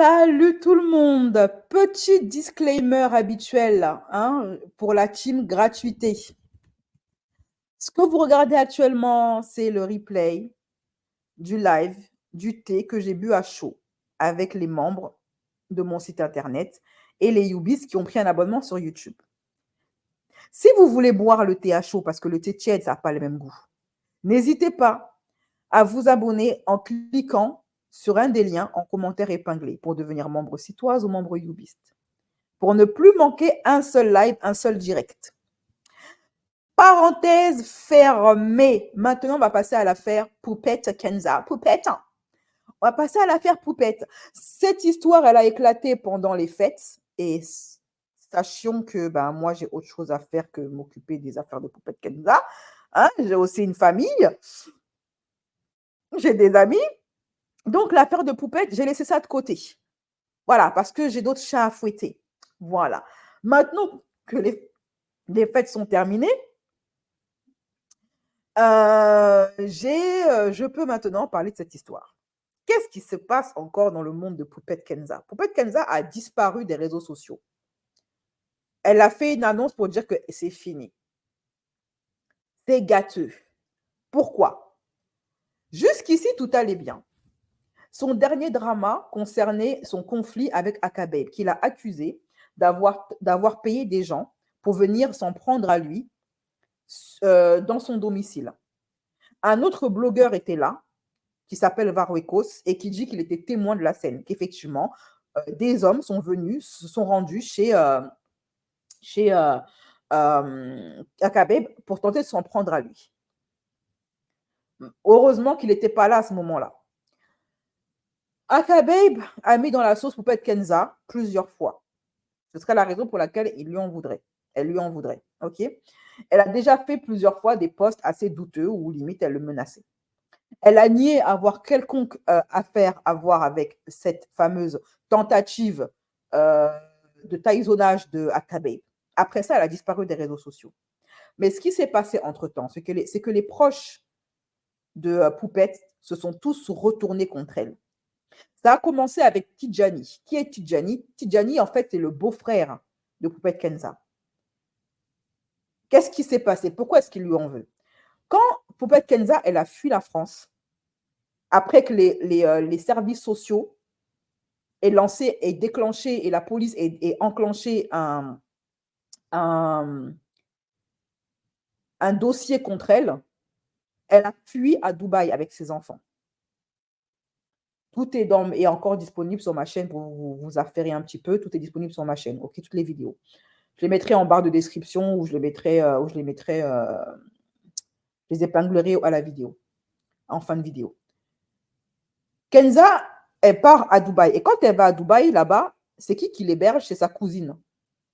Salut tout le monde! Petit disclaimer habituel hein, pour la team gratuité. Ce que vous regardez actuellement, c'est le replay du live du thé que j'ai bu à chaud avec les membres de mon site internet et les Youbis qui ont pris un abonnement sur YouTube. Si vous voulez boire le thé à chaud parce que le thé tiède, ça n'a pas le même goût, n'hésitez pas à vous abonner en cliquant sur un des liens en commentaire épinglé pour devenir membre citoise ou membre Youbiste. Pour ne plus manquer un seul live, un seul direct. Parenthèse fermée. Maintenant, on va passer à l'affaire Poupette Kenza. Poupette. On va passer à l'affaire Poupette. Cette histoire, elle a éclaté pendant les fêtes et sachant que moi, j'ai autre chose à faire que m'occuper des affaires de Poupette Kenza. Hein, j'ai aussi une famille. J'ai des amis. Donc, l'affaire de Poupette, j'ai laissé ça de côté. Voilà, parce que j'ai d'autres chats à fouetter. Voilà. Maintenant que les fêtes sont terminées, je peux maintenant parler de cette histoire. Qu'est-ce qui se passe encore dans le monde de Poupette Kenza? Poupette Kenza a disparu des réseaux sociaux. Elle a fait une annonce pour dire que c'est fini. C'est gâteux. Pourquoi? Jusqu'ici, tout allait bien. Son dernier drama concernait son conflit avec Akababe, qu'il a accusé d'avoir payé des gens pour venir s'en prendre à lui dans son domicile. Un autre blogueur était là, qui s'appelle Varwekos, et qui dit qu'il était témoin de la scène, qu'effectivement, des hommes sont venus, se sont rendus chez Akababe pour tenter de s'en prendre à lui. Heureusement qu'il n'était pas là à ce moment-là. Akababe a mis dans la sauce Poupette Kenza plusieurs fois. Ce serait la raison pour laquelle il lui en voudrait. Elle lui en voudrait. Ok. Elle a déjà fait plusieurs fois des posts assez douteux où limite elle le menaçait. Elle a nié avoir quelconque affaire à voir avec cette fameuse tentative de taillonnage de Akababe. Après ça, elle a disparu des réseaux sociaux. Mais ce qui s'est passé entre-temps, c'est que les proches de Poupette se sont tous retournés contre elle. Ça a commencé avec Tidjani. Qui est Tidjani? Tidjani, en fait, c'est le beau-frère de Poupette Kenza. Qu'est-ce qui s'est passé? Pourquoi est-ce qu'il lui en veut? Quand Poupette Kenza, elle a fui la France, après que les services sociaux aient lancé et déclenché, et la police ait enclenché un dossier contre elle, elle a fui à Dubaï avec ses enfants. Tout est encore disponible sur ma chaîne pour vous affairer un petit peu. Tout est disponible sur ma chaîne, ok, toutes les vidéos. Je les mettrai en barre de description ou je les épinglerai à la vidéo, en fin de vidéo. Kenza, elle part à Dubaï. Et quand elle va à Dubaï, là-bas, c'est qui l'héberge? C'est sa cousine,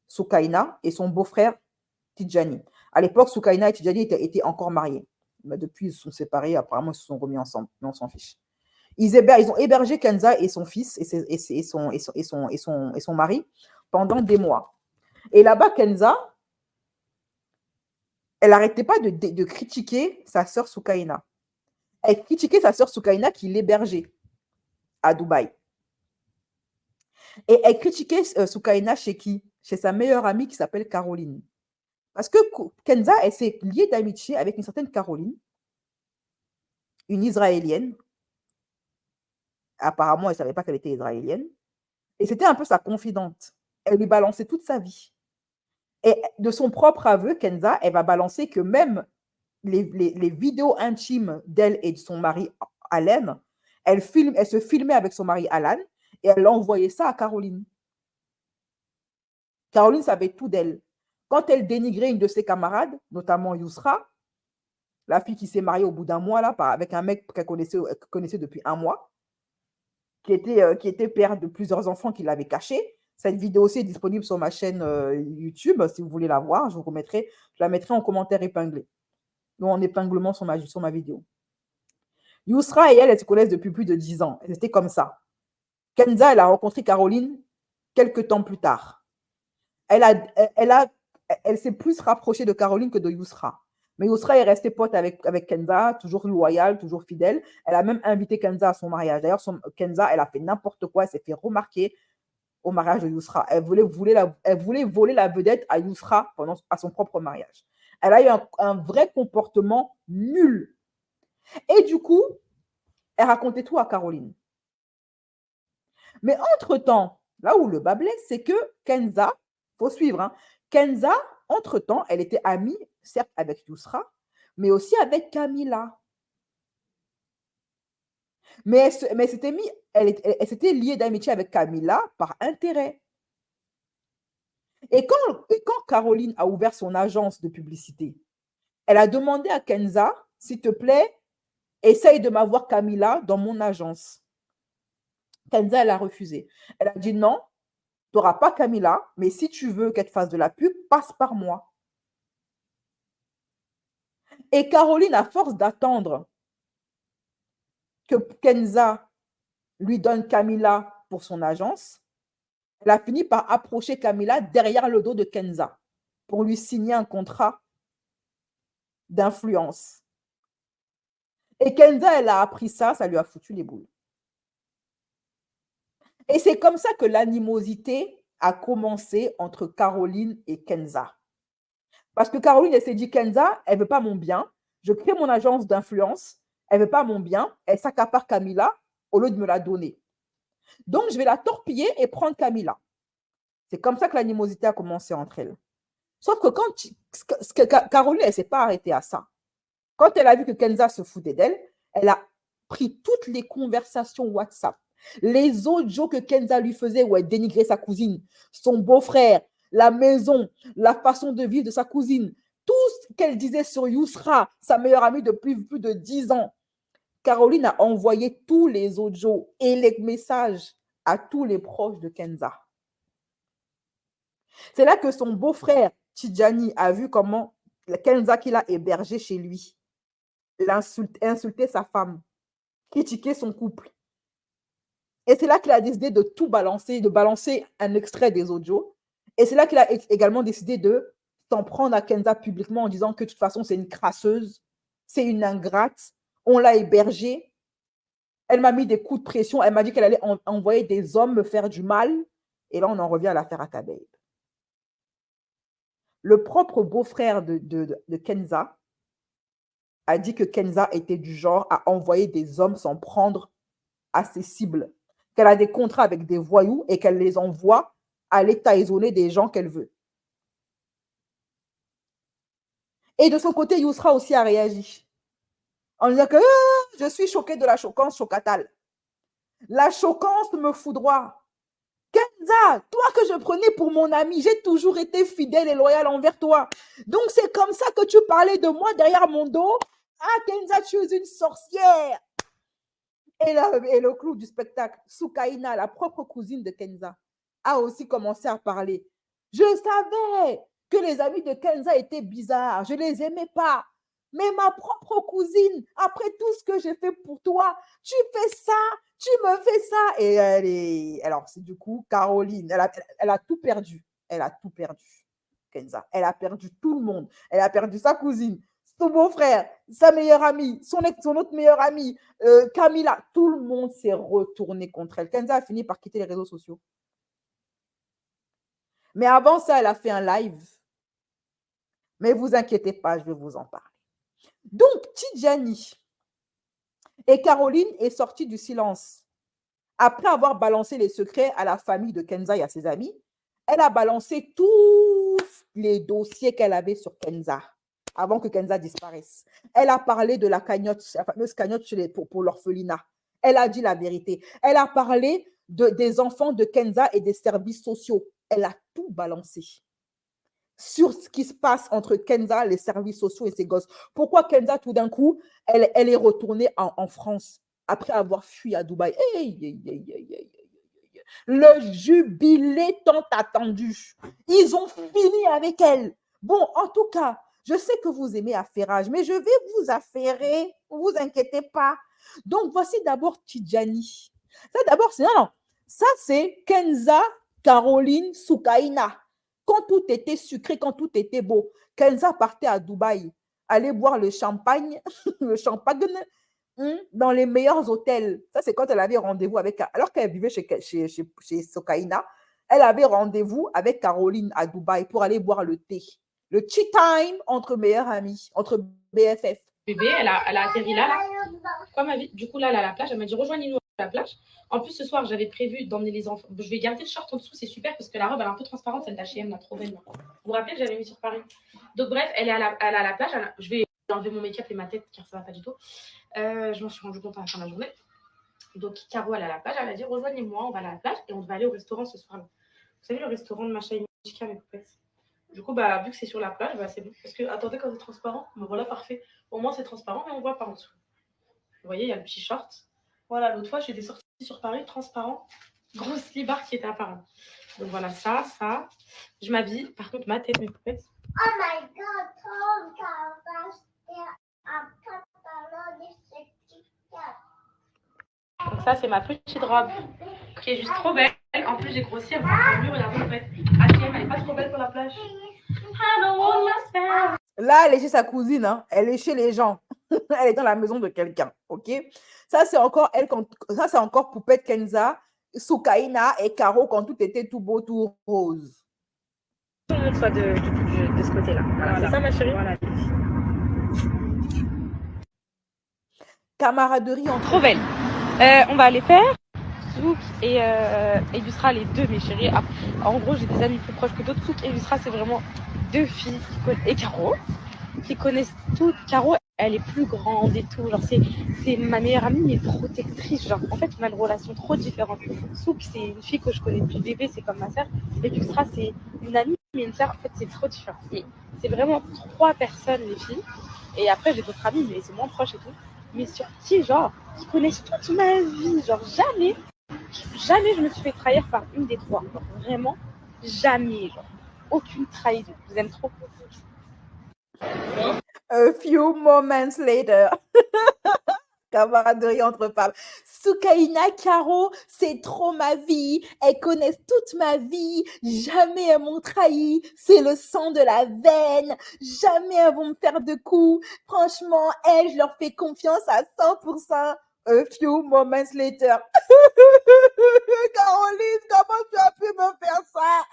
Soukaina, et son beau-frère, Tidjani. À l'époque, Soukaina et Tidjani étaient encore mariés. Mais depuis, ils se sont séparés. Apparemment, ils se sont remis ensemble. Mais on s'en fiche. Ils ont hébergé Kenza et son fils et son mari pendant des mois. Et là-bas, Kenza, elle n'arrêtait pas de critiquer sa sœur Soukaina. Elle critiquait sa sœur Soukaina qui l'hébergeait à Dubaï. Et elle critiquait Soukaina chez qui? Chez sa meilleure amie qui s'appelle Caroline. Parce que Kenza, elle s'est liée d'amitié avec une certaine Caroline, une Israélienne. Apparemment, elle ne savait pas qu'elle était israélienne. Et c'était un peu sa confidente. Elle lui balançait toute sa vie. Et de son propre aveu, Kenza, elle va balancer que même les vidéos intimes d'elle et de son mari Alan, elle se filmait avec son mari Alan et elle envoyait ça à Caroline. Caroline savait tout d'elle. Quand elle dénigrait une de ses camarades, notamment Yousra, la fille qui s'est mariée au bout d'un mois là, avec un mec qu'elle connaissait depuis un mois, qui était père de plusieurs enfants qu'il avait cachés. Cette vidéo aussi est disponible sur ma chaîne YouTube. Si vous voulez la voir, je la mettrai en commentaire épinglé. Ou en épinglement sur ma vidéo. Yousra et elle se connaissent depuis plus de 10 ans. C'était comme ça. Kenza, elle a rencontré Caroline quelques temps plus tard. Elle s'est plus rapprochée de Caroline que de Yousra. Mais Yousra est restée pote avec Kenza, toujours loyale, toujours fidèle. Elle a même invité Kenza à son mariage. D'ailleurs, Kenza, elle a fait n'importe quoi. Elle s'est fait remarquer au mariage de Yousra. Elle voulait voler la vedette à Yousra à son propre mariage. Elle a eu un vrai comportement nul. Et du coup, elle racontait tout à Caroline. Mais entre-temps, là où le bas blesse, c'est que Kenza, il faut suivre, hein, Kenza, entre-temps, elle était amie, certes, avec Yousra, mais aussi avec Camilla. Mais elle s'était liée d'amitié avec Camilla par intérêt. Et quand Caroline a ouvert son agence de publicité, elle a demandé à Kenza, s'il te plaît, essaye de m'avoir Camilla dans mon agence. Kenza, elle a refusé. Elle a dit non, tu n'auras pas Camilla, mais si tu veux qu'elle te fasse de la pub, passe par moi. Et Caroline, à force d'attendre que Kenza lui donne Camilla pour son agence, elle a fini par approcher Camilla derrière le dos de Kenza pour lui signer un contrat d'influence. Et Kenza, elle a appris ça lui a foutu les boules. Et c'est comme ça que l'animosité a commencé entre Caroline et Kenza. Parce que Caroline, elle s'est dit, Kenza, elle ne veut pas mon bien. Je crée mon agence d'influence. Elle ne veut pas mon bien. Elle s'accapare Camilla au lieu de me la donner. Donc, je vais la torpiller et prendre Camilla. C'est comme ça que l'animosité a commencé entre elles. Sauf que Caroline, elle ne s'est pas arrêtée à ça. Quand elle a vu que Kenza se foutait d'elle, elle a pris toutes les conversations WhatsApp, les audios que Kenza lui faisait où elle dénigrait sa cousine, son beau-frère, la maison, la façon de vivre de sa cousine, tout ce qu'elle disait sur Yousra, sa meilleure amie depuis plus de 10 ans. Caroline a envoyé tous les audios et les messages à tous les proches de Kenza. C'est là que son beau-frère, Tidjani, a vu comment Kenza qu'il a hébergé chez lui, insulter sa femme, critiquer son couple. Et c'est là qu'il a décidé de tout balancer, de balancer un extrait des audios. Et c'est là qu'il a également décidé de s'en prendre à Kenza publiquement en disant que de toute façon, c'est une crasseuse, c'est une ingrate, on l'a hébergée. Elle m'a mis des coups de pression, elle m'a dit qu'elle allait envoyer des hommes me faire du mal. Et là, on en revient à l'affaire Akababe. Le propre beau-frère de Kenza a dit que Kenza était du genre à envoyer des hommes s'en prendre à ses cibles, qu'elle a des contrats avec des voyous et qu'elle les envoie aller taisonner des gens qu'elle veut. Et de son côté, Yousra aussi a réagi en disant que je suis choquée de la choquance chocatale. La choquance me foudroie. Kenza, toi que je prenais pour mon ami, j'ai toujours été fidèle et loyale envers toi. Donc c'est comme ça que tu parlais de moi derrière mon dos. Ah Kenza, tu es une sorcière. Et le clou du spectacle, Soukaina, la propre cousine de Kenza, a aussi commencé à parler. Je savais que les amis de Kenza étaient bizarres. Je ne les aimais pas. Mais ma propre cousine, après tout ce que j'ai fait pour toi, tu fais ça, tu me fais ça. Et alors, c'est du coup, Caroline, elle a tout perdu. Elle a tout perdu, Kenza. Elle a perdu tout le monde. Elle a perdu sa cousine, son beau-frère, sa meilleure amie, son autre meilleure amie, Camilla. Tout le monde s'est retourné contre elle. Kenza a fini par quitter les réseaux sociaux. Mais avant ça, elle a fait un live. Mais vous inquiétez pas, je vais vous en parler. Donc, Tidjani et Caroline est sortie du silence. Après avoir balancé les secrets à la famille de Kenza et à ses amis, elle a balancé tous les dossiers qu'elle avait sur Kenza avant que Kenza disparaisse. Elle a parlé de la cagnotte, la fameuse cagnotte pour l'orphelinat. Elle a dit la vérité. Elle a parlé des enfants de Kenza et des services sociaux. Elle a tout balancé sur ce qui se passe entre Kenza, les services sociaux et ses gosses. Pourquoi Kenza, tout d'un coup, elle est retournée en France après avoir fui à Dubaï. Le jubilé tant attendu. Ils ont fini avec elle. Bon, en tout cas, je sais que vous aimez affairage, mais je vais vous affairer. Ne vous inquiétez pas. Donc, voici d'abord Tidjani. Ça, d'abord, non. Ça, c'est Kenza, Caroline, Soukaina. Quand tout était sucré, quand tout était beau, Kenza partait à Dubaï. aller boire le champagne, le champagne dans les meilleurs hôtels. Ça, c'est quand elle avait rendez-vous avec, alors qu'elle vivait chez Sokaina, elle avait rendez-vous avec Caroline à Dubaï pour aller boire le thé. Le tea time entre meilleurs amis, entre BFF. Bébé, elle a atterri là. Quoi, ma vie? Du coup, là, elle est à la plage. Elle m'a dit rejoignez-nous à la plage. En plus, ce soir, j'avais prévu d'emmener les enfants. Je vais garder le short en dessous, c'est super parce que la robe, elle est un peu transparente, celle d'H&M, la trop belle. Là. Vous vous rappelez que j'avais mis sur Paris. Donc, bref, elle est à la plage. Je vais enlever mon make-up et ma tête car ça va pas du tout. Je m'en suis rendu compte à la fin de la journée. Donc, Caro, elle est à la plage. Elle a dit rejoignez-moi, on va à la plage et on va aller au restaurant ce soir-là. Vous savez, le restaurant de Macha et Michika, mes poupettes. Du coup, bah, vu que c'est sur la plage, bah, c'est bon. Parce que, attendez, quand c'est transparent, me voilà, parfait. Au moins, c'est transparent, mais on voit pas en dessous. Vous voyez, il y a le petit short. Voilà, l'autre fois, j'étais sortie sur Paris, transparent. Grosse slibard qui était apparent. Donc voilà, ça. Je m'habille. Par contre, ma tête, mes poupettes. Oh my god, donc ça, c'est ma petite robe qui est juste trop belle. En plus, j'ai grossi, elle m'a mieux. Regardez, en fait. H&M, elle est pas trop belle pour la plage. Là, elle est chez sa cousine, hein. Elle est chez les gens. Elle est dans la maison de quelqu'un, ok? Ça, c'est encore elle, ça, c'est encore Poupette Kenza, Soukaina et Caro quand tout était tout beau, tout rose. Tout le monde soit de ce côté-là. Voilà. C'est ça, ma chérie? Voilà. Camaraderie entre... Trop belle. On va aller faire Souk et Yusra, les deux, mes chéris. En gros, j'ai des amis plus proches que d'autres. Souk et Yusra, c'est vraiment deux filles et Caro qui connaissent toutes. Caro, elle est plus grande et tout. Genre, c'est ma meilleure amie, mais protectrice. Genre, en fait, on a une relation trop différente. Souk, c'est une fille que je connais depuis bébé, c'est comme ma sœur. Et Yusra, c'est une amie, mais une sœur. En fait, c'est trop différent. Et c'est vraiment trois personnes, les filles. Et après, j'ai d'autres amis, mais c'est moins proche et tout. Mais sur qui, genre, qui connaissent toute ma vie. Genre, jamais je me suis fait trahir par une des trois. Genre, vraiment, jamais. Genre, aucune trahison. Je vous aime trop. A few moments later. Camaraderie entre femmes. Soukaina, Caro, c'est trop ma vie. Elles connaissent toute ma vie. Jamais elles m'ont trahi. C'est le sang de la veine. Jamais elles vont me faire de coups. Franchement, elles, je leur fais confiance à 100%. A few moments later. Caroline, comment tu as pu me faire ça?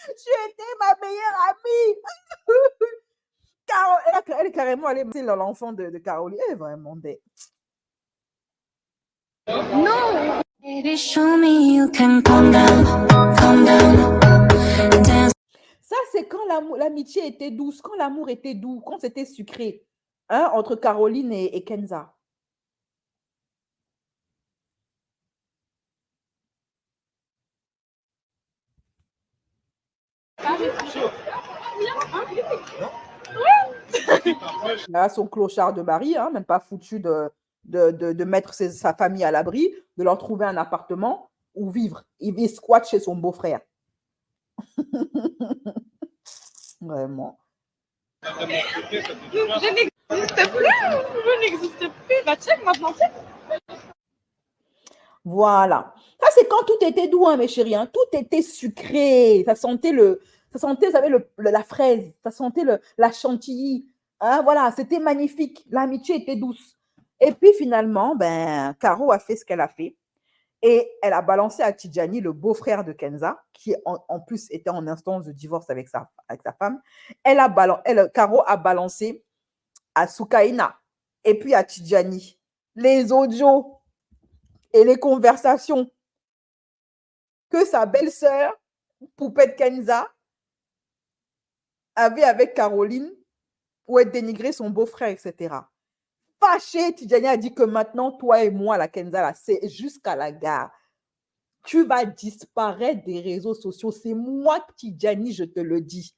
Tu étais ma meilleure amie. Elle est carrément allée mater l'enfant de Caroline. Elle est vraiment bête. Non. Ça, c'est quand l'amitié était douce, quand l'amour était doux, quand c'était sucré, hein, entre Caroline et Kenza. Là, son clochard de mari, hein, même pas foutu de mettre sa famille à l'abri, de leur trouver un appartement où vivre. Il squatte chez son beau-frère. Vraiment. Je n'existe plus. Je n'existe plus. Bah, tiens, maintenant, tiens. Voilà. Ça, c'est quand tout était doux, hein, mes chéris. Hein. Tout était sucré. Ça sentait, vous savez, la fraise. Ça sentait la chantilly. Hein, voilà, c'était magnifique. L'amitié était douce. Et puis finalement, ben, Caro a fait ce qu'elle a fait. Et elle a balancé à Tidjani, le beau-frère de Kenza, qui en plus était en instance de divorce avec sa femme. Caro a balancé à Soukaina et puis à Tidjani les audios et les conversations que sa belle-sœur, Poupette Kenza, avait avec Caroline, où elle dénigrait son beau-frère, etc. Fâché, Tidjani a dit que maintenant, toi et moi, la Kenza, là, c'est jusqu'à la gare. Tu vas disparaître des réseaux sociaux. C'est moi, Tidjani, je te le dis.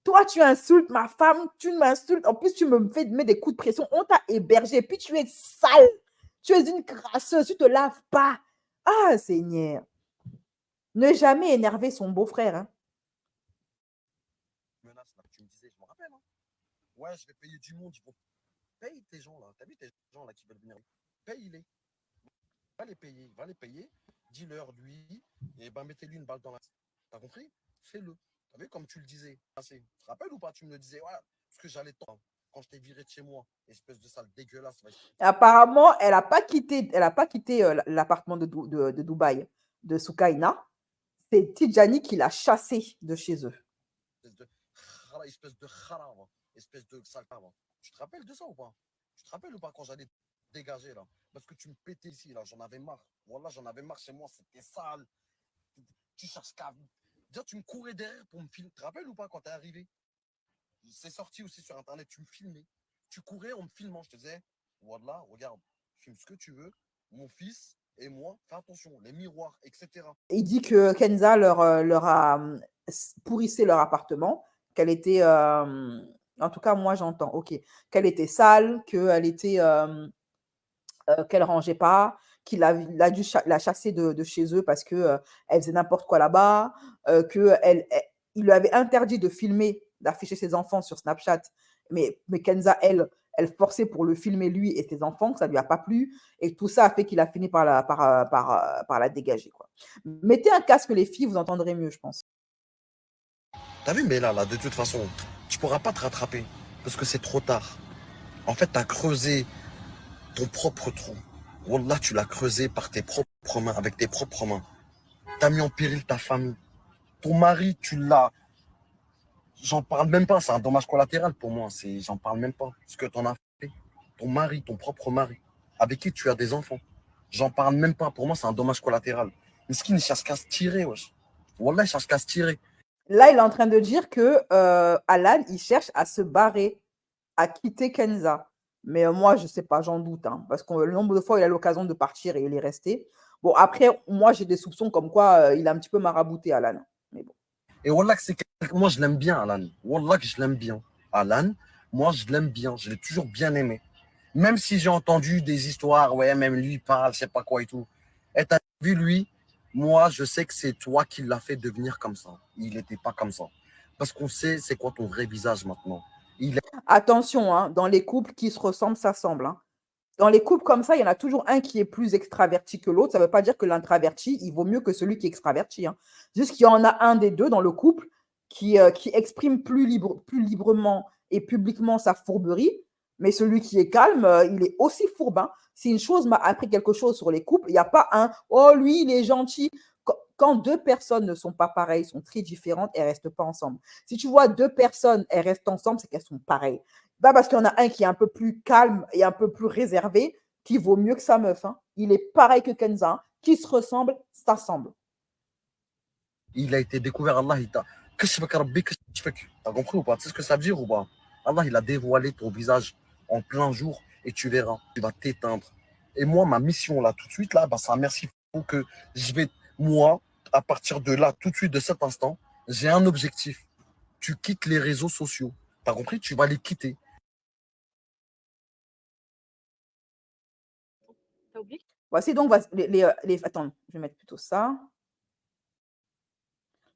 Toi, tu insultes ma femme, tu m'insultes. En plus, tu me fais mettre des coups de pression. On t'a hébergé. Puis tu es sale. Tu es une crasseuse. Tu ne te laves pas. Ah, Seigneur. Ne jamais énerver son beau-frère. Hein. Menace, là, tu me disais, je me rappelle. Hein. Ouais, je vais payer du monde. Ils vont payer tes gens, là. T'as vu tes gens, là, qui veulent venir. Paye-les. Va les payer. Dis-leur, lui, et ben, mettez-lui une balle dans la... T'as compris? Fais-le. T'as vu comme tu le disais. Tu te rappelles ou pas? Tu me le disais, ouais, parce que j'allais temps quand je t'ai viré de chez moi, espèce de sale dégueulasse. Apparemment, elle a pas quitté l'appartement de Dubaï, de Soukaina. C'est Tidjani qui l'a chassée de chez eux. Espèce de kharam, espèce de sale. Tu te rappelles de ça ou pas? Tu te rappelles ou pas quand j'allais dégager là? Parce que tu me pétais ici là, j'en avais marre. Voilà, j'en avais marre chez moi, c'était sale. Tu cherches qu'à. Déjà, tu me courais derrière pour me filmer. Tu te rappelles ou pas quand t'es arrivé? C'est sorti aussi sur internet, tu me filmais. Tu courais en me filmant, je te disais, voilà, regarde, filme ce que tu veux, mon fils et moi, fais attention, les miroirs, etc. Il dit que Kenza leur a pourrissé leur appartement, qu'elle était, en tout cas moi j'entends, ok, qu'elle était sale, qu'elle rangeait pas, il a dû la chasser de chez eux parce que elle faisait n'importe quoi là-bas, il lui avait interdit de filmer, d'afficher ses enfants sur Snapchat, mais Kenza, elle forçait pour le filmer lui et ses enfants, que ça lui a pas plu, et tout ça a fait qu'il a fini par la dégager, quoi. Mettez un casque les filles, vous entendrez mieux, je pense. T'as vu, mais là, de toute façon, tu pourras pas te rattraper parce que c'est trop tard. En fait, t'as creusé ton propre trou. Wallah, tu l'as creusé par tes propres mains, avec tes propres mains. T'as mis en péril ta famille. Ton mari, tu l'as. J'en parle même pas, c'est un dommage collatéral pour moi. J'en parle même pas. Ce que t'en as fait. Ton mari, ton propre mari, avec qui tu as des enfants. J'en parle même pas. Pour moi, c'est un dommage collatéral. Mais ce qui ne cherche qu'à se tirer, wesh. Wallah, il cherche qu'à se tirer. Là, il est en train de dire que Alan, il cherche à se barrer, à quitter Kenza. Mais moi, je sais pas, j'en doute, hein, parce que le nombre de fois, il a l'occasion de partir et il est resté. Bon, après, moi, j'ai des soupçons comme quoi il a un petit peu marabouté, Alan. Mais bon. Et Wallah, moi, je l'aime bien, Alan. Wallah, que je l'aime bien. Alan, moi, je l'aime bien. Je l'ai toujours bien aimé. Même si j'ai entendu des histoires, ouais, même lui parle, je sais pas quoi et tout. Et t'as vu, lui, moi, je sais que c'est toi qui l'as fait devenir comme ça. Il n'était pas comme ça. Parce qu'on sait c'est quoi ton vrai visage maintenant. Attention, hein, dans les couples qui se ressemblent, ça semble, hein. Dans les couples comme ça, il y en a toujours un qui est plus extraverti que l'autre. Ça ne veut pas dire que l'introverti, il vaut mieux que celui qui est extraverti, hein. Juste qu'il y en a un des deux dans le couple qui exprime plus librement et publiquement sa fourberie, mais celui qui est calme, il est aussi fourbe, hein. Si une chose m'a appris quelque chose sur les couples, il n'y a pas un «Oh, lui, il est gentil». Quand deux personnes ne sont pas pareilles, sont très différentes, elles ne restent pas ensemble. Si tu vois deux personnes, elles restent ensemble, c'est qu'elles sont pareilles. Pas parce qu'il y en a un qui est un peu plus calme et un peu plus réservé qui vaut mieux que sa meuf, hein. Il est pareil que Kenza, hein. Qui se ressemble, ça semble. Il a été découvert, Allah, il t'a. T'as compris ou pas? Tu sais ce que ça veut dire ou pas? Allah, il a dévoilé ton visage en plein jour et tu verras, tu vas t'éteindre. Et moi, ma mission là, tout de suite, là, bah, c'est un merci pour que je vais, moi, à partir de là, tout de suite, de cet instant, j'ai un objectif. Tu quittes les réseaux sociaux. T'as compris? Tu vas les quitter. T'as oublié? Voici donc attends, je vais mettre plutôt ça.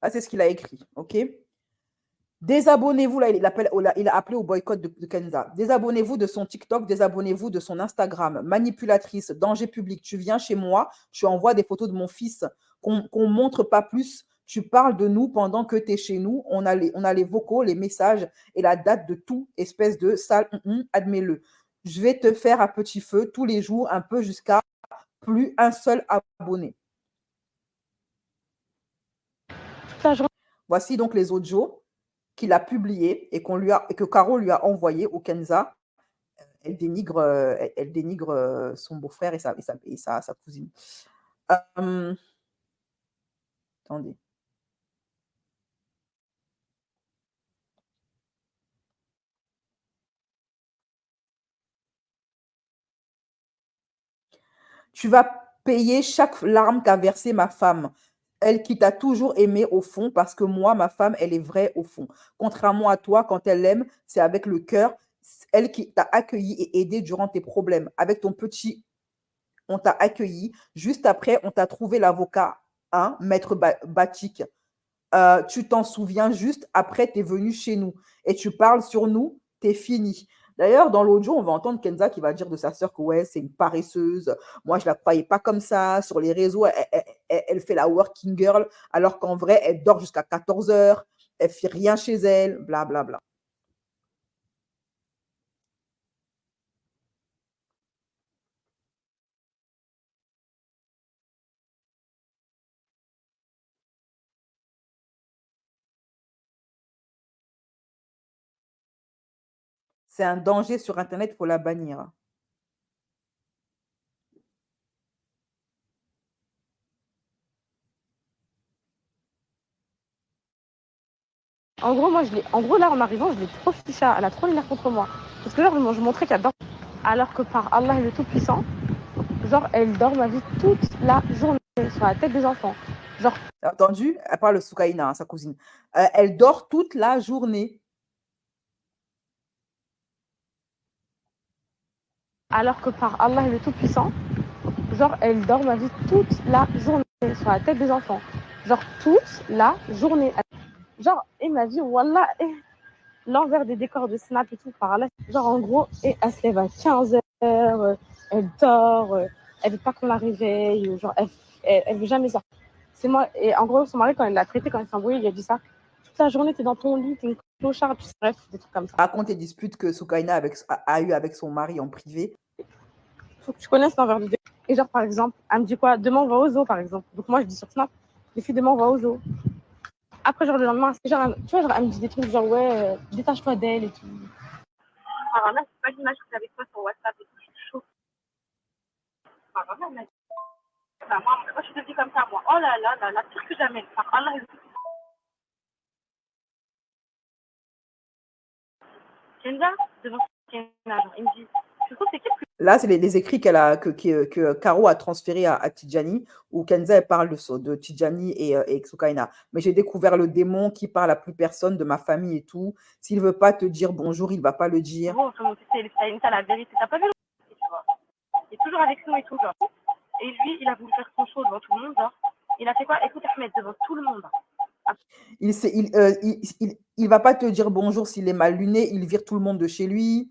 Là, c'est ce qu'il a écrit, ok? Désabonnez-vous, là, il a appelé au boycott de Kenza. Désabonnez-vous de son TikTok, désabonnez-vous de son Instagram. Manipulatrice, danger public. Tu viens chez moi, tu envoies des photos de mon fils qu'on ne montre pas plus. Tu parles de nous pendant que tu es chez nous. On a les vocaux, les messages et la date de tout, espèce de sale, admets-le. Je vais te faire à petit feu tous les jours, un peu jusqu'à plus un seul abonné. Voici donc les audios qu'il a publiés et que Caro lui a envoyé au Kenza. Elle dénigre son beau-frère et sa cousine. Attendez. Tu vas payer chaque larme qu'a versée ma femme. Elle qui t'a toujours aimé au fond, parce que moi, ma femme, elle est vraie au fond. Contrairement à toi, quand elle aime, c'est avec le cœur. Elle qui t'a accueilli et aidé durant tes problèmes. Avec ton petit, on t'a accueilli. Juste après, on t'a trouvé l'avocat, hein, Maître Batik. Tu t'en souviens juste après, tu es venu chez nous. Et tu parles sur nous, tu es fini. D'ailleurs, dans l'audio, on va entendre Kenza qui va dire de sa sœur que ouais, c'est une paresseuse. Moi, je ne la croyais pas comme ça. Sur les réseaux, elle fait la working girl, alors qu'en vrai, elle dort jusqu'à 14 heures. elle fait rien chez elle, blablabla. C'est un danger sur Internet, il faut la bannir. En gros, en gros, là, en arrivant, je l'ai trop ficha. Elle a trop l'énerve contre moi. Parce que là, je montrais qu'elle dort. Alors que par Allah le Tout-Puissant, genre, elle dort ma vie toute la journée sur la tête des enfants. Genre, T'as entendu? Elle parle de Soukaina, hein, sa cousine. Elle dort toute la journée. alors que par Allah le Tout-Puissant, genre, elle dort ma vie toute la journée sur la tête des enfants. Genre, toute la journée. Genre, et ma vie, wallah, et l'envers des décors de Snap et tout, par là. Genre, en gros, et elle se lève à 15h, elle dort, elle veut pas qu'on la réveille, genre, elle veut jamais sortir. C'est moi, et en gros, son mari, quand il l'a traité, quand il s'est embrouillé, il a dit ça. Toute la journée, t'es dans ton lit, t'es une clocharde, bref, des trucs comme ça. Raconte les disputes que Soukaina a eu avec son mari en privé. Faut que tu connaisses l'envers du décor. Et genre, par exemple, elle me dit quoi? Demain, on va au zoo, par exemple. Donc moi, je dis sur Snap, les filles, demain, on va au zoo. Après, genre, le lendemain, genre, tu vois, genre, elle me dit des trucs genre, ouais, détache-toi d'elle et tout. Alors là, c'est pas l'image que j'avais toi sur WhatsApp et tout, je suis chaud. Alors là, moi, je te dis comme ça, moi. Oh là là, là, la pire que jamais. Par Allah, Kenza, devant Kenza, genre, il me dit, je trouve que c'est qui plus. Là, c'est les écrits que Caro a transférés à Tidjani, où Kenza elle parle de Tidjani et Soukaina. Mais j'ai découvert le démon qui parle à plus personne de ma famille et tout. S'il veut pas te dire bonjour, il va pas le dire. Bon, c'est la vérité. T'as pas vu le tu vois. Il est toujours avec nous et tout, genre. Et lui, il a voulu faire son show devant tout le monde, genre. Il a fait quoi? Écoute, Ahmed, devant tout le monde. Il va pas te dire bonjour s'il est mal luné, il vire tout le monde de chez lui.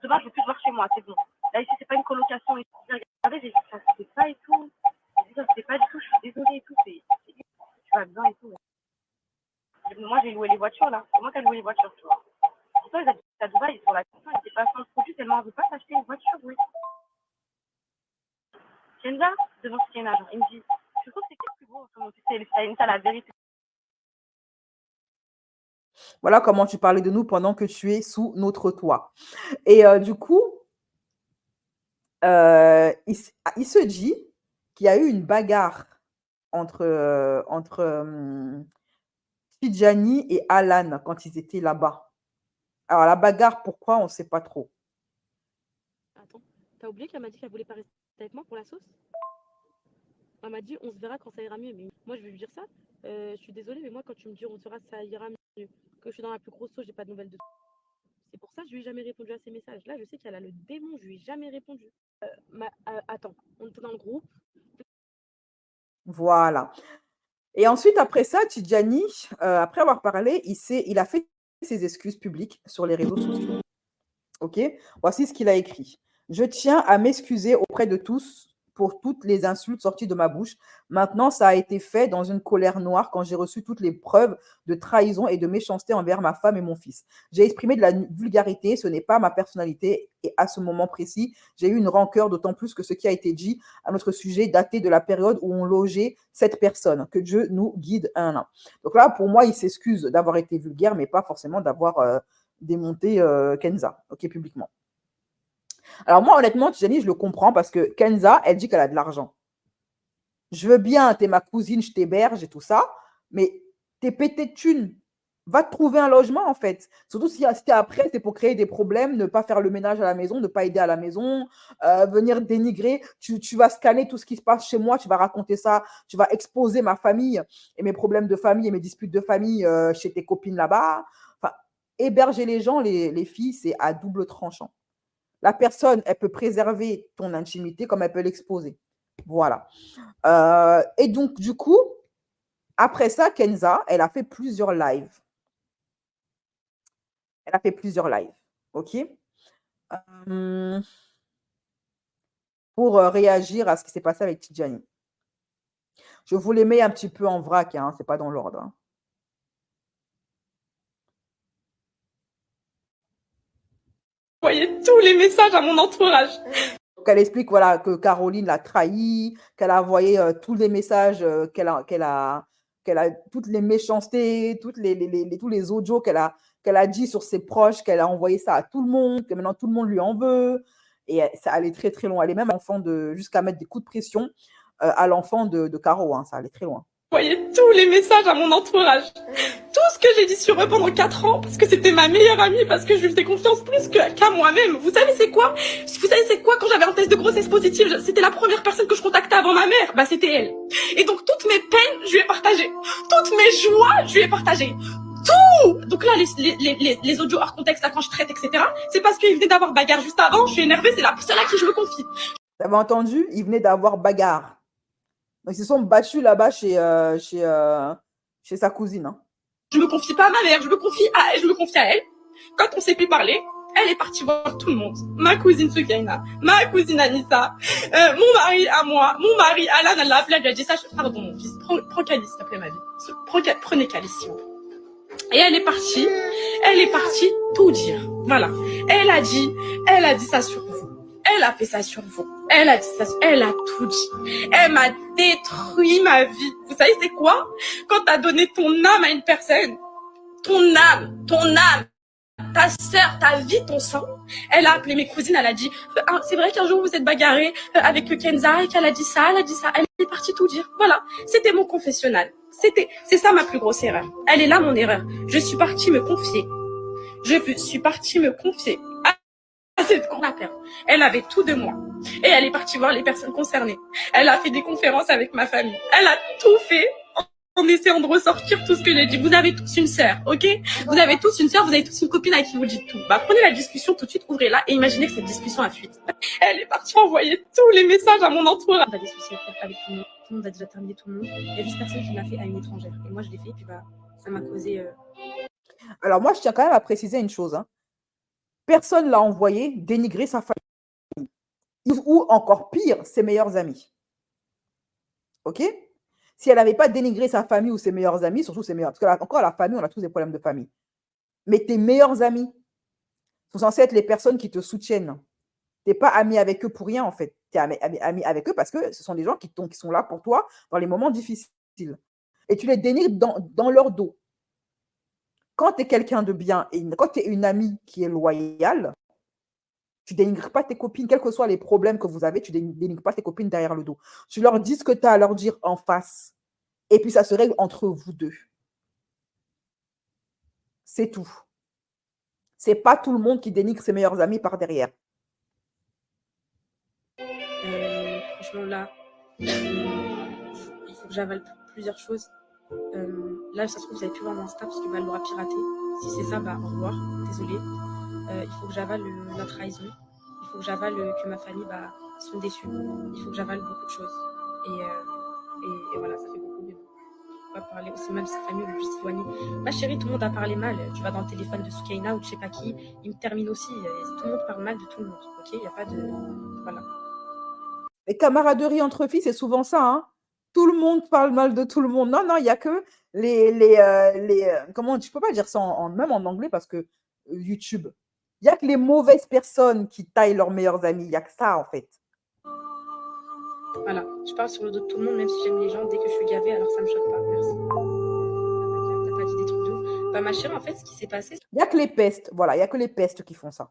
Demain, je veux plus te voir chez moi, c'est bon. Là, ici, c'est pas une colocation. Regardez, j'ai dit, ça se fait pas et tout. J'ai dit, ça se fait pas du tout, je suis désolée et tout. Tu vas bien et tout. Moi, j'ai loué les voitures, là. C'est moi qui ai loué les voitures, tu vois. Pourtant, ils habitent à Dubaï, ils sont là. Ils étaient pas sans le produit tellement on veut pas s'acheter une voiture, oui. Kenza, devant Kenza, genre, il me dit, je trouve que c'est qui le plus beau sur mon c'est la vérité. Voilà comment tu parlais de nous pendant que tu es sous notre toit. Et du coup, il se dit qu'il y a eu une bagarre entre Tidjani et Alan quand ils étaient là-bas. Alors, la bagarre, pourquoi, on ne sait pas trop. Attends, t'as oublié qu'elle m'a dit qu'elle voulait pas rester avec moi pour la sauce? Elle m'a dit, on se verra quand ça ira mieux. Mais moi, je vais lui dire ça. Je suis désolée, mais moi, quand tu me dis, on se verra, ça ira mieux. Que je suis dans la plus grosse sauce, j'ai pas de nouvelles de. C'est pour ça que je lui ai jamais répondu à ces messages. Là, je sais qu'elle a le démon, je lui ai jamais répondu. Attends, on était dans le groupe. Voilà. Et ensuite, après ça, Tidjani, après avoir parlé, il a fait ses excuses publiques sur les réseaux sociaux. OK? Voici ce qu'il a écrit. Je tiens à m'excuser auprès de tous pour toutes les insultes sorties de ma bouche. Maintenant, ça a été fait dans une colère noire quand j'ai reçu toutes les preuves de trahison et de méchanceté envers ma femme et mon fils. J'ai exprimé de la vulgarité, ce n'est pas ma personnalité et à ce moment précis, j'ai eu une rancœur d'autant plus que ce qui a été dit à notre sujet datait de la période où on logeait cette personne. Que Dieu nous guide un an. Donc là, pour moi, il s'excuse d'avoir été vulgaire, mais pas forcément d'avoir démonté Kenza, ok, publiquement. Alors moi, honnêtement, Tijani, je le comprends parce que Kenza, elle dit qu'elle a de l'argent. Je veux bien, t'es ma cousine, je t'héberge et tout ça, mais t'es pété de thunes. Va te trouver un logement, en fait. Surtout si t'es après, c'est pour créer des problèmes, ne pas faire le ménage à la maison, ne pas aider à la maison, venir dénigrer. Tu vas scanner tout ce qui se passe chez moi, tu vas raconter ça, tu vas exposer ma famille et mes problèmes de famille et mes disputes de famille chez tes copines là-bas. Enfin, héberger les gens, les filles, c'est à double tranchant. La personne, elle peut préserver ton intimité comme elle peut l'exposer. Voilà. Et donc, du coup, après ça, Kenza, elle a fait plusieurs lives. Elle a fait plusieurs lives. OK? Pour réagir à ce qui s'est passé avec Tidjani. Je vous les mets un petit peu en vrac, hein, c'est pas dans l'ordre. Hein. envoyé tous les messages à mon entourage. Donc, elle explique voilà, que Caroline l'a trahi, qu'elle a envoyé tous les messages, qu'elle a toutes les méchancetés, tous les audios qu'elle a dit sur ses proches, qu'elle a envoyé ça à tout le monde, que maintenant tout le monde lui en veut. Et ça allait très très loin. Elle est même jusqu'à mettre des coups de pression à l'enfant de Caro. Hein, ça allait très loin. Envoyé tous les messages à mon entourage. Tout ce que j'ai dit sur eux pendant 4 ans, parce que c'était ma meilleure amie, parce que je lui faisais confiance plus qu'à moi-même. Vous savez c'est quoi? Vous savez c'est quoi quand j'avais un test de grossesse positive? C'était la première personne que je contactais avant ma mère. Bah c'était elle. Et donc toutes mes peines, je lui ai partagé. Toutes mes joies, je lui ai partagé. Tout. Donc là, les audios hors contexte, là, quand je traite, etc., c'est parce qu'il venait d'avoir bagarre juste avant. Je suis énervée, c'est là à qui je me confie. Vous avez entendu? Il venait d'avoir bagarre. Donc, ils se sont battus là-bas chez sa cousine. Hein. Je me confie pas à ma mère, je me confie à elle. Quand on s'est plus parler, elle est partie voir tout le monde. Ma cousine Soukaina, ma cousine Anissa, mon mari à moi, mon mari Alan, elle l'a appelé, elle lui a dit ça. Pardon mon fils, prends Calice, s'il te plaît ma vie. Prenez Calice, s'il vous plaît. Et elle est partie tout dire. Voilà. Elle a dit ça sur vous. Elle a fait ça sur vous. Elle a dit ça, elle a tout dit. Elle m'a détruit ma vie. Vous savez c'est quoi? Quand t'as donné ton âme à une personne, ton âme, ta sœur, ta vie, ton sang. Elle a appelé mes cousines, elle a dit, c'est vrai qu'un jour vous êtes bagarré avec Kenza et qu'elle a dit ça, elle est partie tout dire. Voilà, c'était mon confessionnal. C'est ça ma plus grosse erreur. Elle est là mon erreur. Je suis partie me confier. À cette cour-là-père. Elle avait tout de moi. Et elle est partie voir les personnes concernées. Elle a fait des conférences avec ma famille. Elle a tout fait en essayant de ressortir tout ce que j'ai dit. Vous avez tous une sœur, ok? Vous avez tous une sœur, vous avez tous une copine à qui vous dites tout. Bah, prenez la discussion tout de suite, ouvrez-la et imaginez que cette discussion a fuite. Elle est partie envoyer tous les messages à mon entourage. On a des soucis avec tout le monde. Tout le monde a déjà terminé tout le monde. Il y a juste personne qui l'a fait à une étrangère. Et moi, je l'ai fait, et puis bah, ça m'a causé... Alors, moi, je tiens quand même à préciser une chose. Hein. Personne l'a envoyé dénigrer sa famille. Ou encore pire, ses meilleurs amis. Ok? Si elle n'avait pas dénigré sa famille ou ses meilleurs amis, surtout ses meilleurs... Parce qu'encore la famille, on a tous des problèmes de famille. Mais tes meilleurs amis sont censés être les personnes qui te soutiennent. Tu n'es pas ami avec eux pour rien, en fait. Tu es ami avec eux parce que ce sont des gens qui sont là pour toi dans les moments difficiles. Et tu les dénigres dans leur dos. Quand tu es quelqu'un de bien et quand tu es une amie qui est loyale, tu ne dénigres pas tes copines, quels que soient les problèmes que vous avez, tu ne dénigres pas tes copines derrière le dos. Tu leur dis ce que tu as à leur dire en face. Et puis, ça se règle entre vous deux. C'est tout. Ce n'est pas tout le monde qui dénigre ses meilleurs amis par derrière. Franchement, là, il faut que j'avale plusieurs choses. Là, ça se trouve, vous avez pu voir mon Insta parce que elle l'aura piraté. Si c'est ça, bah, au revoir. Désolée. Il faut que j'avale la trahison. Il faut que j'avale que ma famille sont déçus. Il faut que j'avale beaucoup de choses. Et voilà, ça fait beaucoup de... On va parler aussi mal de sa famille, on veut juste s'éloigner. Ma chérie, tout le monde a parlé mal. Tu vas dans le téléphone de Soukaina ou de je sais pas qui, il me termine aussi. Tout le monde parle mal de tout le monde. Ok, il n'y a pas de... Voilà. Les camaraderies entre filles, c'est souvent ça. Hein. Tout le monde parle mal de tout le monde. Non, il n'y a que comment, je peux pas dire ça même en anglais parce que YouTube. Il n'y a que les mauvaises personnes qui taillent leurs meilleurs amis. Il n'y a que ça, en fait. Voilà, je parle sur le dos de tout le monde, même si j'aime les gens. Dès que je suis gavée, alors ça me choque pas. Merci. T'as pas dit des trucs de ouf. Bah, ma chérie, en fait, ce qui s'est passé... Il n'y a que les pestes. Voilà, il n'y a que les pestes qui font ça.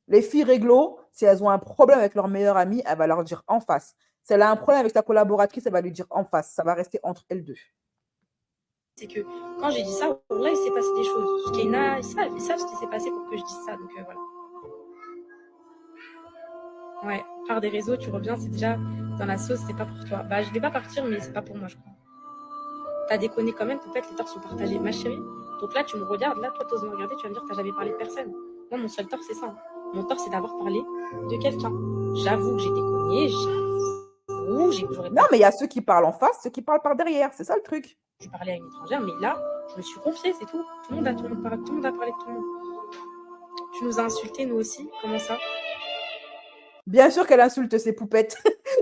Les filles réglo, si elles ont un problème avec leur meilleure amie, elle va leur dire en face. Si elle a un problème avec sa collaboratrice, elle va lui dire en face. Ça va rester entre elles deux. C'est que quand j'ai dit ça, là, il s'est passé des choses. Soukaina, ils savent ce qui s'est passé pour que je dise ça. Donc voilà. Ouais, par des réseaux, tu reviens, c'est déjà dans la sauce, c'est pas pour toi. Bah, je vais pas partir, mais c'est pas pour moi, je crois. T'as déconné quand même, peut-être les torts sont partagés. Ma chérie, donc là, tu me regardes, là, toi, t'oses me regarder, tu vas me dire que t'as jamais parlé de personne. Moi, mon seul tort, c'est ça. Mon tort, c'est d'avoir parlé de quelqu'un. J'avoue que j'ai déconné, j'aurais Non, mais il y a ceux qui parlent en face, ceux qui parlent par derrière. C'est ça le truc. Je parlais à une étrangère, mais là, je me suis confiée, c'est tout. Tout le monde a parlé de tout le monde. Tu nous as insultés, nous aussi. Comment ça? Bien sûr qu'elle insulte ses poupettes.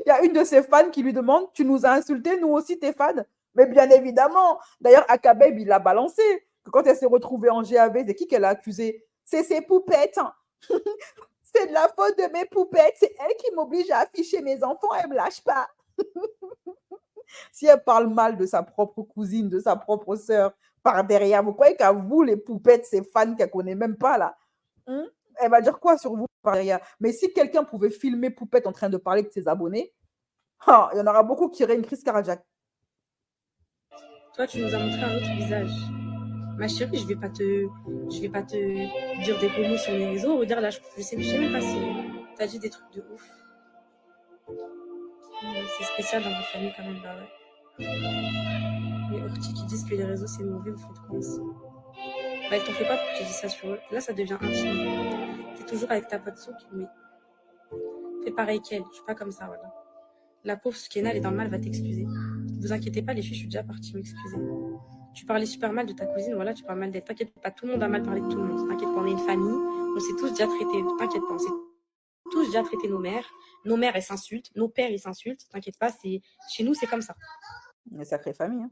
Il y a une de ses fans qui lui demande « Tu nous as insultés, nous aussi, tes fans ?» Mais bien évidemment. D'ailleurs, Akabeb, il l'a balancé. Que quand elle s'est retrouvée en GAV, c'est qui qu'elle a accusé? C'est ses poupettes. C'est de la faute de mes poupettes, c'est elle qui m'oblige à afficher mes enfants, elle me lâche pas. Si elle parle mal de sa propre cousine, de sa propre sœur, par derrière, vous croyez qu'à vous, les poupettes, ces fans qu'elle connaît même pas là, elle va dire quoi sur vous par derrière? Mais si quelqu'un pouvait filmer Poupette en train de parler de ses abonnés, ah, il y en aura beaucoup qui auraient une crise cardiaque. Toi, tu nous as montré un autre visage. Ma chérie, je vais pas te dire des gros mots sur les réseaux ou dire là, je sais même pas si t'as dit des trucs de ouf. C'est spécial dans votre famille quand même, bah ouais. Les orties qui disent que les réseaux c'est mauvais, vous faites quoi aussi? Bah, elle t'en fait pas pour que tu dis ça sur eux. Là, ça devient intime. T'es toujours avec ta pote souk, mais fais pareil qu'elle. Je suis pas comme ça, voilà. La pauvre Soukena, elle est dans le mal, va t'excuser. Vous inquiétez pas, les filles, je suis déjà partie m'excuser. Tu parlais super mal de ta cousine, voilà, tu parles mal d'elle. T'inquiète pas, tout le monde a mal parlé de tout le monde. T'inquiète pas, on est une famille, on s'est tous déjà traités. T'inquiète pas, on s'est tous déjà traité nos mères. Nos mères, elles s'insultent. Nos pères, ils s'insultent. T'inquiète pas, chez nous, c'est comme ça. Une sacrée famille. Hein.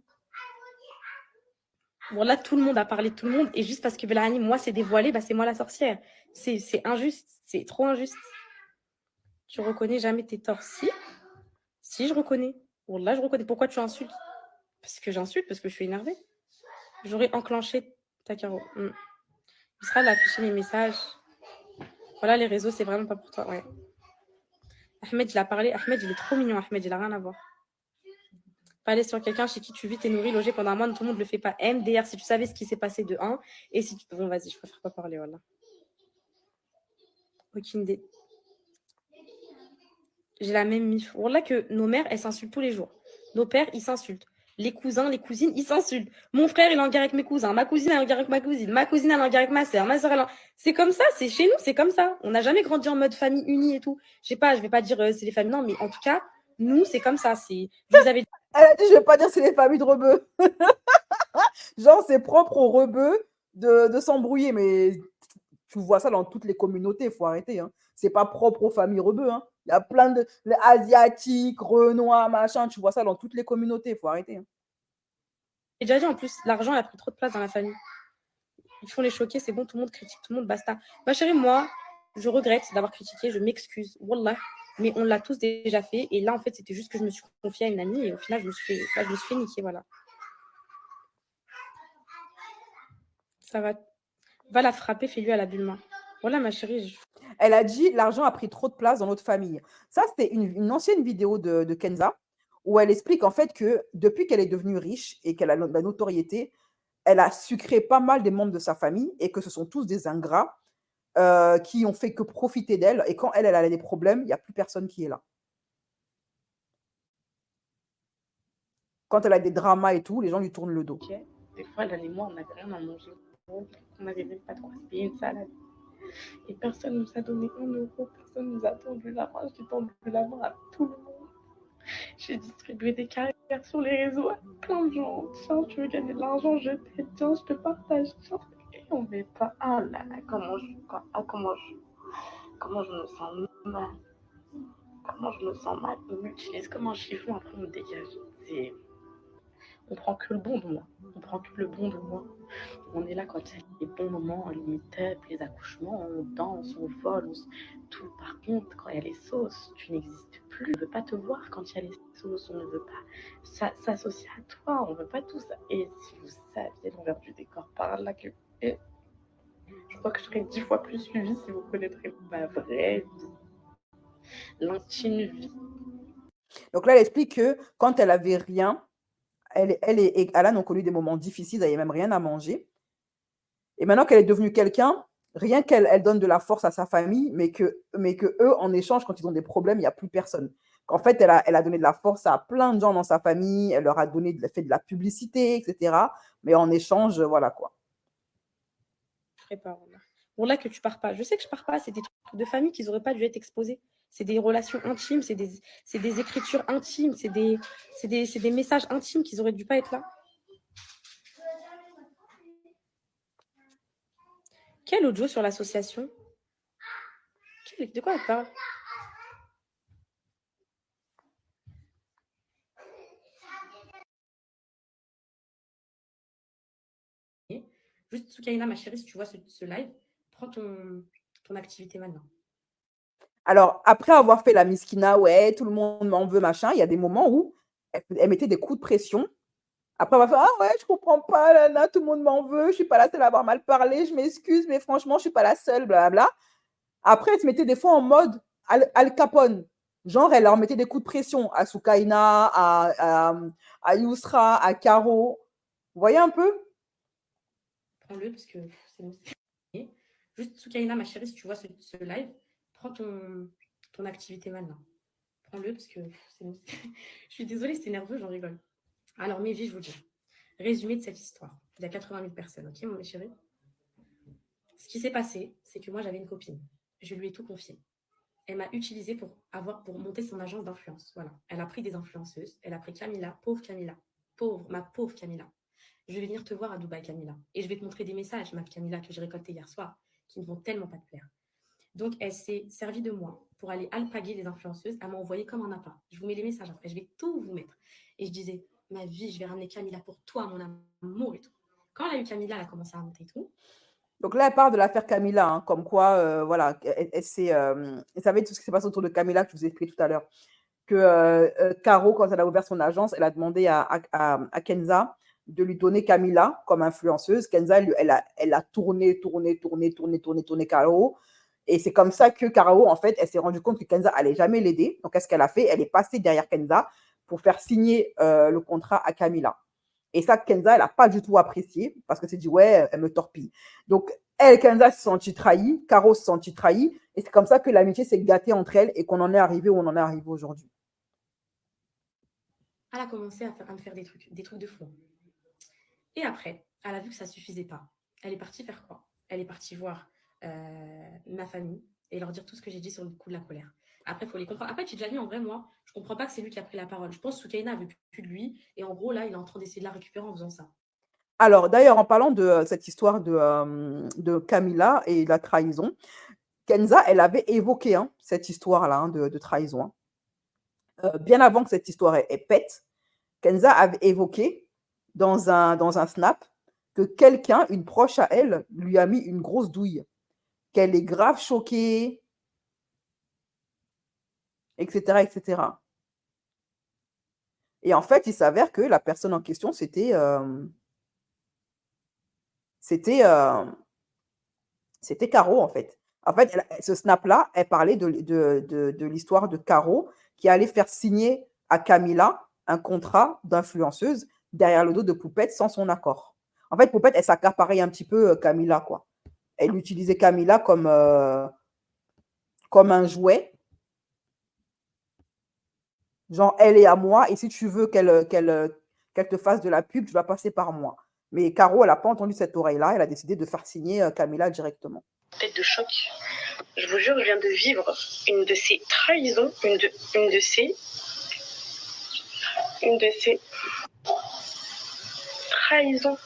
Bon, là, tout le monde a parlé de tout le monde. Et juste parce que Belani, moi, c'est dévoilé, bah, c'est moi la sorcière. C'est injuste. C'est trop injuste. Tu reconnais jamais tes torts. Si, je reconnais. Bon, là, je reconnais. Pourquoi tu insultes? Parce que j'insulte, parce que je suis énervée. J'aurais enclenché ta caro. Il sera d'afficher mes messages. Voilà, les réseaux, c'est vraiment pas pour toi. Ouais. Ahmed, il a parlé. Ahmed, il est trop mignon. Ahmed, il a rien à voir. Pas aller sur quelqu'un chez qui tu vis, t'es nourri, logé pendant un mois, tout le monde ne le fait pas. MDR, si tu savais ce qui s'est passé de 1, et si tu... Bon, vas-y, je préfère pas parler, voilà. Aucune idée. J'ai la même mif. Voilà que nos mères, elles s'insultent tous les jours. Nos pères, ils s'insultent. Les cousins, les cousines, ils s'insultent. Mon frère, il est en guerre avec mes cousins. Ma cousine, elle est en guerre avec ma cousine. Ma cousine, elle est en guerre avec ma soeur. Ma soeur, elle est en... C'est comme ça, c'est chez nous, c'est comme ça. On n'a jamais grandi en mode famille unie et tout. Je sais pas, je vais pas dire c'est les familles, non, mais en tout cas, nous, c'est comme ça. Je vous avais dit. Elle a dit, je vais pas dire c'est les familles de rebeux. Genre, c'est propre aux rebeux de s'embrouiller, mais tu vois ça dans toutes les communautés, il faut arrêter. Hein. C'est pas propre aux familles rebeux. Hein. Il y a plein de les asiatiques, renois, machin, tu vois ça dans toutes les communautés, il faut arrêter. Hein. J'ai déjà dit en plus, l'argent a pris trop de place dans la famille. Ils font les choquer, c'est bon, tout le monde critique, tout le monde, basta. Ma chérie, moi, je regrette d'avoir critiqué, je m'excuse, wallah, mais on l'a tous déjà fait. Et là, en fait, c'était juste que je me suis confiée à une amie et au final, je me suis fait niquer, voilà. Ça va. Va la frapper, fais-lui à la Bulma. Voilà, ma chérie. Elle a dit l'argent a pris trop de place dans notre famille. Ça, c'était une ancienne vidéo de Kenza où elle explique en fait que depuis qu'elle est devenue riche et qu'elle a la notoriété, elle a sucré pas mal des membres de sa famille et que ce sont tous des ingrats qui ont fait que profiter d'elle. Et quand elle a des problèmes, il n'y a plus personne qui est là. Quand elle a des dramas et tout, les gens lui tournent le dos. Des fois, là, les mois, on n'avait rien à manger. On n'avait même pas de quoi se payer une salade. Et personne ne nous a donné 1 euro, personne ne nous a tendu la main. J'ai tendu la main à tout le monde. J'ai distribué des carrières sur les réseaux à plein de gens. Tiens, tu veux gagner de l'argent, je t'aide. Tiens, je te partage. Tiens, et on ne met pas. Ah là là, comment je me sens mal. Comment je me sens mal. On m'utilise comme un chiffon, après on me dégage. On prend que le bon de moi. On prend que le bon de moi. On est là quand il y a les bons moments, les meet-up, les accouchements, on danse, on vole, tout. Par contre, quand il y a les sauces, tu n'existes plus. On ne veut pas te voir quand il y a les sauces. On ne veut pas s'associer à toi. On ne veut pas tout ça. Et si vous saviez l'envers du décor par là que... Et je crois que je serais 10 fois plus suivie si vous connaîtrez ma vraie vie. L'intime vie. Donc là, elle explique que quand elle avait rien, elle et Alan ont connu des moments difficiles, elle n'avait même rien à manger. Et maintenant qu'elle est devenue quelqu'un, rien qu'elle donne de la force à sa famille, mais que eux, en échange, quand ils ont des problèmes, il n'y a plus personne. Qu'en fait, elle a donné de la force à plein de gens dans sa famille, elle leur a fait de la publicité, etc. Mais en échange, voilà quoi. Bon, là que tu pars pas. Je sais que je pars pas, c'est des trucs de famille qui n'auraient pas dû être exposés. C'est des relations intimes, c'est des écritures intimes, c'est des messages intimes qui n'auraient dû pas être là. Quel audio sur l'association? De quoi elle parle? Juste, Soukaina, ma chérie, si tu vois ce live, prends ton activité maintenant. Alors, après avoir fait la miskina, ouais, tout le monde m'en veut, machin, il y a des moments où elle mettait des coups de pression. Après, on va faire: «Ah ouais, je comprends pas, là, tout le monde m'en veut, je suis pas la seule à avoir mal parlé, je m'excuse, mais franchement, je suis pas la seule, blablabla». Après, elle se mettait des fois en mode Al Capone. Genre, elle leur mettait des coups de pression à Soukaina, à Yousra, à Caro. Vous voyez un peu? Prends-le parce que c'est bon. Juste, Soukaina, ma chérie, si tu vois ce live, prends ton activité maintenant. Prends-le parce que c'est bon. Je suis désolée, c'est nerveux, j'en rigole. Alors, mes vies, je vous dis. Résumé de cette histoire. Il y a 80 000 personnes, ok, mon chéri? Ce qui s'est passé, c'est que moi, j'avais une copine. Je lui ai tout confié. Elle m'a utilisée pour monter son agence d'influence. Voilà. Elle a pris des influenceuses. Elle a pris Camilla, pauvre Camilla. Ma pauvre Camilla. Je vais venir te voir à Dubaï, Camilla. Et je vais te montrer des messages, ma Camilla, que j'ai récoltés hier soir, qui ne vont tellement pas te plaire. Donc, elle s'est servie de moi pour aller alpaguer les influenceuses. Elle m'a envoyé comme un appât. Je vous mets les messages après. Je vais tout vous mettre. Et je disais, ma vie, je vais ramener Camilla pour toi, mon amour et tout. Quand elle a eu Camilla, elle a commencé à monter et tout. Donc là, elle parle de l'affaire Camilla, hein, comme quoi, voilà, elle savait tout ce qui s'est passé autour de Camilla que je vous ai expliqué tout à l'heure. Que Caro, quand elle a ouvert son agence, elle a demandé à Kenza de lui donner Camilla comme influenceuse. Kenza, elle a tourné Caro. Et c'est comme ça que Caro, en fait, elle s'est rendue compte que Kenza allait jamais l'aider. Donc, qu'est-ce qu'elle a fait? Elle est passée derrière Kenza pour faire signer le contrat à Camilla. Et ça, Kenza, elle n'a pas du tout apprécié parce que c'est dit, ouais, elle me torpille. Donc, elle, Kenza, se sentit trahie, Caro se sentit trahie. Et c'est comme ça que l'amitié s'est gâtée entre elles et qu'on en est arrivé où on en est arrivé aujourd'hui. Elle a commencé à me faire des trucs de fou. Et après, elle a vu que ça ne suffisait pas. Elle est partie faire quoi? Elle est partie voir ma famille et leur dire tout ce que j'ai dit sur le coup de la colère. Après, il faut les comprendre. Après, Tidjani, en vrai, moi, je ne comprends pas que c'est lui qui a pris la parole. Je pense que Soukaina avait plus de lui. Et en gros, là, il est en train d'essayer de la récupérer en faisant ça. Alors, d'ailleurs, en parlant de cette histoire de Camilla et la trahison, Kenza, elle avait évoqué cette histoire-là de trahison. Bien avant que cette histoire elle pète, Kenza avait évoqué dans un snap que quelqu'un, une proche à elle, lui a mis une grosse douille, qu'elle est grave choquée, etc., etc. Et en fait, il s'avère que la personne en question, c'était Caro, en fait. En fait, ce snap-là, elle parlait de l'histoire de Caro qui allait faire signer à Camilla un contrat d'influenceuse derrière le dos de Poupette sans son accord. En fait, Poupette, elle s'accaparait un petit peu Camilla, quoi. Elle utilisait Camilla comme un jouet. Genre, elle est à moi et si tu veux qu'elle te fasse de la pub, tu vas passer par moi. Mais Caro, elle n'a pas entendu cette oreille-là. Elle a décidé de faire signer Camilla directement. Tête de choc. Je vous jure, je viens de vivre une de ces trahisons, une de ces trahisons.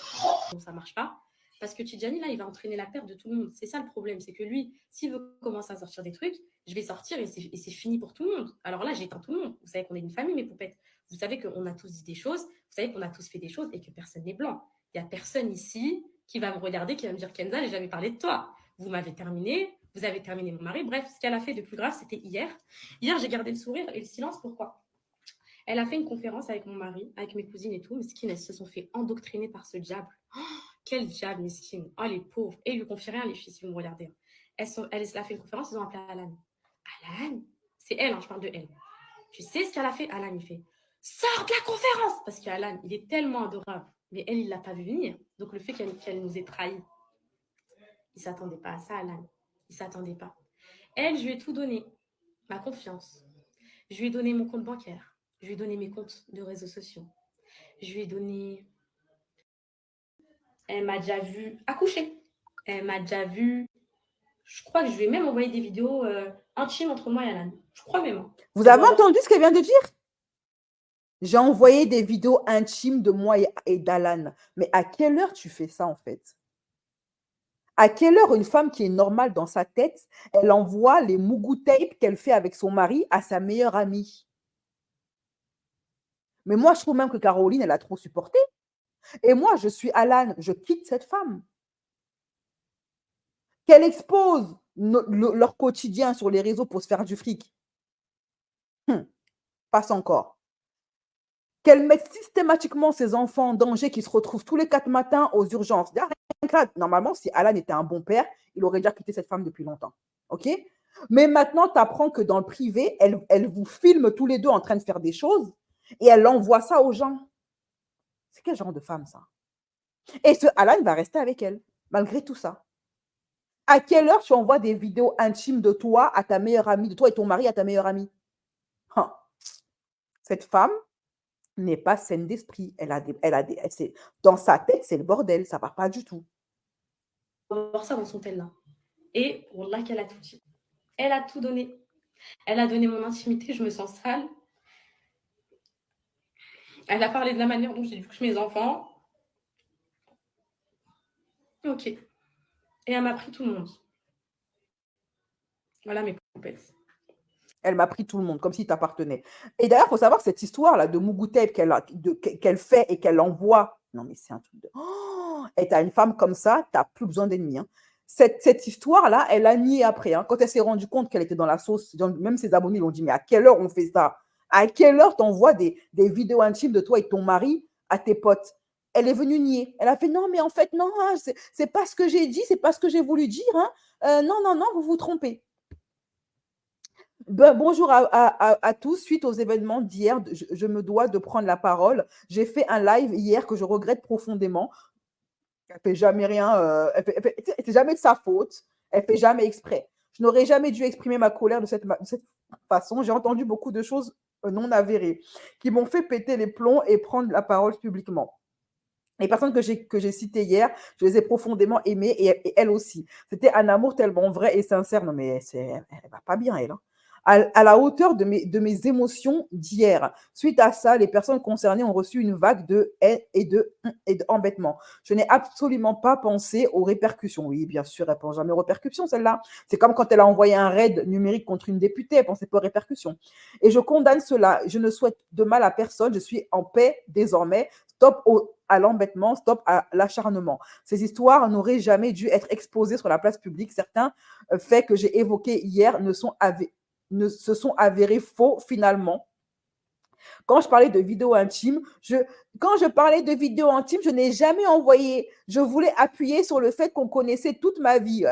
Donc, ça ne marche pas. Parce que Tidjani, là, il va entraîner la perte de tout le monde. C'est ça le problème. C'est que lui, s'il veut commencer à sortir des trucs, je vais sortir et c'est fini pour tout le monde. Alors là, j'éteins tout le monde. Vous savez qu'on est une famille, mes poupettes. Vous savez qu'on a tous dit des choses. Vous savez qu'on a tous fait des choses et que personne n'est blanc. Il n'y a personne ici qui va me regarder, qui va me dire Kenza, j'ai jamais parlé de toi. Vous m'avez terminé. Vous avez terminé mon mari. Bref, ce qu'elle a fait de plus grave, c'était hier. Hier, j'ai gardé le sourire et le silence. Pourquoi? Elle a fait une conférence avec mon mari, avec mes cousines et tout. Mesquines, elles se sont fait endoctriner par ce diable. Oh, quel diable, mesquine. Oh, les pauvres. Et ils lui confient rien, les filles, si vous me regardez. Elle a fait une conférence, ils ont appelé Alan. Alan? C'est elle, je parle de elle. Tu sais ce qu'elle a fait? Alan, il fait sors de la conférence! Parce qu'Alan, il est tellement adorable. Mais elle, il ne l'a pas vu venir. Donc, le fait qu'elle nous ait trahis, il ne s'attendait pas à ça, Alan. Il ne s'attendait pas. Elle, je lui ai tout donné. Ma confiance. Je lui ai donné mon compte bancaire. Je lui ai donné mes comptes de réseaux sociaux. Je lui ai donné... Elle m'a déjà vu accoucher. Elle m'a déjà vu... Je crois que je lui ai même envoyé des vidéos intimes entre moi et Alan. Je crois même. Vous avez entendu ce qu'elle vient de dire? J'ai envoyé des vidéos intimes de moi et d'Alan. Mais à quelle heure tu fais ça, en fait? À quelle heure une femme qui est normale dans sa tête, elle envoie les mougou tapes qu'elle fait avec son mari à sa meilleure amie? Mais moi, je trouve même que Caroline, elle a trop supporté. Et moi, je suis Alan, je quitte cette femme. Qu'elle expose leur quotidien sur les réseaux pour se faire du fric. Passe encore. Qu'elle mette systématiquement ses enfants en danger, qui se retrouvent tous les 4 matins aux urgences. Normalement, si Alan était un bon père, il aurait déjà quitté cette femme depuis longtemps. OK? Mais maintenant, tu apprends que dans le privé, elle vous filme tous les deux en train de faire des choses et elle envoie ça aux gens. C'est quel genre de femme, ça? Et ce Alan va rester avec elle, malgré tout ça. À quelle heure tu envoies des vidéos intimes de toi à ta meilleure amie, de toi et ton mari à ta meilleure amie? Hein. Cette femme n'est pas saine d'esprit. Dans sa tête, c'est le bordel, ça va pas du tout. On va voir ça dans son tel là. Et wallah qu'elle a tout dit. Elle a tout donné. Elle a donné mon intimité, je me sens sale. Elle a parlé de la manière dont j'éduque mes enfants. Ok. Et elle m'a pris tout le monde. Voilà mes poupettes. Elle m'a pris tout le monde, comme s'il t'appartenait. Et d'ailleurs, il faut savoir cette histoire-là de Mugutab qu'elle fait et qu'elle envoie. Non, mais c'est un truc de... Oh, et tu as une femme comme ça, tu n'as plus besoin d'ennemis. Hein. Cette histoire-là, elle a nié après. Hein. Quand elle s'est rendue compte qu'elle était dans la sauce, même ses abonnés l'ont dit, mais à quelle heure on fait ça? À quelle heure tu envoies des vidéos intimes de toi et ton mari à tes potes? Elle est venue nier. Elle a fait, non, mais en fait, non, hein, c'est pas ce que j'ai dit, c'est pas ce que j'ai voulu dire. Hein. Non, non, non, vous vous trompez. Bonjour à tous. Suite aux événements d'hier, je me dois de prendre la parole. J'ai fait un live hier que je regrette profondément. Elle fait jamais rien, c'est jamais de sa faute. Elle fait jamais exprès. Je n'aurais jamais dû exprimer ma colère de cette façon. J'ai entendu beaucoup de choses non avérées qui m'ont fait péter les plombs et prendre la parole publiquement. Les personnes que j'ai citées hier, je les ai profondément aimées et elle aussi. C'était un amour tellement vrai et sincère. Non, mais elle va pas bien, elle. Hein. À la hauteur de mes émotions d'hier. Suite à ça, les personnes concernées ont reçu une vague de haine et d'embêtement. Je n'ai absolument pas pensé aux répercussions. Oui, bien sûr, elle ne pense jamais aux répercussions, celle-là. C'est comme quand elle a envoyé un raid numérique contre une députée, elle ne pensait pas aux répercussions. Et je condamne cela. Je ne souhaite de mal à personne. Je suis en paix désormais. Stop à l'embêtement, stop à l'acharnement. Ces histoires n'auraient jamais dû être exposées sur la place publique. Certains faits que j'ai évoqués hier ne se sont avérés faux finalement. Quand je parlais de vidéos intimes, je n'ai jamais envoyé. Je voulais appuyer sur le fait qu'on connaissait toute ma vie.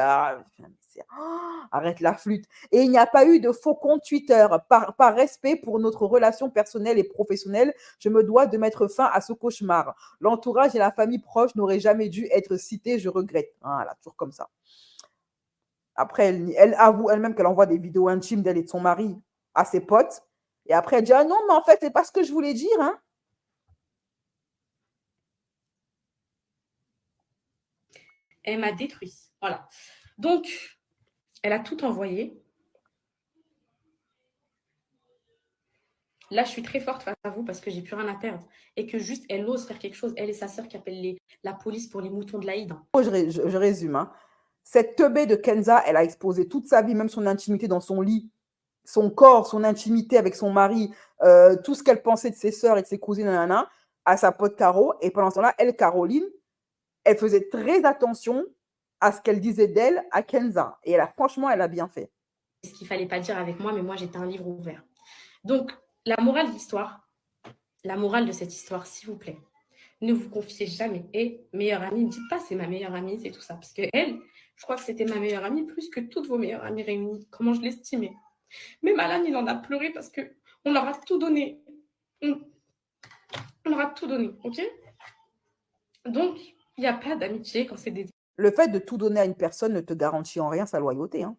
Arrête la flûte. Et il n'y a pas eu de faux compte Twitter. Par respect pour notre relation personnelle et professionnelle, je me dois de mettre fin à ce cauchemar. L'entourage et la famille proche n'auraient jamais dû être cités. Je regrette. Voilà, toujours comme ça. Après, elle avoue elle-même qu'elle envoie des vidéos intimes d'elle et de son mari à ses potes. Et après, elle dit, ah non, mais en fait, c'est pas ce que je voulais dire. Hein. Elle m'a détruit. Voilà. Donc, elle a tout envoyé. Là, je suis très forte face à vous parce que j'ai plus rien à perdre. Et que juste, elle ose faire quelque chose. Elle et sa sœur qui appellent la police pour les moutons de l'Aïd. Je résume. Hein. Cette teubée de Kenza, elle a exposé toute sa vie, même son intimité dans son lit, son corps, son intimité avec son mari, tout ce qu'elle pensait de ses sœurs et de ses cousines, à sa pote Caro. Et pendant ce temps-là, elle, Caroline, elle faisait très attention à ce qu'elle disait d'elle à Kenza. Et franchement, elle a bien fait. Ce qu'il ne fallait pas dire avec moi, mais moi, j'étais un livre ouvert. Donc, la morale de cette histoire, s'il vous plaît, ne vous confiez jamais. Et meilleure amie, ne dites pas c'est ma meilleure amie, c'est tout ça. Parce que elle, je crois que c'était ma meilleure amie plus que toutes vos meilleures amies réunies. Comment je l'estimais. Même Alan, il en a pleuré parce qu'on leur a tout donné. On leur a tout donné, ok? Donc, il n'y a pas d'amitié quand c'est des... Le fait de tout donner à une personne ne te garantit en rien sa loyauté. Hein.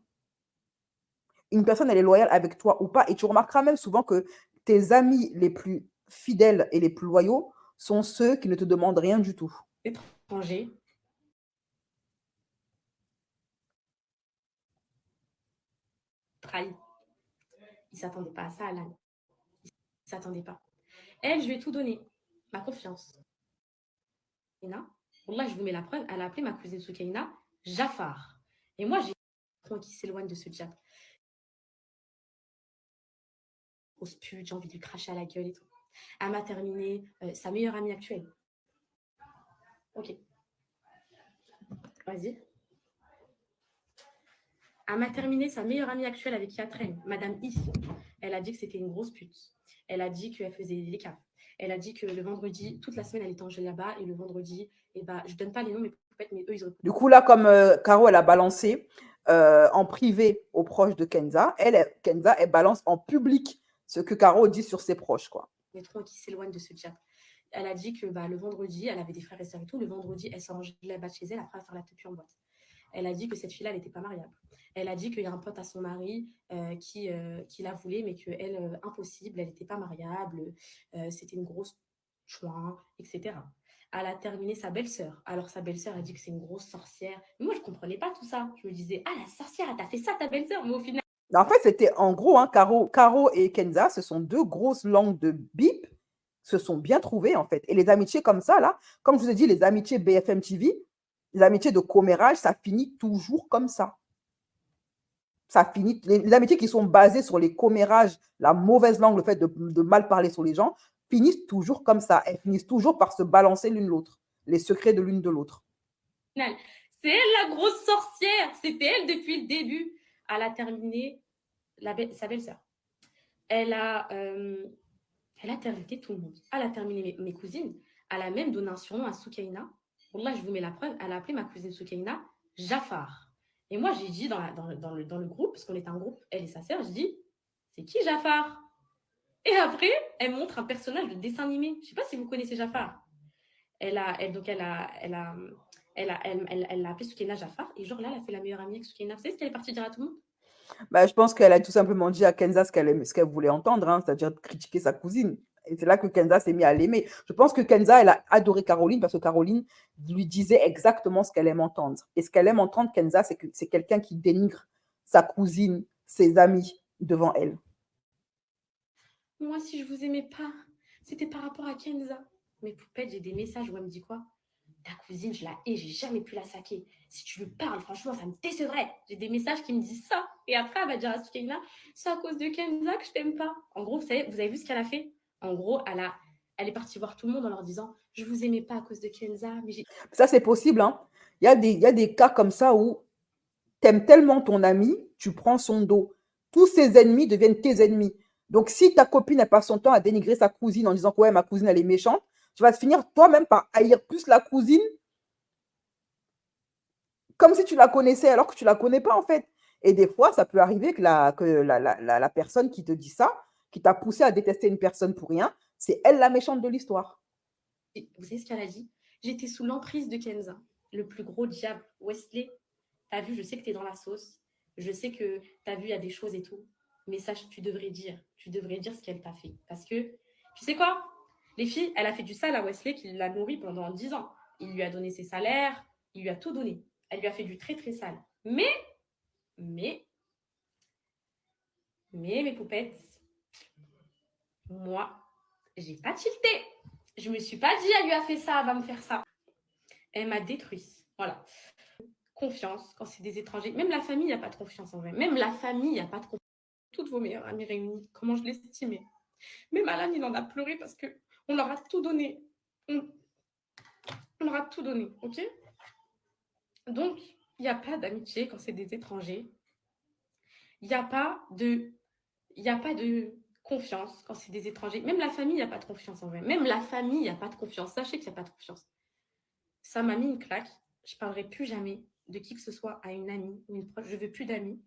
Une personne, elle est loyale avec toi ou pas. Et tu remarqueras même souvent que tes amis les plus fidèles et les plus loyaux sont ceux qui ne te demandent rien du tout. étrangers. Trahi. Il ne s'attendait pas à ça, Alan. Il ne s'attendait pas. Elle, je lui ai tout donné. Ma confiance. Là, je vous mets la preuve. Elle a appelé ma cousine Soukaina Jafar. Et moi, j'ai qui s'éloigne de ce diable. Grosse pute, j'ai envie de lui cracher à la gueule et tout. Elle m'a terminé sa meilleure amie actuelle. Ok. Vas-y. À ma terminée, sa meilleure amie actuelle avec qui elle traîne, Madame I, elle a dit que c'était une grosse pute. Elle a dit qu'elle faisait les caves. Elle a dit que le vendredi, toute la semaine, elle était en là-bas et le vendredi, je donne pas les noms, mais peut-être, mais eux, ils ont. Du coup, là, comme Caro, elle a balancé en privé aux proches de Kenza, Kenza, elle balance en public ce que Caro dit sur ses proches, quoi. Les trois qui s'éloignent de ce chat. Elle a dit que le vendredi, elle avait des frères et sœurs et tout. Le vendredi, elle s'en là-bas chez elle après à faire la tepu en boîte. Elle a dit que cette fille-là, elle n'était pas mariable. Elle a dit qu'il y a un pote à son mari qui la voulait, mais qu'elle, impossible, elle n'était pas mariable, c'était une grosse chouin, etc. Elle a terminé sa belle-sœur. Alors, sa belle-sœur a dit que c'est une grosse sorcière. Mais moi, je ne comprenais pas tout ça. Je me disais, ah, la sorcière, elle t'a fait ça, ta belle-sœur. Mais au final. En fait, c'était en gros, hein, Caro et Kenza, ce sont deux grosses langues de bip, se sont bien trouvées, en fait. Et les amitiés comme ça, là, comme je vous ai dit, les amitiés BFM TV, les amitiés de commérage, ça finit toujours comme ça. Ça finit, les amitiés qui sont basées sur les commérages, la mauvaise langue, le fait de mal parler sur les gens, finissent toujours comme ça. Elles finissent toujours par se balancer l'une l'autre, les secrets de l'une de l'autre. C'est elle la grosse sorcière. C'était elle depuis le début. Elle a terminé sa belle-sœur. Elle a terminé tout le monde. Elle a terminé mes cousines. Elle a même donné un surnom à Soukaina. Là, je vous mets la preuve. Elle a appelé ma cousine Soukaina Jafar. Et moi, j'ai dit dans le groupe, parce qu'on était un groupe, elle et sa sœur, j'ai dit, c'est qui Jafar? Et après, elle montre un personnage de dessin animé. Je ne sais pas si vous connaissez Jafar. Elle l'a appelé Soukaina Jafar. Et genre là, elle a fait la meilleure amie avec Soukaina. Vous savez ce qu'elle est partie dire à tout le monde? Je pense qu'elle a tout simplement dit à Kenza ce qu'elle voulait entendre, hein, c'est-à-dire critiquer sa cousine. Et c'est là que Kenza s'est mis à l'aimer. Je pense que Kenza, elle a adoré Caroline parce que Caroline lui disait exactement ce qu'elle aime entendre. Et ce qu'elle aime entendre, Kenza, c'est que c'est quelqu'un qui dénigre sa cousine, ses amis devant elle. Moi, si je vous aimais pas, c'était par rapport à Kenza. Mais Poupette, j'ai des messages où elle me dit quoi? Ta cousine, je la hais, j'ai jamais pu la saquer. Si tu lui parles, franchement, ça me décevrait. J'ai des messages qui me disent ça. Et après, elle va dire à Soukaina, c'est à cause de Kenza que je t'aime pas. En gros, vous avez vu ce qu'elle a fait? En gros, elle est partie voir tout le monde en leur disant, je vous aimais pas à cause de Kenza. Mais ça, c'est possible. Hein. Il y a des cas comme ça où tu aimes tellement ton ami, tu prends son dos. Tous ses ennemis deviennent tes ennemis. Donc, si ta copine passe son temps à dénigrer sa cousine en disant que ouais, ma cousine, elle est méchante, tu vas finir toi-même par haïr plus la cousine comme si tu la connaissais alors que tu ne la connais pas en fait. Et des fois, ça peut arriver que la personne qui te dit ça, qui t'a poussé à détester une personne pour rien, c'est elle la méchante de l'histoire. Vous savez ce qu'elle a dit? J'étais sous l'emprise de Kenza, le plus gros diable. Wesley, t'as vu, je sais que t'es dans la sauce. Je sais que t'as vu, il y a des choses et tout. Mais sache, tu devrais dire ce qu'elle t'a fait. Parce que, tu sais quoi? Les filles, elle a fait du sale à Wesley qui l'a nourri pendant 10 ans. Il lui a donné ses salaires, il lui a tout donné. Elle lui a fait du très très sale. Mais, mes poupettes, moi, j'ai pas tilté. Je me suis pas dit, elle lui a fait ça, elle va me faire ça. Elle m'a détruit. Voilà. Confiance quand c'est des étrangers. Même la famille, il n'y a pas de confiance en vrai. Même la famille, il n'y a pas de confiance. Toutes vos meilleures amies réunies, comment je l'estimais. Même Alan, il en a pleuré parce qu'on leur a tout donné. On leur a tout donné, ok? Donc, il n'y a pas d'amitié quand c'est des étrangers. Il n'y a pas de confiance quand c'est des étrangers. Même la famille, il n'y a pas de confiance en vrai. Même la famille, il n'y a pas de confiance. Sachez qu'il n'y a pas de confiance. Ça m'a mis une claque. Je ne parlerai plus jamais de qui que ce soit à une amie ou une proche. Je ne veux plus d'amis.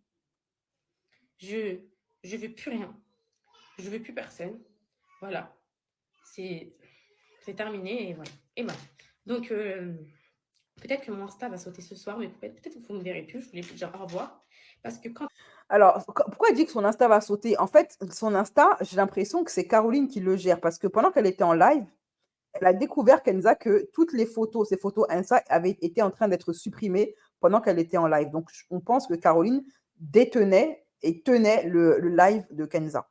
Je ne veux plus rien. Je ne veux plus personne. Voilà. C'est terminé et voilà. Et voilà. Donc, peut-être que mon Insta va sauter ce soir, mais peut-être que vous ne me verrez plus. Je voulais vous dire au revoir. Parce que quand... Alors, pourquoi elle dit que son Insta va sauter? En fait, son Insta, j'ai l'impression que c'est Caroline qui le gère parce que pendant qu'elle était en live, elle a découvert, Kenza, que toutes les photos, ces photos Insta, avaient été en train d'être supprimées pendant qu'elle était en live. Donc, on pense que Caroline détenait et tenait le live de Kenza.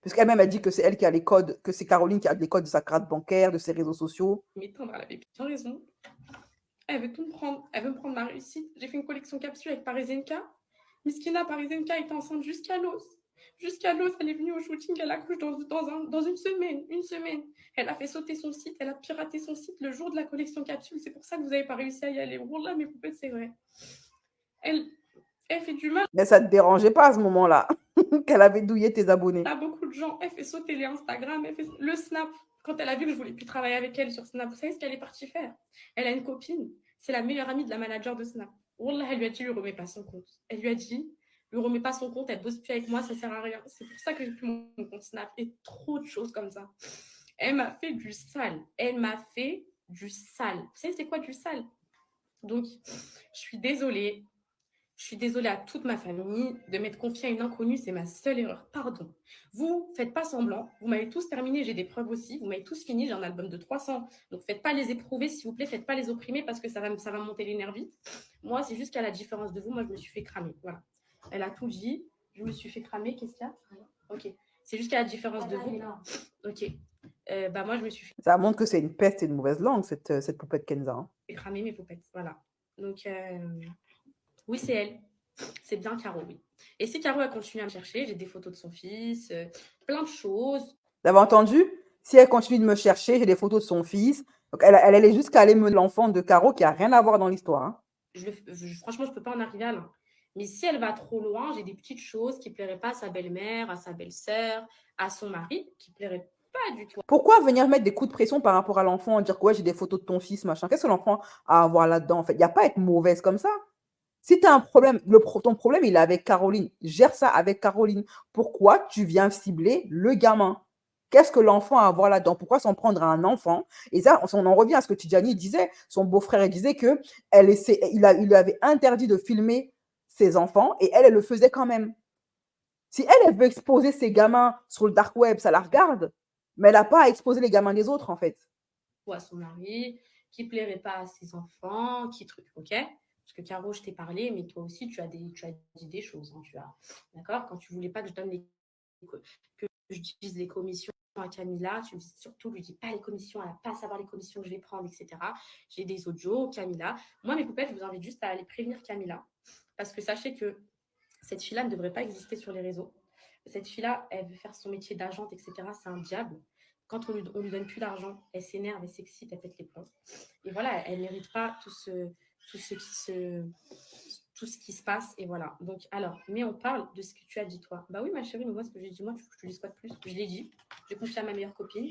Puisqu'elle-même a dit que c'est elle qui a les codes, que c'est Caroline qui a les codes de sa carte bancaire, de ses réseaux sociaux. Mais Tendre, elle avait bien raison. Elle veut tout me prendre. Elle veut me prendre ma réussite. J'ai fait une collection capsule avec Parisienka. Miskina, Parisienka était enceinte jusqu'à l'os. Jusqu'à l'os, elle est venue au shooting, elle accouche dans une semaine. Une semaine. Elle a fait sauter son site, elle a piraté son site le jour de la collection capsule. C'est pour ça que vous n'avez pas réussi à y aller. Wallah, mes poupées, c'est vrai. Elle fait du mal Mais ça ne te dérangeait pas à ce moment-là qu'elle avait douillé tes abonnés. à beaucoup de gens. Elle fait sauter les Instagram, elle fait le Snap. Quand elle a vu que je voulais plus travailler avec elle sur Snap, vous savez ce qu'elle est partie faire? Elle a une copine, c'est la meilleure amie de la manager de Snap. Wallah, elle lui a dit, lui remets pas son compte. Elle lui a dit, lui remets pas son compte, elle bosse plus avec moi, ça sert à rien. C'est pour ça que j'ai plus mon compte Snap et trop de choses comme ça. Elle m'a fait du sale. Elle m'a fait du sale. Vous savez c'est quoi du sale? Donc, je suis désolée. Je suis désolée à toute ma famille de m'être confiée à une inconnue, c'est ma seule erreur. Pardon. Vous, faites pas semblant. Vous m'avez tous terminé, j'ai des preuves aussi. Vous m'avez tous fini, j'ai un album de 300. Donc, faites pas les éprouver, s'il vous plaît. Faites pas les opprimer parce que ça va monter les nerfs vite. Moi, c'est juste qu'à la différence de vous, moi, je me suis fait cramer. Voilà. Elle a tout dit. Je me suis fait cramer. Qu'est-ce qu'il y a? Ok. C'est juste qu'à la différence de vous. Ok. Moi, je me suis Ça montre que c'est une peste et une mauvaise langue, cette poupette Kenza. Hein. fait cramer mes poupettes. Voilà. Donc, oui, c'est elle. C'est bien Caro, oui. Et si Caro a continué à me chercher, j'ai des photos de son fils, plein de choses. Vous avez entendu? Si elle continue de me chercher, j'ai des photos de son fils. Donc elle allait jusqu'à aller me l'enfant de Caro qui a rien à voir dans l'histoire. Hein. Franchement, je peux pas en arriver à là. Mais si elle va trop loin, j'ai des petites choses qui plairaient pas à sa belle-mère, à sa belle-sœur, à son mari, qui plairaient pas du tout. Pourquoi venir mettre des coups de pression par rapport à l'enfant et dire que ouais, j'ai des photos de ton fils, machin? Qu'est-ce que l'enfant a à voir là-dedans? En fait, il n'y a pas à être mauvaise comme ça. Si tu as un problème, ton problème, il est avec Caroline. Gère ça avec Caroline. Pourquoi tu viens cibler le gamin? Qu'est-ce que l'enfant a à voir là-dedans? Pourquoi s'en prendre à un enfant? Et ça, on en revient à ce que Tidjani disait. Son beau-frère disait que il lui avait interdit de filmer ses enfants et elle le faisait quand même. Si elle veut exposer ses gamins sur le dark web, ça la regarde. Mais elle n'a pas à exposer les gamins des autres, en fait. Ou à son mari, qui plairait pas à ses enfants, qui truc, ok? Parce que Caro, je t'ai parlé, mais toi aussi, tu as dit des choses. Hein, d'accord? Quand tu voulais pas que je donne que je dise les commissions à Camilla, tu me dis surtout, lui dis pas les commissions, elle n'a pas à savoir les commissions que je vais prendre, etc. J'ai des audios, Camilla. Moi, mes poupettes, je vous invite juste à aller prévenir Camilla. Parce que sachez que cette fille-là ne devrait pas exister sur les réseaux. Cette fille-là, elle veut faire son métier d'agente, etc. C'est un diable. Quand on lui donne plus d'argent, elle s'énerve, elle s'excite, elle pète les plombs. Et voilà, elle ne mérite pas tout ce qui se passe. Et voilà. Donc, alors, mais on parle de ce que tu as dit, toi. Bah oui, ma chérie, mais moi, ce que j'ai dit, moi, tu veux que je te dise quoi de plus? Je l'ai dit. J'ai confié à ma meilleure copine.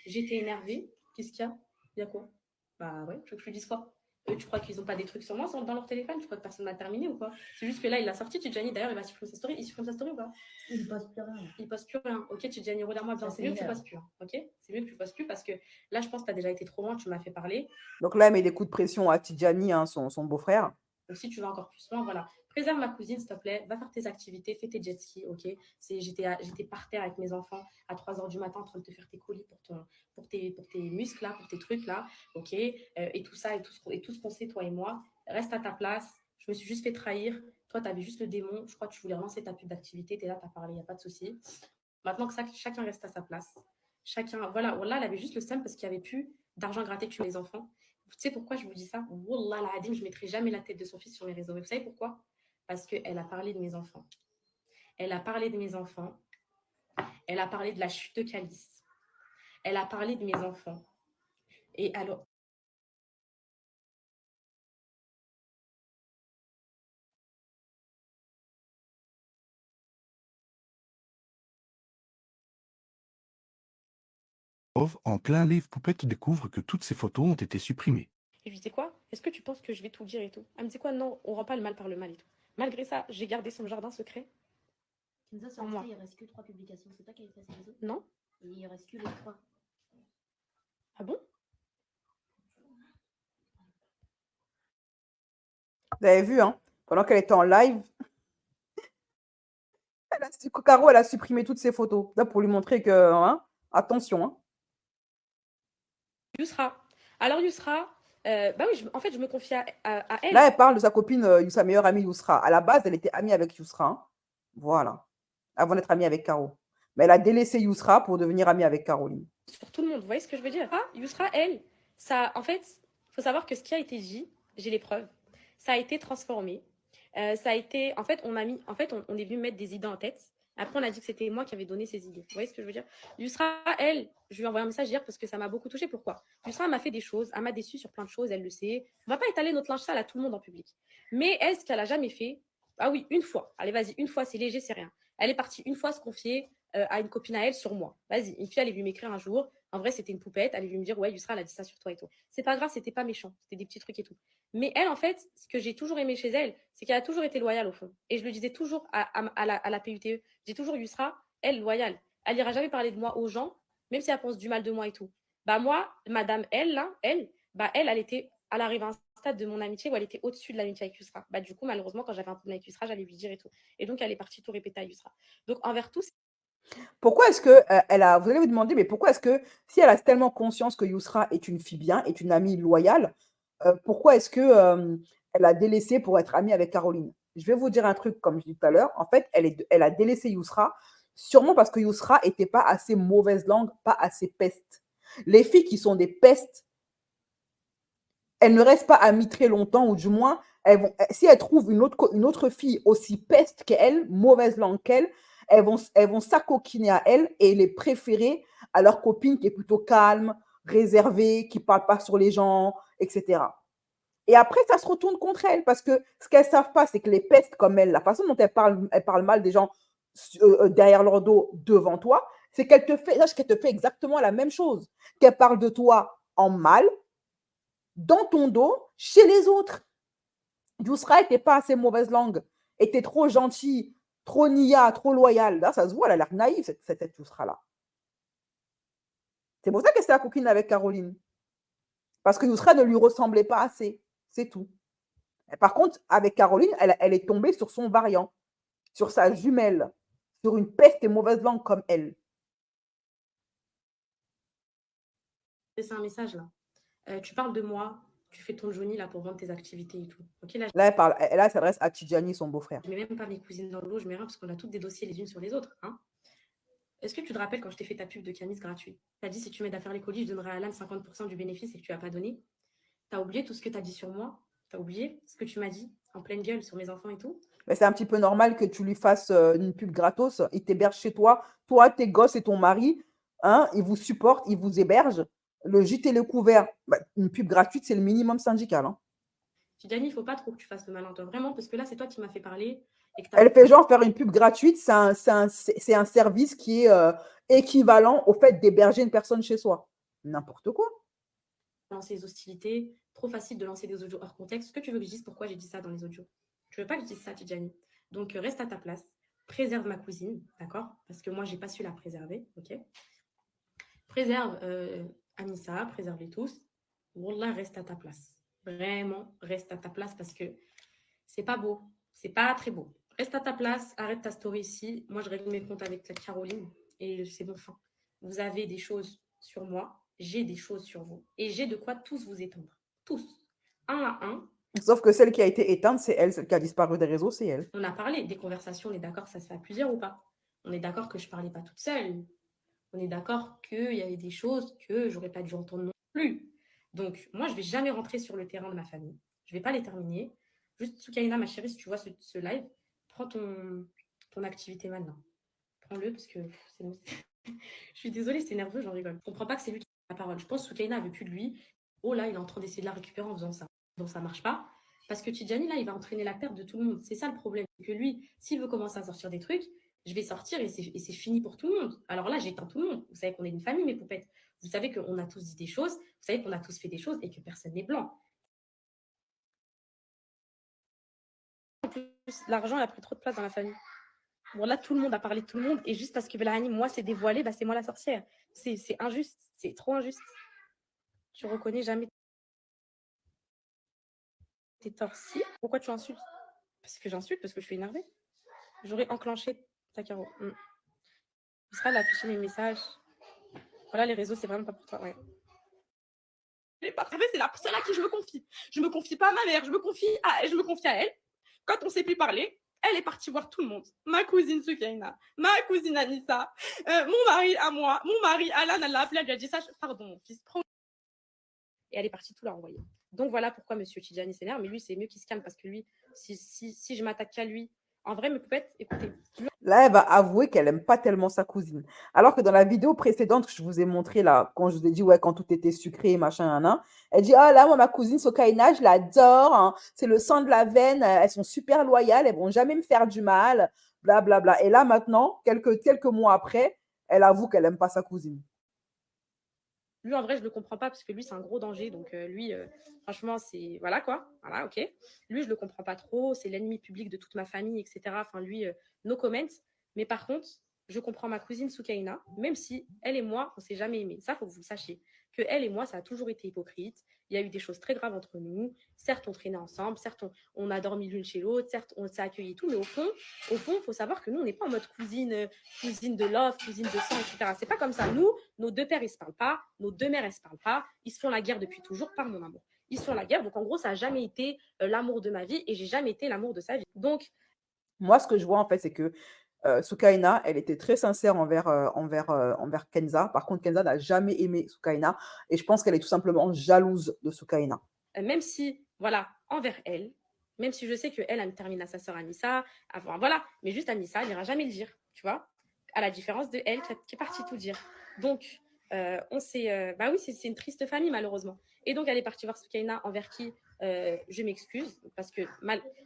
J'étais énervée. Qu'est-ce qu'il y a? Il y a quoi? Bah ouais, tu veux que je te dise quoi? Eux, tu crois qu'ils n'ont pas des trucs sur moi dans leur téléphone? Tu crois que personne n'a terminé ou quoi? C'est juste que là, il l'a sorti, Tidjani. D'ailleurs, il va supprimer sa story. Il supprime sa story ou pas? Il poste plus rien. Il poste plus rien. Ok, Tidjani, regarde-moi bien. C'est mieux que tu postes plus. Hein. Ok? C'est mieux que tu postes plus parce que là, je pense que tu as déjà été trop loin. Tu m'as fait parler. Donc là, elle met des coups de pression à Tidjani, hein, son beau-frère. Donc, si tu vas encore plus loin, voilà. Préserve ma cousine, s'il te plaît. Va faire tes activités, fais tes jet skis, ok? J'étais par terre avec mes enfants à 3h du matin en train de te faire tes colis pour tes muscles, là, pour tes trucs, là, ok? Et tout ça, et tout ce qu'on sait, toi et moi. Reste à ta place. Je me suis juste fait trahir. Toi, tu avais juste le démon. Je crois que tu voulais relancer ta pub d'activité. Tu es là, tu as parlé, il n'y a pas de souci. Maintenant que chacun reste à sa place. Chacun, voilà, Wallah, elle avait juste le seum parce qu'il n'y avait plus d'argent gratté sur les enfants. Tu sais pourquoi je vous dis ça? Wallah, la Hadim, je ne mettrai jamais la tête de son fils sur mes réseaux. Mais vous savez pourquoi? Parce qu'elle a parlé de mes enfants. Elle a parlé de mes enfants. Elle a parlé de la chute de Calice. Elle a parlé de mes enfants. Et alors, En plein live, Poupette découvre que toutes ses photos ont été supprimées. et je lui disais quoi? Est-ce que tu penses que je vais tout dire et tout? Elle me disait quoi? Non, on rend pas le mal par le mal et tout. Malgré ça, j'ai gardé son jardin secret. Kenza, sur Insta, il reste que 3 publications. C'est toi qui avais fait ces réseaux? Non. Et il reste que les 3. Ah bon? Vous avez vu, hein, pendant qu'elle était en live, Caro, elle a supprimé toutes ses photos. Là, pour lui montrer que, hein, attention. Hein. Yousra. Alors, Yousra, bah oui, en fait, je me confie à elle. Là, elle parle de sa copine, sa meilleure amie Yousra. À la base, elle était amie avec Yousra. Hein. Voilà. Avant d'être amie avec Caro. Mais elle a délaissé Yousra pour devenir amie avec Caroline. Sur tout le monde, vous voyez ce que je veux dire? Ah, Yousra, elle, ça, en fait, il faut savoir que ce qui a été dit, j'ai les preuves, ça a été transformé. Ça a été, en fait, on est venu mettre des idées en tête Après, on a dit que c'était moi qui avais donné ces idées. Vous voyez ce que je veux dire? Yusra, elle, je lui ai envoyé un message hier parce que ça m'a beaucoup touchée. Pourquoi? Yusra m'a fait des choses, elle m'a déçue sur plein de choses, elle le sait. On ne va pas étaler notre linge sale à tout le monde en public. Mais elle, ce qu'elle n'a jamais fait, ah oui, une fois. Allez, vas-y, une fois, c'est léger, c'est rien. Elle est partie une fois se confier à une copine à elle sur moi. Vas-y, une fille, elle est venue m'écrire un jour. En vrai, c'était une poupette. Elle est venue me dire, ouais, Yusra, elle a dit ça sur toi et tout. C'est pas grave, c'était pas méchant. C'était des petits trucs et tout. Mais elle, en fait, ce que j'ai toujours aimé chez elle, c'est qu'elle a toujours été loyale au fond. Et je le disais toujours à la PUTE. J'ai toujours Yusra, elle, loyale. Elle n'ira jamais parler de moi aux gens, même si elle pense du mal de moi et tout. Bah moi, madame, elle, là, elle était, elle arrive à un stade de mon amitié où elle était au-dessus de l'amitié avec Yusra. Bah du coup, malheureusement, quand j'avais un problème avec Yusra, j'allais lui dire et tout. Et donc, elle est partie tout répéter à Yusra. Donc, envers tous, Pourquoi est-ce que elle a. Vous allez vous demander, mais pourquoi est-ce que, si elle a tellement conscience que Yousra est une fille bien, est une amie loyale, pourquoi est-ce que elle a délaissé pour être amie avec Caroline? Je vais vous dire un truc, comme je dis tout à l'heure. En fait, elle a délaissé Yousra, sûrement parce que Yousra n'était pas assez mauvaise langue, pas assez peste. Les filles qui sont des pestes, elles ne restent pas amies très longtemps, ou du moins, si elles trouvent une autre fille aussi peste qu'elle, mauvaise langue qu'elle, elles vont s'acoquiner à elle et les préférer à leur copine qui est plutôt calme, réservée, qui ne parle pas sur les gens, etc. Et après, ça se retourne contre elles parce que ce qu'elles ne savent pas, c'est que les pestes comme elle, la façon dont elles parlent mal des gens derrière leur dos, devant toi, c'est qu'elle te fait, sache qu'elle te fait exactement la même chose. Qu'elle parle de toi en mal, dans ton dos, chez les autres. Yousra n'était pas assez mauvaise langue, était trop gentille, trop nia, trop loyale. Là, ça se voit, elle a l'air naïve, cette Yousra-là. C'est pour ça qu'elle s'est coquine avec Caroline. Parce que Yousra ne lui ressemblait pas assez. C'est tout. Et par contre, avec Caroline, elle est tombée sur son variant, sur sa jumelle, sur une peste et mauvaise langue comme elle. c'est un message là. Tu parles de moi, tu fais ton Johnny là pour vendre tes activités et tout. Ok, là, Là, elle s'adresse à Tidjani, son beau-frère. je mets même pas mes cousines dans l'eau, je mets rien parce qu'on a toutes des dossiers les unes sur les autres. Hein. Est-ce que tu te rappelles quand je t'ai fait ta pub de Camis gratuit? Tu as dit si tu m'aides à faire les colis, je donnerai à Alan 50% du bénéfice et que tu n'as pas donné. Tu as oublié tout ce que tu as dit sur moi? Tu as oublié ce que tu m'as dit en pleine gueule sur mes enfants et tout? Mais c'est un petit peu normal que tu lui fasses une pub gratos. Il t'héberge chez toi. Toi, tes gosses et ton mari, hein, ils vous supportent, ils vous hébergent. Le gîte et le couvert, bah, une pub gratuite, c'est le minimum syndical. Hein. Tidjani, il ne faut pas trop que tu fasses le malin, toi. Vraiment, parce que là, c'est toi qui m'as fait parler. Et que Elle fait genre faire une pub gratuite, c'est un service qui est équivalent au fait d'héberger une personne chez soi. N'importe quoi. lancer les hostilités, trop facile de lancer des audios hors contexte. Est-ce que tu veux que je dise pourquoi j'ai dit ça dans les audios? Tu veux pas que je dise ça, Tidjani? Donc, reste à ta place. Préserve ma cousine, d'accord? Parce que moi, j'ai pas su la préserver, ok? Préserve Anissa, préserve-les tous. Wallah, reste à ta place. Vraiment, reste à ta place parce que c'est pas beau. C'est pas très beau. Reste à ta place, arrête ta story ici. Moi, je règle mes comptes avec la Caroline et c'est bon fin. Vous avez des choses sur moi, j'ai des choses sur vous. Et j'ai de quoi tous vous éteindre. Tous. Un à un. Sauf que celle qui a été éteinte, c'est elle. Celle qui a disparu des réseaux, c'est elle. On a parlé des conversations, on est d'accord que ça se fait à plusieurs ou pas? On est d'accord que je parlais pas toute seule. On est d'accord qu'il y avait des choses que j'aurais pas dû entendre non plus. Donc, moi, je vais jamais rentrer sur le terrain de ma famille. Je vais pas les terminer. Juste, Soukaina, ma chérie, si tu vois ce live, prends ton activité maintenant. Prends-le parce que c'est je suis désolée, c'est nerveux, j'en rigole. Je comprends pas que c'est lui qui a la parole. Je pense que Soukaina veut plus de lui. Oh là, il est en train d'essayer de la récupérer en faisant ça. Donc ça marche pas. Parce que Tidjani, là, il va entraîner la perte de tout le monde. C'est ça le problème. Que lui, s'il veut commencer à sortir des trucs, je vais sortir et c'est fini pour tout le monde. Alors là, j'éteins tout le monde. Vous savez qu'on est une famille, mes poupettes. Vous savez qu'on a tous dit des choses. Vous savez qu'on a tous fait des choses et que personne n'est blanc. En plus, l'argent, il a pris trop de place dans la famille. Bon, là, tout le monde a parlé de tout le monde. Et juste parce que Belahani, moi, c'est dévoilé, bah, c'est moi la sorcière. C'est injuste. C'est trop injuste. Tu reconnais jamais tes torts. Si. Pourquoi tu insultes? Parce que j'insulte, parce que je suis énervée. J'aurais enclenché ta Caro. Tu seras d'afficher mes messages. Voilà, les réseaux, c'est vraiment pas pour toi. Ouais. C'est la seule à qui je me confie. Je me confie pas à ma mère, je me confie à elle. Quand on s'est plus parler, elle est partie voir tout le monde. Ma cousine Soukaina, ma cousine Anissa, mon mari à moi, mon mari Alan, elle l'a appelé, elle lui a dit ça. Pardon, mon fils, prends. Et elle est partie tout leur envoyer. Donc voilà pourquoi Monsieur Tidjani s'énerve. Mais lui, c'est mieux qu'il se calme parce que lui, si je m'attaque qu'à lui, en vrai, mes poupettes, écoutez. Là, elle va avouer qu'elle aime pas tellement sa cousine. Alors que dans la vidéo précédente que je vous ai montrée là, quand je vous ai dit, ouais, quand tout était sucré, machin, nan, elle dit, ah là, moi, ma cousine Sokaina, je l'adore, hein, c'est le sang de la veine, elles sont super loyales, elles vont jamais me faire du mal, bla, bla, bla. Et là, maintenant, quelques mois après, elle avoue qu'elle aime pas sa cousine. Lui, en vrai, je le comprends pas parce que lui, c'est un gros danger. Donc, lui, franchement, c'est. Voilà quoi. Voilà, ok. Lui, je le comprends pas trop. C'est l'ennemi public de toute ma famille, etc. Enfin, lui, no comment. Mais par contre, je comprends ma cousine Soukaina, même si elle et moi, on s'est jamais aimés. Ça, faut que vous le sachiez. Que elle et moi, ça a toujours été hypocrite. Il y a eu des choses très graves entre nous. Certes, on traînait ensemble. Certes, on a dormi l'une chez l'autre. Certes, on s'est accueillis et tout. Mais au fond, il faut savoir que nous, on n'est pas en mode cousine, cousine de love, cousine de sang, etc. C'est pas comme ça. Nous, nos deux pères, ils se parlent pas. Nos deux mères, elles se parlent pas. Ils se font la guerre depuis toujours par mon amour. Ils se font la guerre. Donc, en gros, ça n'a jamais été l'amour de ma vie et j'ai jamais été l'amour de sa vie. Donc, Moi, ce que je vois, en fait, c'est que Soukaina, elle était très sincère envers Kenza. Par contre, Kenza n'a jamais aimé Soukaina. Et je pense qu'elle est tout simplement jalouse de Soukaina. même si, voilà, envers elle, même si je sais qu'elle, elle termine à sa sœur Anissa, avant, voilà, mais juste Anissa, elle n'ira jamais le dire, tu vois, à la différence de elle qui est partie tout dire. Donc, on s'est. Bah oui, c'est une triste famille, malheureusement. Et donc, elle est partie voir Soukaina, envers qui je m'excuse, parce que,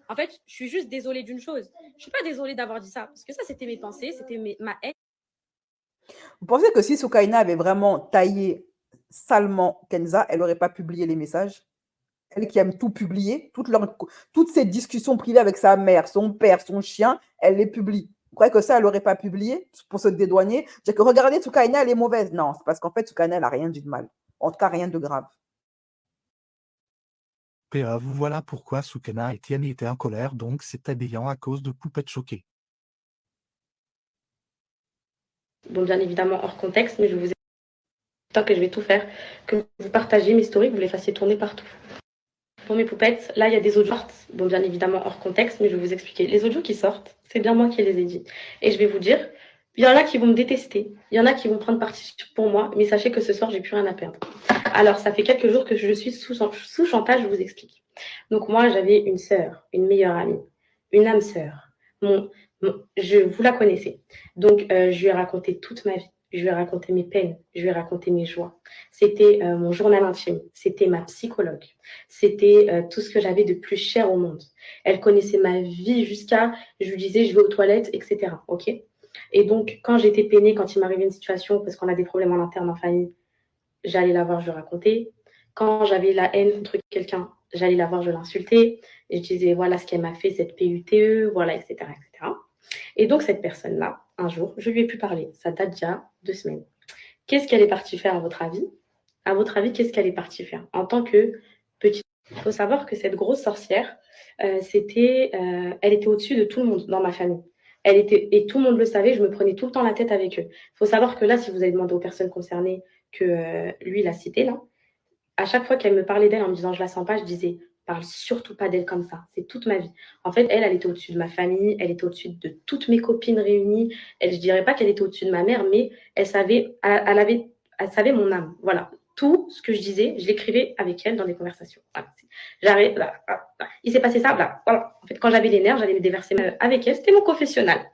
en fait, je suis juste désolée d'une chose. Je ne suis pas désolée d'avoir dit ça, parce que ça, c'était mes pensées, c'était ma haine. Vous pensez que si Soukaina avait vraiment taillé salement Kenza, elle n'aurait pas publié les messages? Elle qui aime tout publier, toutes ses discussions privées avec sa mère, son père, son chien, elle les publie. Vous croyez que ça, elle n'aurait pas publié pour se dédouaner? J'ai que regardez, Soukaina, elle est mauvaise. Non, c'est parce qu'en fait, Soukaina, elle n'a rien dit de mal. En tout cas, rien de grave. PA, vous voilà pourquoi Sukena et Tiani étaient en colère, donc c'est habillant à cause de Poupette choquée. Bon, bien évidemment, hors contexte, mais je vous ai que je vais tout faire, que vous partagiez mes stories, que vous les fassiez tourner partout. Pour mes poupettes, là, il y a des audios. Bon, bien évidemment, hors contexte, mais je vais vous expliquer. Les audios qui sortent, c'est bien moi qui les ai dit. Et je vais vous dire, il y en a qui vont me détester, il y en a qui vont prendre parti pour moi, mais sachez que ce soir, j'ai plus rien à perdre. Alors, ça fait quelques jours que je suis sous chantage, je vous explique. Donc, moi, j'avais une sœur, une meilleure amie, une âme sœur. Vous la connaissez. Donc, je lui ai raconté toute ma vie. Je lui ai raconté mes peines, je lui ai raconté mes joies. C'était mon journal intime, c'était ma psychologue, c'était tout ce que j'avais de plus cher au monde. Elle connaissait ma vie jusqu'à, je lui disais, je vais aux toilettes, etc. Ok. Et donc, quand j'étais peinée, quand il m'arrivait une situation, parce qu'on a des problèmes en interne en famille, j'allais la voir, je lui racontais. Quand j'avais la haine contre quelqu'un, j'allais la voir, je l'insultais. Je disais, voilà ce qu'elle m'a fait, cette PUTE, voilà, etc., etc. Et donc, cette personne-là, un jour, je lui ai pu parler. Ça date déjà 2 semaines. Qu'est-ce qu'elle est partie faire, à votre avis? À votre avis, qu'est-ce qu'elle est partie faire en tant que petite? Il faut savoir que cette grosse sorcière, elle était au-dessus de tout le monde dans ma famille. Et tout le monde le savait, je me prenais tout le temps la tête avec eux. Il faut savoir que là, si vous avez demandé aux personnes concernées que lui, il a cité là, à chaque fois qu'elle me parlait d'elle en me disant je la sens pas, je disais parle surtout pas d'elle comme ça. C'est toute ma vie. En fait, elle était au-dessus de ma famille, elle était au-dessus de toutes mes copines réunies. Je dirais pas qu'elle était au-dessus de ma mère, mais elle savait mon âme. Voilà. Tout ce que je disais, je l'écrivais avec elle dans des conversations. Voilà. Il s'est passé ça, voilà. En fait, quand j'avais les nerfs, j'allais me déverser avec elle. C'était mon confessionnal.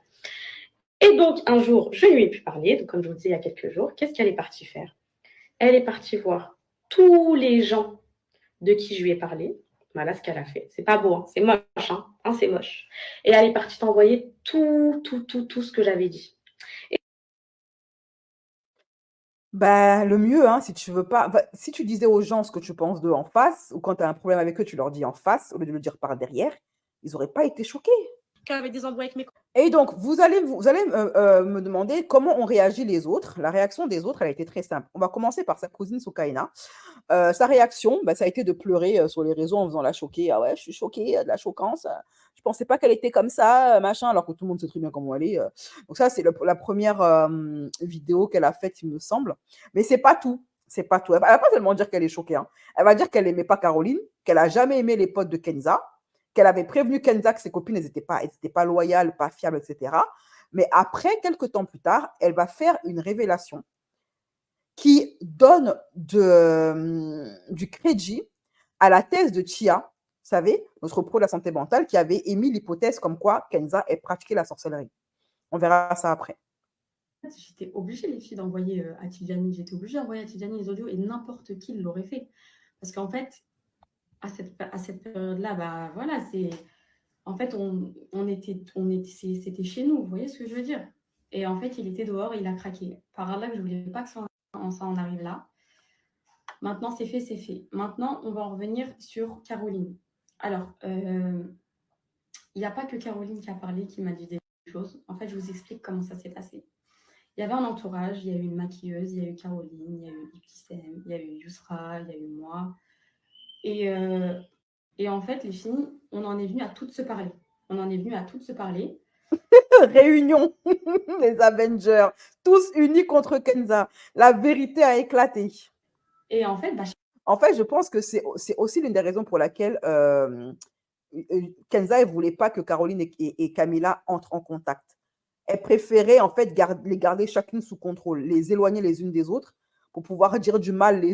Et donc, un jour, je lui ai pu parler. Donc, comme je vous disais il y a quelques jours, qu'est-ce qu'elle est partie faire? Elle est partie voir tous les gens de qui je lui ai parlé. Voilà ce qu'elle a fait. C'est pas beau, hein. C'est moche, hein. C'est moche. Et elle est partie t'envoyer tout ce que j'avais dit. Ben, le mieux, hein, si tu veux pas, si tu disais aux gens ce que tu penses d'eux en face, ou quand tu as un problème avec eux, tu leur dis en face, au lieu de le dire par derrière, ils n'auraient pas été choqués. Avec des embrouilles avec mes Et donc, vous allez me demander comment ont réagi les autres. La réaction des autres, elle a été très simple. On va commencer par sa cousine Soukaina. Sa réaction, bah, ça a été de pleurer sur les réseaux en faisant la choquée. Ah ouais, je suis choquée, de la choquance. Je pensais pas qu'elle était comme ça, machin, alors que tout le monde sait très bien comment elle est. Donc ça, c'est la première vidéo qu'elle a faite, il me semble. Mais c'est pas tout. C'est pas tout. Elle va pas seulement dire qu'elle est choquée, hein. Elle va dire qu'elle n'aimait pas Caroline, qu'elle a jamais aimé les potes de Kenza, qu'elle avait prévenu Kenza que ses copines n'étaient pas loyales, pas fiables, etc. Mais après, quelques temps plus tard, elle va faire une révélation qui donne du crédit à la thèse de Chia, vous savez, notre pro de la santé mentale, qui avait émis l'hypothèse comme quoi Kenza ait pratiqué la sorcellerie. On verra ça après. J'étais obligée, les filles, d'envoyer à Tidjani. J'étais obligée d'envoyer à Tidjani les audios et n'importe qui l'aurait fait. Parce qu'en fait, à cette période-là, bah voilà, c'est. En fait, c'était chez nous, vous voyez ce que je veux dire? Et en fait, il était dehors, il a craqué. Par là que je voulais pas que ça en arrive là. Maintenant, c'est fait, c'est fait. Maintenant, on va en revenir sur Caroline. Alors, il n'y a pas que Caroline qui a parlé, qui m'a dit des choses. En fait, je vous explique comment ça s'est passé. Il y avait un entourage, il y a eu une maquilleuse, il y a eu Caroline, il y a eu Ipsem, il y a eu Yousra, il y a eu moi. Et en fait, les filles, on en est venu à toutes se parler. On en est venu à toutes se parler. Réunion, les Avengers, tous unis contre Kenza. La vérité a éclaté. Et en fait, En fait, je pense que c'est aussi l'une des raisons pour laquelle Kenza ne voulait pas que Caroline et Camilla entrent en contact. Elle préférait en fait les garder chacune sous contrôle, les éloigner les unes des autres pour pouvoir dire du mal,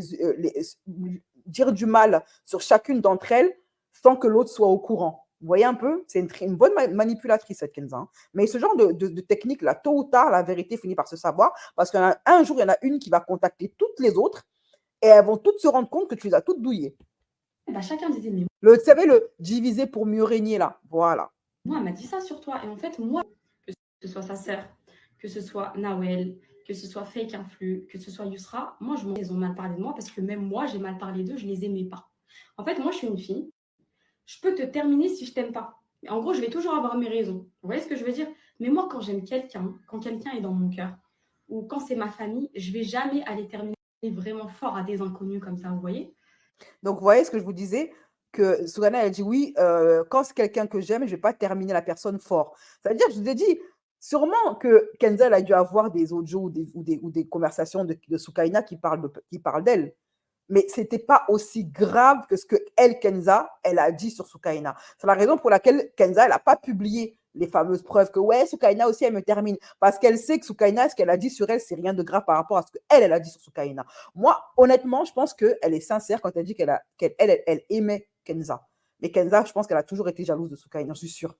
dire du mal sur chacune d'entre elles sans que l'autre soit au courant. Vous voyez un peu? C'est une bonne manipulatrice, cette Kenza. Hein. Mais ce genre de technique-là, tôt ou tard, la vérité finit par se savoir parce qu'un jour, il y en a une qui va contacter toutes les autres et elles vont toutes se rendre compte que tu les as toutes douillées. Chacun disait, mais vous savez, le diviser pour mieux régner, là. Voilà. Moi, elle m'a dit ça sur toi. Et en fait, moi, que ce soit sa sœur, que ce soit Nawel, que ce soit Fake Influ, que ce soit Yousra, moi, ils ont mal parlé de moi parce que même moi, j'ai mal parlé d'eux, je les aimais pas. En fait, moi, je suis une fille. Je peux te terminer si je t'aime pas. En gros, je vais toujours avoir mes raisons. Vous voyez ce que je veux dire? Mais moi, quand j'aime quelqu'un, quand quelqu'un est dans mon cœur, ou quand c'est ma famille, je vais jamais aller terminer vraiment fort à des inconnus comme ça, vous voyez? Donc, vous voyez ce que je vous disais? Que Sougana, elle dit oui, quand c'est quelqu'un que j'aime, je ne vais pas terminer la personne fort. Ça veut dire, je vous ai dit, sûrement que Kenza elle a dû avoir des audios ou des conversations de Soukaina qui parlent d'elle. Mais ce n'était pas aussi grave que ce que elle, Kenza, elle a dit sur Soukaina. C'est la raison pour laquelle Kenza, elle n'a pas publié les fameuses preuves que ouais, Soukaina aussi, elle me termine. Parce qu'elle sait que Soukaina, ce qu'elle a dit sur elle, c'est rien de grave par rapport à ce qu'elle a dit sur Soukaina. Moi, honnêtement, je pense qu'elle est sincère quand elle dit qu'elle aimait Kenza. Mais Kenza, je pense qu'elle a toujours été jalouse de Soukaina, je suis sûre.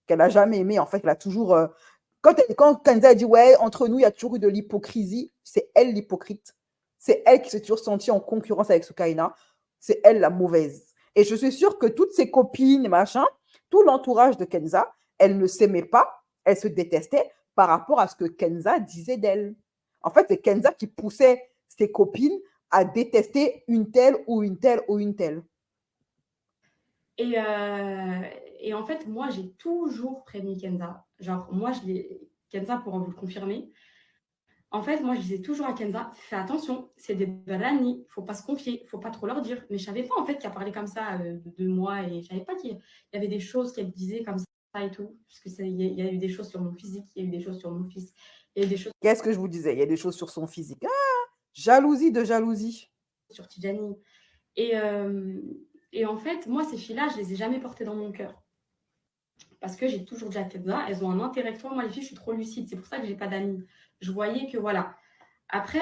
Qu'elle n'a jamais aimé, en fait, elle a toujours... Quand Kenza dit ouais, entre nous, il y a toujours eu de l'hypocrisie, c'est elle l'hypocrite. C'est elle qui s'est toujours sentie en concurrence avec Soukaina. C'est elle la mauvaise. Et je suis sûre que toutes ses copines, machin, tout l'entourage de Kenza, elles ne s'aimaient pas, elles se détestaient par rapport à ce que Kenza disait d'elle. En fait, c'est Kenza qui poussait ses copines à détester une telle ou une telle ou une telle. Et en fait, moi, j'ai toujours prévenu Kenza. Genre, moi, Kenza pourra vous le confirmer. En fait, moi, je disais toujours à Kenza, fais attention, c'est des Barani, il ne faut pas se confier, il ne faut pas trop leur dire. Mais je ne savais pas, en fait, qu'elle parlait comme ça de moi et je ne savais pas qu'il y avait des choses qu'elle disait comme ça et tout. Parce qu'il y a eu des choses sur mon physique, il y a eu des choses sur mon fils, il y a eu des choses... Qu'est-ce que je vous disais? Il y a des choses sur son physique. Ah, jalousie de jalousie. Sur Tidjani. Et en fait, moi, ces filles-là, je ne les ai jamais portées dans mon cœur. Parce que j'ai toujours dit à Kenza, elles ont un intérêt avec toi. Moi, les filles, je suis trop lucide. C'est pour ça que je n'ai pas d'amis. Je voyais que voilà. Après,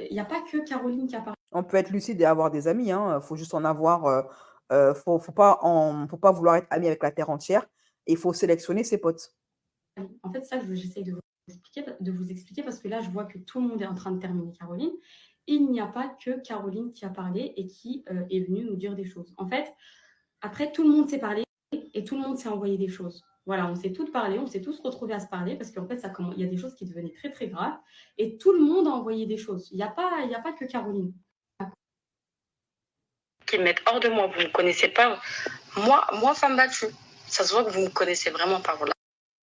il n'y a pas que Caroline qui a parlé. On peut être lucide et avoir des amis. Il faut juste en avoir. Faut pas vouloir être ami avec la terre entière. Il faut sélectionner ses potes. En fait, ça, j'essaye de vous expliquer parce que là, je vois que tout le monde est en train de terminer Caroline. Il n'y a pas que Caroline qui a parlé et qui est venue nous dire des choses. En fait, après, tout le monde s'est parlé et tout le monde s'est envoyé des choses. Voilà, on s'est toutes parlé, on s'est tous retrouvés à se parler parce qu'en fait, il y a des choses qui devenaient très, très graves et tout le monde a envoyé des choses. Il n'y a pas que Caroline. Qui me mettent hors de moi, vous ne me connaissez pas. Moi, femme battue, ça se voit que vous ne me connaissez vraiment pas. Voilà.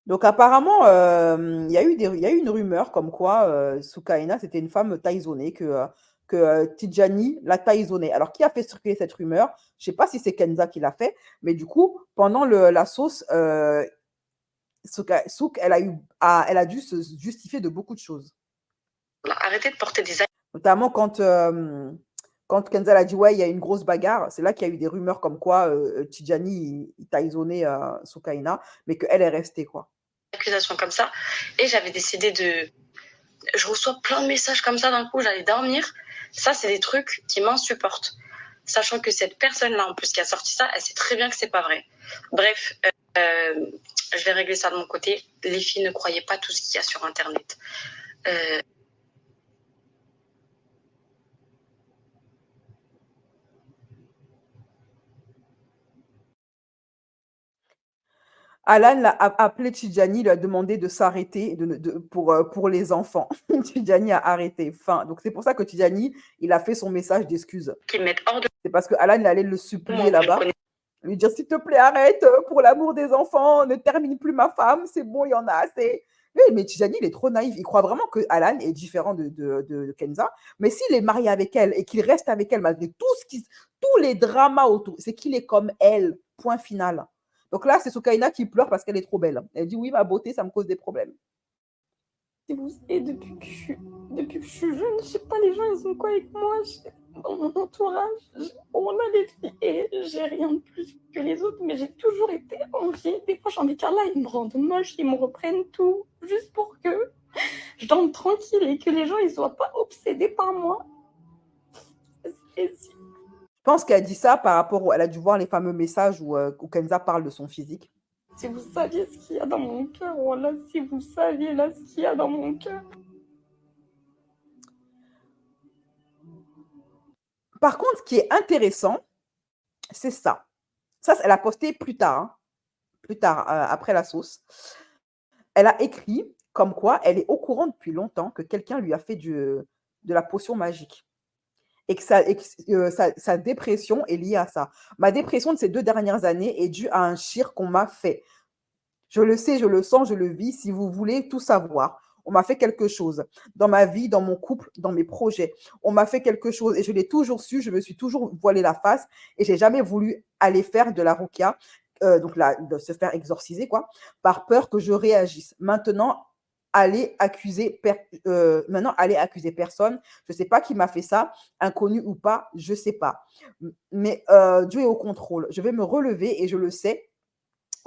Donc apparemment, il y a eu une rumeur comme quoi Soukaina, c'était une femme taïzonée, que Tidjani la taïzonnait. Alors, qui a fait circuler cette rumeur? Je ne sais pas si c'est Kenza qui l'a fait, mais du coup, pendant la sauce, Souk, elle a dû se justifier de beaucoup de choses. Arrêtez de porter des... Notamment quand Kenza a dit ouais, il y a une grosse bagarre, c'est là qu'il y a eu des rumeurs comme quoi Tidjani il taïzonnait Soukaina, mais qu'elle est restée, quoi. Accusations comme ça. Et j'avais décidé de... Je reçois plein de messages comme ça d'un coup, j'allais dormir. Ça, c'est des trucs qui m'insupportent. Sachant que cette personne-là, en plus, qui a sorti ça, elle sait très bien que c'est pas vrai. Bref, Je vais régler ça de mon côté. Les filles, ne croyez pas tout ce qu'il y a sur Internet. Alan a appelé Tidjani, lui a demandé de s'arrêter pour les enfants. Tidjani a arrêté. Fin. Donc c'est pour ça que Tidjani, il a fait son message d'excuse. Qui me mettent hors de C'est parce que Alan, il allait le supplier moi. là-bas. Lui dire, s'il te plaît, arrête, pour l'amour des enfants, ne termine plus ma femme, c'est bon, il y en a assez. Mais Tidjani, il est trop naïf. Il croit vraiment que Alan est différent de Kenza. Mais s'il est marié avec elle et qu'il reste avec elle malgré tous les dramas autour, c'est qu'il est comme elle. Point final. Donc là, c'est Soukaina qui pleure parce qu'elle est trop belle. Elle dit, oui, ma beauté, ça me cause des problèmes. Et depuis que je suis jeune, je sais pas, les gens, ils ont quoi avec moi dans mon entourage. On a des filles et j'ai rien de plus que les autres, mais j'ai toujours été enviée. Des fois, j'en ai qu'un là, ils me rendent moche, ils me reprennent tout, juste pour que je dorme tranquille et que les gens, ils soient pas obsédés par moi. Je pense qu'elle dit ça par rapport, elle a dû voir les fameux messages où Kenza parle de son physique. Si vous saviez ce qu'il y a dans mon cœur, voilà, si vous saviez là ce qu'il y a dans mon cœur. Par contre, ce qui est intéressant, c'est ça. Ça, elle a posté plus tard, après la sauce. Elle a écrit comme quoi elle est au courant depuis longtemps que quelqu'un lui a fait de la potion magique. Et que sa dépression est liée à ça. Ma dépression de ces 2 dernières années est due à un shir qu'on m'a fait. Je le sais, je le sens, je le vis. Si vous voulez tout savoir, on m'a fait quelque chose dans ma vie, dans mon couple, dans mes projets. On m'a fait quelque chose et je l'ai toujours su. Je me suis toujours voilé la face et j'ai jamais voulu aller faire de la ruqya, donc de se faire exorciser, quoi, par peur que je réagisse. Maintenant, aller accuser personne. Je ne sais pas qui m'a fait ça, inconnu ou pas, je ne sais pas. Mais Dieu est au contrôle. Je vais me relever et je le sais.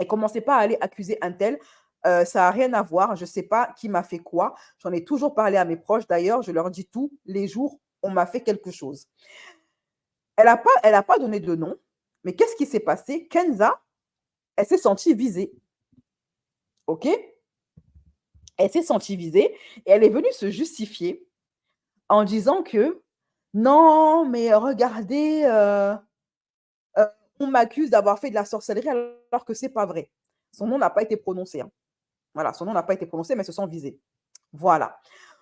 Et commencez pas à aller accuser un tel. Ça n'a rien à voir. Je ne sais pas qui m'a fait quoi. J'en ai toujours parlé à mes proches. D'ailleurs, je leur dis tous les jours, on m'a fait quelque chose. Elle n'a pas donné de nom. Mais qu'est-ce qui s'est passé? Kenza, elle s'est sentie visée. OK? Elle s'est sentie visée et elle est venue se justifier en disant que non, mais regardez, on m'accuse d'avoir fait de la sorcellerie alors que ce n'est pas vrai. Son nom n'a pas été prononcé. Hein. Voilà, son nom n'a pas été prononcé, mais elles se sont visées. Voilà.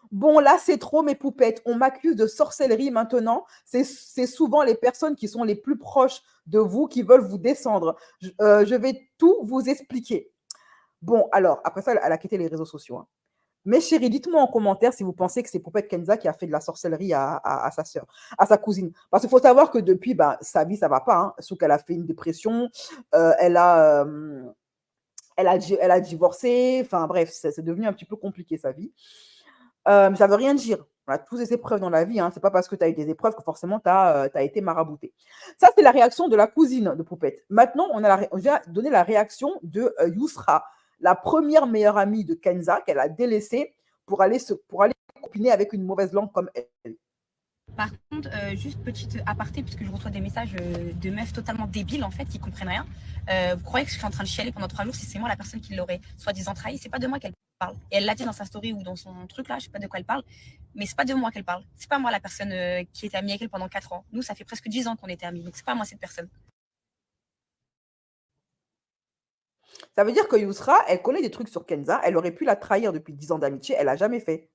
Bon, là, c'est trop, mes poupettes. On m'accuse de sorcellerie maintenant. C'est souvent les personnes qui sont les plus proches de vous qui veulent vous descendre. Je vais tout vous expliquer. Bon, alors, après ça, elle a quitté les réseaux sociaux. Hein. Mais chérie, dites-moi en commentaire si vous pensez que c'est Poupette Kenza qui a fait de la sorcellerie à sa sœur, à sa cousine. Parce qu'il faut savoir que depuis, sa vie, ça ne va pas. Hein. Sauf qu'elle a fait une dépression, elle a divorcé, enfin bref, c'est devenu un petit peu compliqué sa vie. Mais ça ne veut rien dire. On a tous des épreuves dans la vie. Hein. Ce n'est pas parce que tu as eu des épreuves que forcément tu as été marabouté. Ça, c'est la réaction de la cousine de Poupette. Maintenant, on vient donner la réaction de Yousra, la première meilleure amie de Kenza qu'elle a délaissée pour aller copiner avec une mauvaise langue comme elle. Par contre, juste petite aparté, puisque je reçois des messages de meufs totalement débiles, en fait, qui comprennent rien. Vous croyez que je suis en train de chialer pendant 3 jours si c'est moi la personne qui l'aurait soi-disant trahi? C'est pas de moi qu'elle parle. Et elle l'a dit dans sa story ou dans son truc là, je sais pas de quoi elle parle, mais c'est pas de moi qu'elle parle. C'est pas moi la personne qui était amie avec elle pendant 4 ans. Nous, ça fait presque 10 ans qu'on était amis, donc c'est pas moi cette personne. Ça veut dire que Yousra, elle connaît des trucs sur Kenza, elle aurait pu la trahir depuis 10 ans d'amitié, elle l'a jamais fait.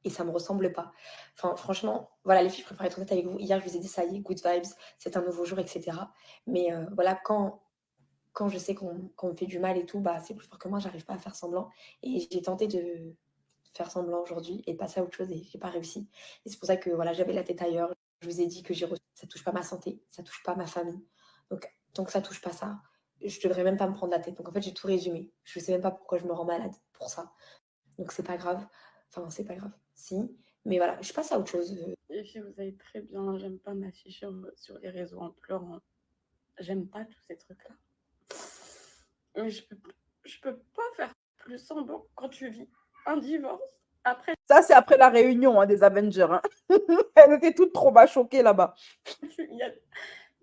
Et ça me ressemble pas. Enfin, franchement, voilà, les filles, je préfère être honnête avec vous. Hier, je vous ai dit, ça y est, good vibes, c'est un nouveau jour, etc. Mais voilà, quand je sais qu'on me fait du mal et tout, c'est plus fort que moi, j'arrive pas à faire semblant. Et j'ai tenté de faire semblant aujourd'hui et de passer à autre chose et j'ai pas réussi. Et c'est pour ça que voilà, j'avais la tête ailleurs. Je vous ai dit que ça touche pas ma santé, ça touche pas ma famille. Donc, tant que ça touche pas ça, je devrais même pas me prendre la tête. Donc, en fait, j'ai tout résumé. Je sais même pas pourquoi je me rends malade pour ça. Donc, c'est pas grave. Enfin, c'est pas grave. Si. Mais voilà, je passe à autre chose. Les filles, vous savez très bien, j'aime pas m'afficher sur les réseaux en pleurant. J'aime pas tous ces trucs-là. Mais je peux pas faire plus semblant quand tu vis un divorce. Après, ça, c'est après la réunion des Avengers. Hein. Elles étaient toutes trop choquées là-bas. Il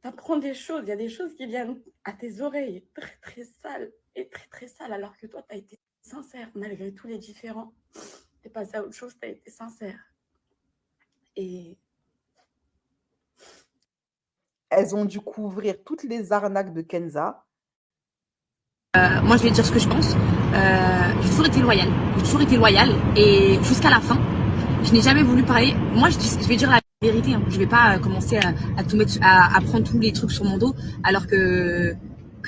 t'apprends des choses. Il y a des choses qui viennent à tes oreilles très, très sales et très, très sales, alors que toi, tu as été sincère. Malgré tous les différends, tu es passé à autre chose, tu as été sincère. Et Elles ont dû couvrir toutes les arnaques de Kenza. Moi, je vais dire ce que je pense. J'ai toujours été loyale. J'ai toujours été loyale. Et jusqu'à la fin, je n'ai jamais voulu parler. Moi, je vais dire la vérité. Hein. Je vais pas commencer à tout mettre, à prendre tous les trucs sur mon dos, alors que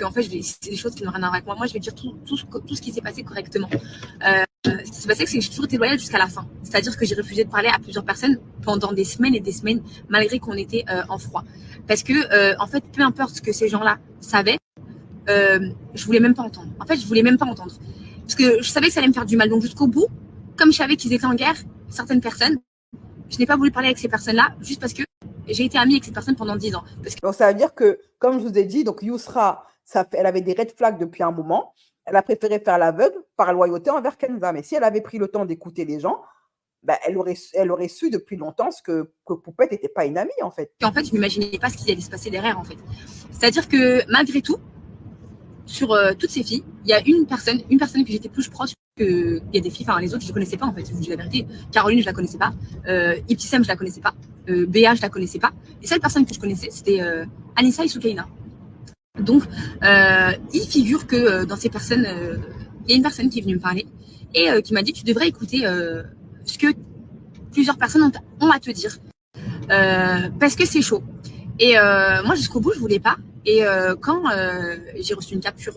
en fait, c'est des choses qui n'ont rien à voir avec moi. Moi, je vais dire tout ce qui s'est passé correctement. Ce qui s'est passé, c'est que j'ai toujours été loyale jusqu'à la fin. C'est-à-dire que j'ai refusé de parler à plusieurs personnes pendant des semaines et des semaines, malgré qu'on était en froid. Parce que, en fait, peu importe ce que ces gens-là savaient, je voulais même pas entendre. En fait, je voulais même pas entendre. Parce que je savais que ça allait me faire du mal. Donc, jusqu'au bout, comme je savais qu'ils étaient en guerre, certaines personnes, je n'ai pas voulu parler avec ces personnes-là, juste parce que j'ai été amie avec ces personnes pendant 10 ans. Parce que... Donc, ça veut dire que, comme je vous ai dit, donc Yousra, elle avait des red flags depuis un moment. Elle a préféré faire l'aveugle par loyauté envers Kenza. Mais si elle avait pris le temps d'écouter les gens, bah, elle aurait su depuis longtemps que Poupette n'était pas une amie, en fait. En fait, je m'imaginais pas ce qui allait se passer derrière, en fait. C'est-à-dire que, malgré tout, sur toutes ces filles, il y a une personne que j'étais plus proche que. Il y a des filles, enfin les autres, je ne connaissais pas en fait, je vous dis la vérité. Caroline, je la connaissais pas. Ibtissam, je la connaissais pas. Béa, je la connaissais pas. Les seules personnes que je connaissais, c'était Anissa et Soukaina. Donc, il figure que dans ces personnes, il y a une personne qui est venue me parler et qui m'a dit tu devrais écouter ce que plusieurs personnes ont à te dire. Parce que c'est chaud. Et moi, jusqu'au bout, je voulais pas. Et quand j'ai reçu une capture,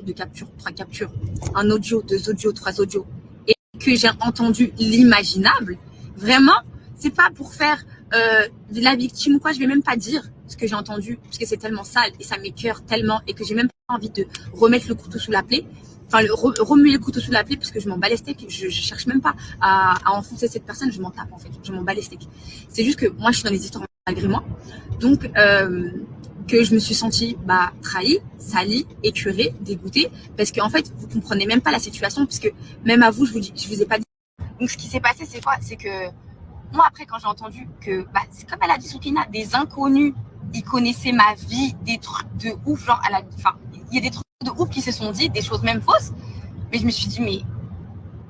trois captures, un audio, 2 audios, 3 audios, et que j'ai entendu l'imaginable, vraiment, c'est pas pour faire la victime ou quoi, je vais même pas dire ce que j'ai entendu, parce que c'est tellement sale et ça m'écoeure tellement et que j'ai même pas envie de remettre le couteau sous la plaie. Enfin, remuer le couteau sous la plaie parce que je m'en bats les steaks. Je cherche même pas à enfoncer cette personne, je m'en tape en fait. Je m'en bats les steaks. C'est juste que moi, je suis dans les histoires malgré moi. Donc, que je me suis sentie trahie, salie, écœurée, dégoûtée, parce qu'en fait, vous comprenez même pas la situation, puisque même à vous, je vous ai pas dit. Donc, ce qui s'est passé, c'est quoi? C'est que moi, après, quand j'ai entendu que, c'est comme elle a dit Soukina, des inconnus, ils connaissaient ma vie, des trucs de ouf, genre, il y a des trucs de ouf qui se sont dit, des choses même fausses, mais je me suis dit,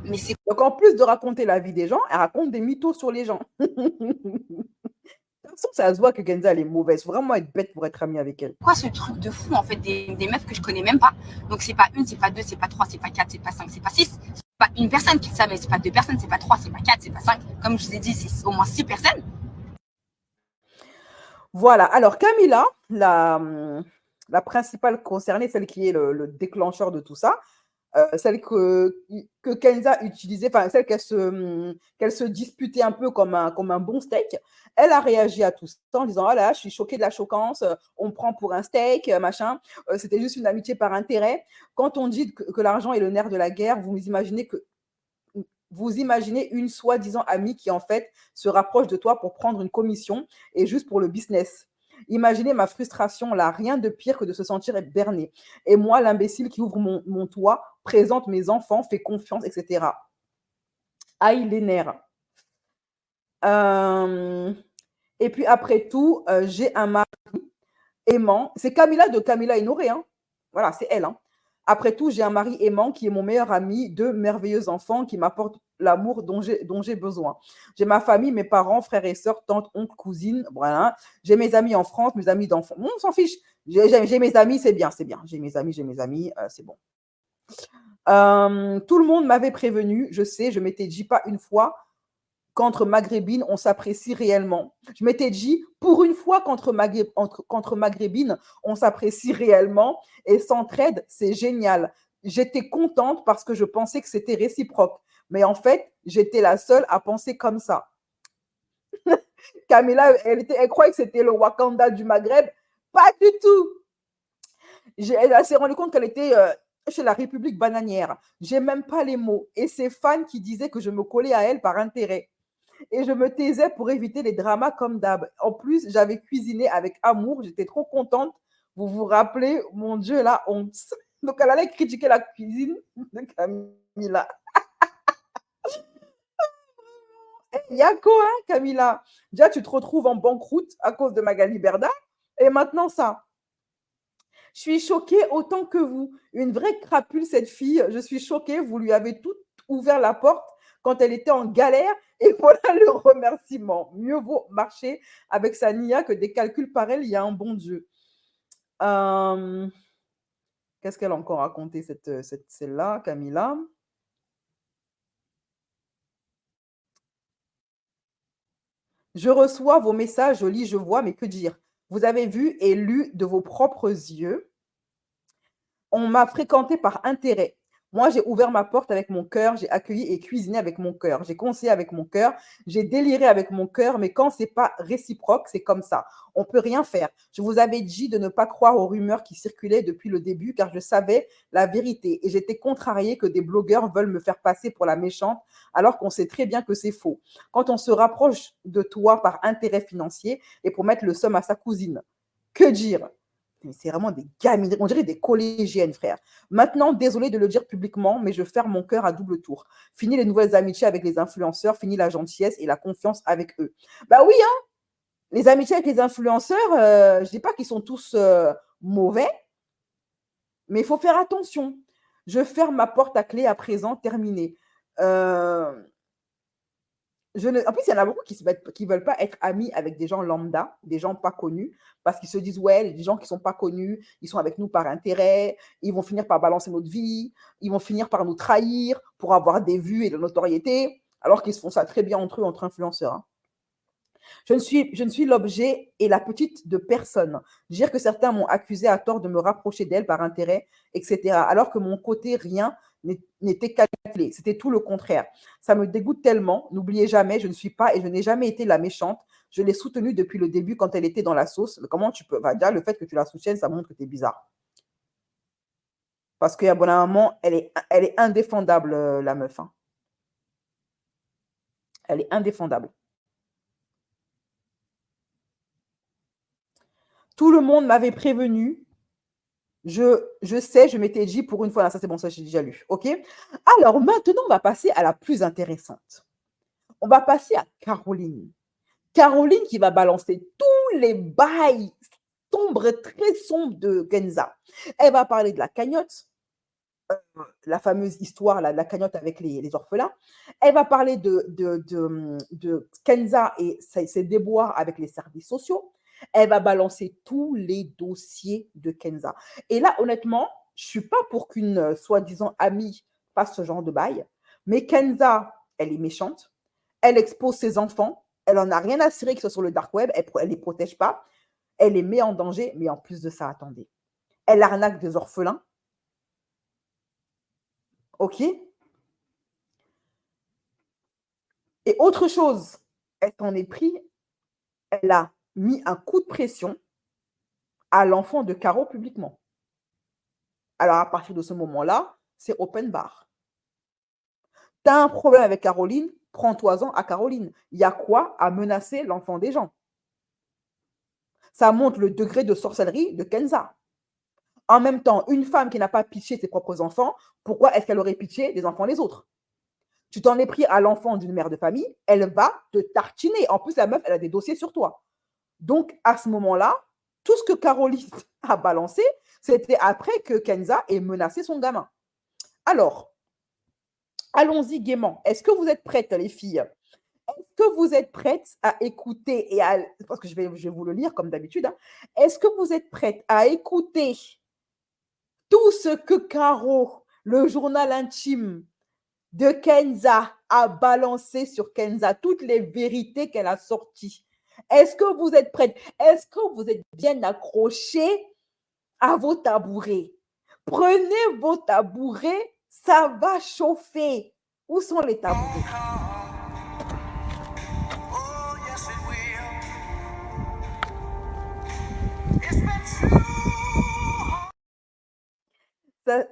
mais c'est... Donc, en plus de raconter la vie des gens, elle raconte des mythos sur les gens. De toute façon, ça se voit que Kenza, elle est mauvaise. Faut vraiment être bête pour être amie avec elle. Quoi ce truc de fou, en fait, des meufs que je connais même pas. Donc, c'est pas une, c'est pas deux, c'est pas trois, c'est pas quatre, c'est pas cinq, c'est pas six. C'est pas une personne qui le savait, c'est pas deux personnes, c'est pas trois, c'est pas quatre, c'est pas cinq. Comme je vous ai dit, c'est au moins 6 personnes. Voilà. Alors, Camilla, la principale concernée, celle qui est le déclencheur de tout ça, celle que Kenza utilisait, enfin celle qu'elle se disputait un peu comme un bon steak, elle a réagi à tout ça en disant « Oh là, je suis choquée de la choquance, on me prend pour un steak, machin, c'était juste une amitié par intérêt. » Quand on dit que l'argent est le nerf de la guerre, vous imaginez une soi-disant amie qui en fait se rapproche de toi pour prendre une commission et juste pour le business. Imaginez ma frustration là, rien de pire que de se sentir berné. Et moi, l'imbécile qui ouvre mon toit, présente mes enfants, fait confiance, etc. Aïe, les nerfs. Et puis après tout, j'ai un mari aimant. C'est Camilla de Camilla et Noré. Hein. Voilà, c'est elle. Hein. Après tout, j'ai un mari aimant qui est mon meilleur ami, 2 merveilleux enfants qui m'apportent l'amour dont j'ai besoin. J'ai ma famille, mes parents, frères et sœurs, tantes, oncles, cousines, voilà. J'ai mes amis en France, mes amis d'enfants. On s'en fiche. J'ai mes amis, c'est bien. J'ai mes amis, c'est bon. Tout le monde m'avait prévenu, je sais, je m'étais dit pas une fois qu'entre maghrébines, on s'apprécie réellement. Je m'étais dit, pour une fois qu'entre maghrébines, on s'apprécie réellement et s'entraide, c'est génial. J'étais contente parce que je pensais que c'était réciproque. Mais en fait, j'étais la seule à penser comme ça. Camilla, elle croyait que c'était le Wakanda du Maghreb. Pas du tout. Elle s'est rendue compte qu'elle était chez la République bananière. J'ai même pas les mots. Et c'est fans qui disaient que je me collais à elle par intérêt. Et je me taisais pour éviter les dramas comme d'hab. En plus, j'avais cuisiné avec amour. J'étais trop contente. Vous vous rappelez, mon Dieu, la honte. Donc, elle allait critiquer la cuisine de Camilla. Yako, hein, Camilla. Déjà, tu te retrouves en banqueroute à cause de Magali Berda. Et maintenant, ça. Je suis choquée autant que vous. Une vraie crapule, cette fille. Je suis choquée. Vous lui avez tout ouvert la porte quand elle était en galère. Et voilà le remerciement. Mieux vaut marcher avec sa Nia que des calculs par elle. Il y a un bon Dieu. Qu'est-ce qu'elle a encore raconté, celle-là, Camilla? Je reçois vos messages, je lis, je vois, mais que dire? Vous avez vu et lu de vos propres yeux. On m'a fréquenté par intérêt. Moi, j'ai ouvert ma porte avec mon cœur, j'ai accueilli et cuisiné avec mon cœur, j'ai conseillé avec mon cœur, j'ai déliré avec mon cœur, mais quand c'est pas réciproque, c'est comme ça. On peut rien faire. Je vous avais dit de ne pas croire aux rumeurs qui circulaient depuis le début, car je savais la vérité et j'étais contrariée que des blogueurs veulent me faire passer pour la méchante, alors qu'on sait très bien que c'est faux. Quand on se rapproche de toi par intérêt financier et pour mettre le somme à sa cousine, que dire? C'est vraiment des gamines, on dirait des collégiennes, frère. Maintenant, désolé de le dire publiquement, mais je ferme mon cœur à double tour. Fini les nouvelles amitiés avec les influenceurs, fini la gentillesse et la confiance avec eux. Bah oui, hein, les amitiés avec les influenceurs, je ne dis pas qu'ils sont tous mauvais, mais il faut faire attention. Je ferme ma porte à clé à présent, terminé. En plus, il y en a beaucoup qui ne veulent pas être amis avec des gens lambda, des gens pas connus, parce qu'ils se disent, ouais, les gens qui ne sont pas connus, ils sont avec nous par intérêt, ils vont finir par balancer notre vie, ils vont finir par nous trahir pour avoir des vues et de la notoriété, alors qu'ils se font ça très bien entre eux, entre influenceurs. Hein. Je ne suis l'objet et la petite de personne. Dire que certains m'ont accusé à tort de me rapprocher d'elle par intérêt, etc. Alors que mon côté, rien n'était calculé. C'était tout le contraire. Ça me dégoûte tellement. N'oubliez jamais, je ne suis pas et je n'ai jamais été la méchante. Je l'ai soutenue depuis le début quand elle était dans la sauce. Comment tu peux... Déjà, le fait que tu la soutiennes, ça montre que tu es bizarre. Parce qu'à bon moment, elle est indéfendable, la meuf. Hein. Elle est indéfendable. Tout le monde m'avait prévenu. Je sais, je m'étais dit pour une fois, là, ça c'est bon, ça j'ai déjà lu. OK? Alors maintenant, on va passer à la plus intéressante. On va passer à Caroline. Caroline qui va balancer tous les bails sombres, très sombres de Kenza. Elle va parler de la cagnotte, la fameuse histoire là, de la cagnotte avec les orphelins. Elle va parler de Kenza et ses déboires avec les services sociaux. Elle va balancer tous les dossiers de Kenza. Et là, honnêtement, je ne suis pas pour qu'une soi-disant amie fasse ce genre de bail. Mais Kenza, elle est méchante. Elle expose ses enfants. Elle n'en a rien à cirer que ce soit sur le dark web. Elle ne les protège pas. Elle les met en danger. Mais en plus de ça, attendez. Elle arnaque des orphelins. OK? Et autre chose, elle s'en est pris. Elle a mis un coup de pression à l'enfant de Caro publiquement. Alors, à partir de ce moment-là, c'est open bar. Tu as un problème avec Caroline, prends-toi-en à Caroline. Il y a quoi à menacer l'enfant des gens? Ça montre le degré de sorcellerie de Kenza. En même temps, une femme qui n'a pas pitié de ses propres enfants, pourquoi est-ce qu'elle aurait pitié des enfants des autres? Tu t'en es pris à l'enfant d'une mère de famille, elle va te tartiner. En plus, la meuf, elle a des dossiers sur toi. Donc, à ce moment-là, tout ce que Caroline a balancé, c'était après que Kenza ait menacé son gamin. Alors, allons-y gaiement. Est-ce que vous êtes prêtes, les filles? Est-ce que vous êtes prêtes à écouter et à... Parce que je vais vous le lire comme d'habitude. Hein. Est-ce que vous êtes prêtes à écouter tout ce que Caro, le journal intime de Kenza, a balancé sur Kenza, toutes les vérités qu'elle a sorties? Est-ce que vous êtes prêtes? Est-ce que vous êtes bien accrochés à vos tabourets? Prenez vos tabourets, ça va chauffer. Où sont les tabourets?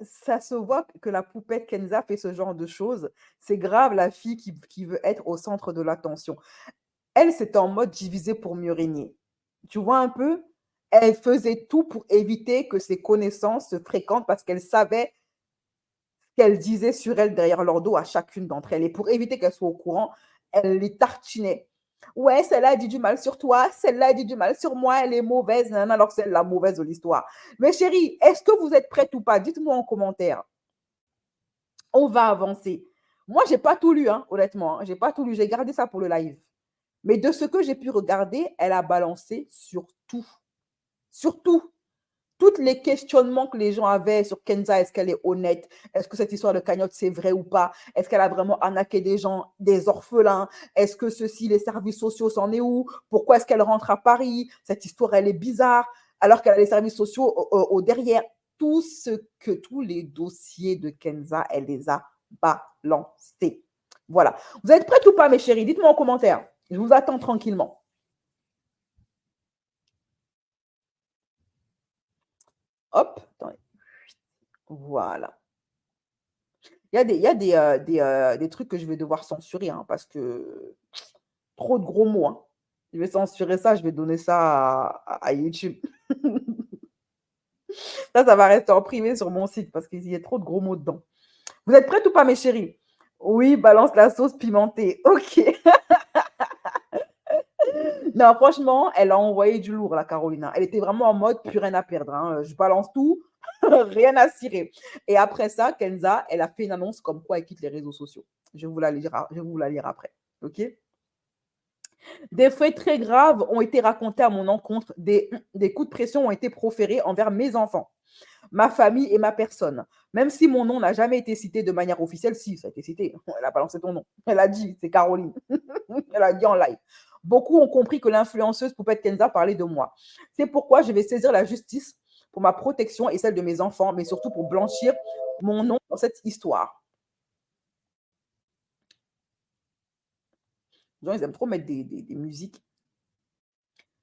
Ça se voit que la poupette Kenza fait ce genre de choses. C'est grave la fille qui veut être au centre de l'attention. Elle, c'était en mode diviser pour mieux régner. Tu vois un peu? Elle faisait tout pour éviter que ses connaissances se fréquentent parce qu'elle savait ce qu'elle disait sur elle derrière leur dos à chacune d'entre elles. Et pour éviter qu'elles soient au courant, elle les tartinait. Ouais, celle-là a dit du mal sur toi, celle-là a dit du mal sur moi, elle est mauvaise, nanana, alors que c'est la mauvaise de l'histoire. Mais chérie, est-ce que vous êtes prête ou pas? Dites-moi en commentaire. On va avancer. Moi, j'ai pas tout lu, hein, honnêtement. J'ai pas tout lu. J'ai gardé ça pour le live. Mais de ce que j'ai pu regarder, elle a balancé sur tout. Sur tout. Tous les questionnements que les gens avaient sur Kenza, est-ce qu'elle est honnête? Est-ce que cette histoire de cagnotte, c'est vrai ou pas? Est-ce qu'elle a vraiment arnaqué des gens, des orphelins? Est-ce que ceci, les services sociaux, c'en est où? Pourquoi est-ce qu'elle rentre à Paris? Cette histoire, elle est bizarre, alors qu'elle a les services sociaux au derrière. Tous les dossiers de Kenza, elle les a balancés. Voilà. Vous êtes prêtes ou pas, mes chéris? Dites-moi en commentaire. Je vous attends tranquillement. Hop, attendez. Voilà. Il y a des trucs que je vais devoir censurer, hein, parce que trop de gros mots. Hein. Je vais censurer ça, je vais donner ça à YouTube. Ça va rester en privé sur mon site parce qu'il y a trop de gros mots dedans. Vous êtes prêtes ou pas, mes chéris? Oui, balance la sauce pimentée. Ok. Non, franchement, elle a envoyé du lourd, la Carolina. Elle était vraiment en mode plus rien à perdre. Hein. Je balance tout, rien à cirer. Et après ça, Kenza, elle a fait une annonce comme quoi elle quitte les réseaux sociaux. Je vais vous la lire après. OK? Des faits très graves ont été racontés à mon encontre. Des coups de pression ont été proférés envers mes enfants, ma famille et ma personne. Même si mon nom n'a jamais été cité de manière officielle, si, ça a été cité. Elle a balancé ton nom. Elle a dit, c'est Caroline. Elle a dit en live. Beaucoup ont compris que l'influenceuse Poupette Kenza parlait de moi. C'est pourquoi je vais saisir la justice pour ma protection et celle de mes enfants, mais surtout pour blanchir mon nom dans cette histoire. Les gens, ils aiment trop mettre des musiques.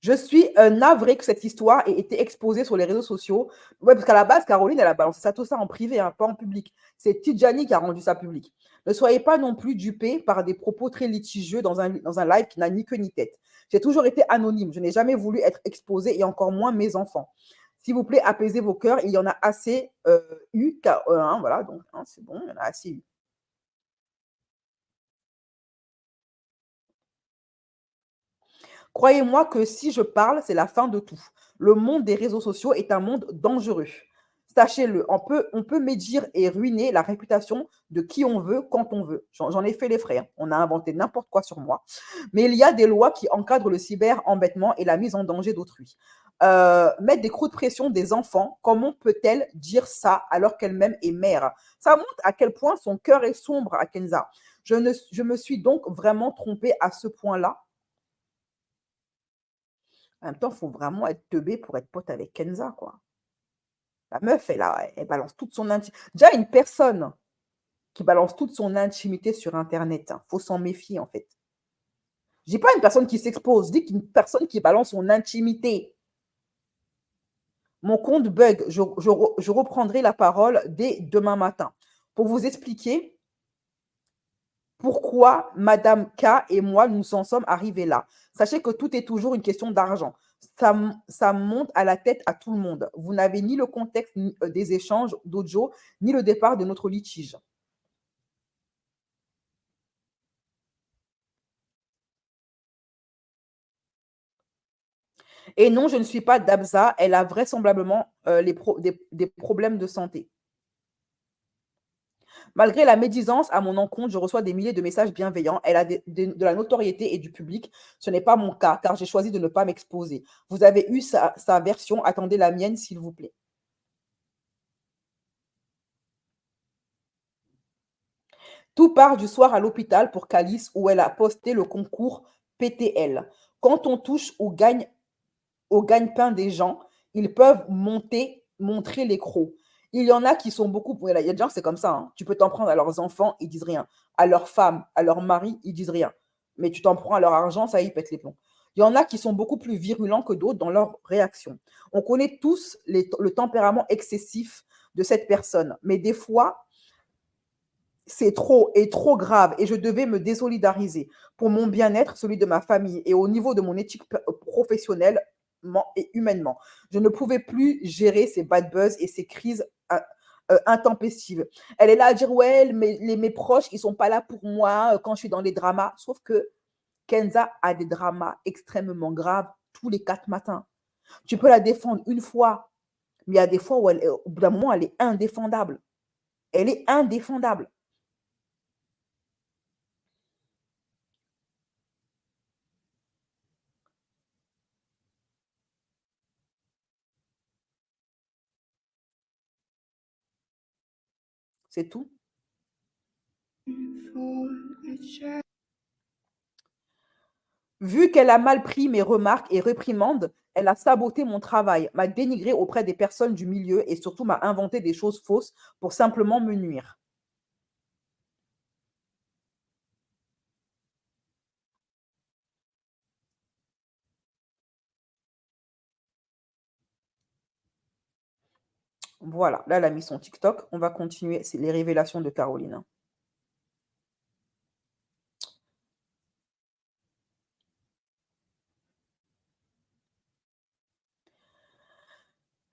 Je suis navrée que cette histoire ait été exposée sur les réseaux sociaux. Ouais, parce qu'à la base, Caroline, elle a balancé ça, tout ça en privé, hein, pas en public. C'est Tidjani qui a rendu ça public. Ne soyez pas non plus dupés par des propos très litigieux dans un live qui n'a ni queue ni tête. J'ai toujours été anonyme. Je n'ai jamais voulu être exposée et encore moins mes enfants. S'il vous plaît, apaisez vos cœurs. Il y en a assez eu. Hein, voilà, donc hein, c'est bon, il y en a assez eu. Croyez-moi que si je parle, c'est la fin de tout. Le monde des réseaux sociaux est un monde dangereux. Sachez-le, on peut médire et ruiner la réputation de qui on veut quand on veut. J'en ai fait les frais. Hein. On a inventé n'importe quoi sur moi. Mais il y a des lois qui encadrent le cyber-embêtement et la mise en danger d'autrui. Mettre des coups de pression des enfants, comment peut-elle dire ça alors qu'elle-même est mère? Ça montre à quel point son cœur est sombre à Kenza. Je me suis donc vraiment trompée à ce point-là. En même temps, il faut vraiment être teubé pour être pote avec Kenza, quoi. La meuf, elle balance toute son intimité. Déjà, une personne qui balance toute son intimité sur Internet, il faut s'en méfier, en fait. Je dis pas une personne qui s'expose, je dis qu'une personne qui balance son intimité. Mon compte bug, je reprendrai la parole dès demain matin pour vous expliquer pourquoi Madame K et moi, nous en sommes arrivés là. Sachez que tout est toujours une question d'argent. Ça monte à la tête à tout le monde. Vous n'avez ni le contexte des échanges d'audio, ni le départ de notre litige. Et non, je ne suis pas Dabza. Elle a vraisemblablement des problèmes de santé. Malgré la médisance à mon encontre, je reçois des milliers de messages bienveillants. Elle a de la notoriété et du public. Ce n'est pas mon cas, car j'ai choisi de ne pas m'exposer. Vous avez eu sa version. Attendez la mienne, s'il vous plaît. Tout part du soir à l'hôpital pour Calice, où elle a posté le concours PTL. Quand on touche au gagne-pain des gens, ils peuvent montrer les crocs. Il y en a qui sont beaucoup. Il y a des gens, c'est comme ça. Hein. Tu peux t'en prendre à leurs enfants, ils disent rien. À leurs femmes, à leurs maris, ils disent rien. Mais tu t'en prends à leur argent, ça, ils pètent les plombs. Il y en a qui sont beaucoup plus virulents que d'autres dans leur réaction. On connaît tous le tempérament excessif de cette personne. Mais des fois, c'est trop et trop grave et je devais me désolidariser pour mon bien-être, celui de ma famille et au niveau de mon éthique professionnelle et humainement. Je ne pouvais plus gérer ces bad buzz et ces crises intempestives. Elle est là à dire, ouais, mes proches, ils sont pas là pour moi quand je suis dans les dramas. Sauf que Kenza a des dramas extrêmement graves tous les 4 matins. Tu peux la défendre une fois, mais il y a des fois où au bout d'un moment, elle est indéfendable. Elle est indéfendable. C'est tout. Vu qu'elle a mal pris mes remarques et réprimandes, elle a saboté mon travail, m'a dénigré auprès des personnes du milieu et surtout m'a inventé des choses fausses pour simplement me nuire. Voilà, là, elle a mis son TikTok. On va continuer. C'est les révélations de Caroline.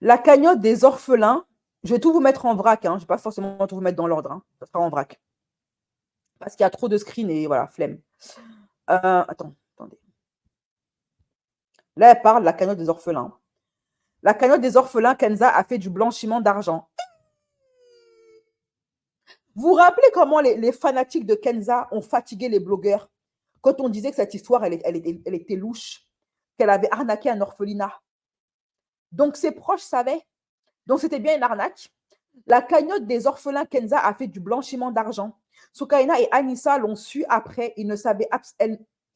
La cagnotte des orphelins. Je vais tout vous mettre en vrac. Hein. Je ne vais pas forcément tout vous mettre dans l'ordre. Hein. Ça sera en vrac. Parce qu'il y a trop de screens et voilà, flemme. Attendez. Là, elle parle de la cagnotte des orphelins. La cagnotte des orphelins, Kenza a fait du blanchiment d'argent. Vous vous rappelez comment les fanatiques de Kenza ont fatigué les blogueurs quand on disait que cette histoire, elle était louche, qu'elle avait arnaqué un orphelinat. Donc, ses proches savaient. Donc, c'était bien une arnaque. La cagnotte des orphelins Kenza a fait du blanchiment d'argent. Soukaina et Anissa l'ont su après. Ils ne savaient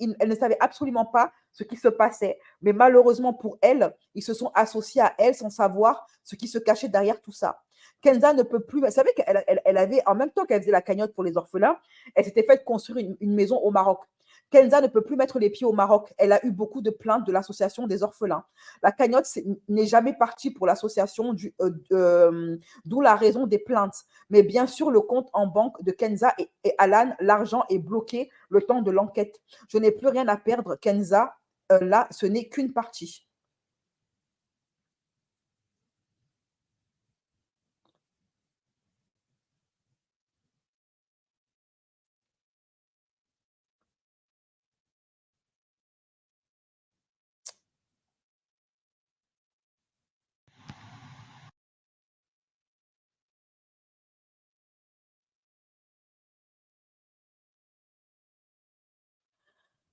elles ne savaient absolument pas ce qui se passait. Mais malheureusement pour elles, ils se sont associés à elles sans savoir ce qui se cachait derrière tout ça. Kenza ne peut plus. Vous savez qu'elle avait, en même temps qu'elle faisait la cagnotte pour les orphelins, elle s'était faite construire une maison au Maroc. Kenza ne peut plus mettre les pieds au Maroc. Elle a eu beaucoup de plaintes de l'association des orphelins. La cagnotte n'est jamais partie pour l'association, d'où la raison des plaintes. Mais bien sûr, le compte en banque de Kenza et Alan, l'argent est bloqué le temps de l'enquête. Je n'ai plus rien à perdre, Kenza. Là, ce n'est qu'une partie.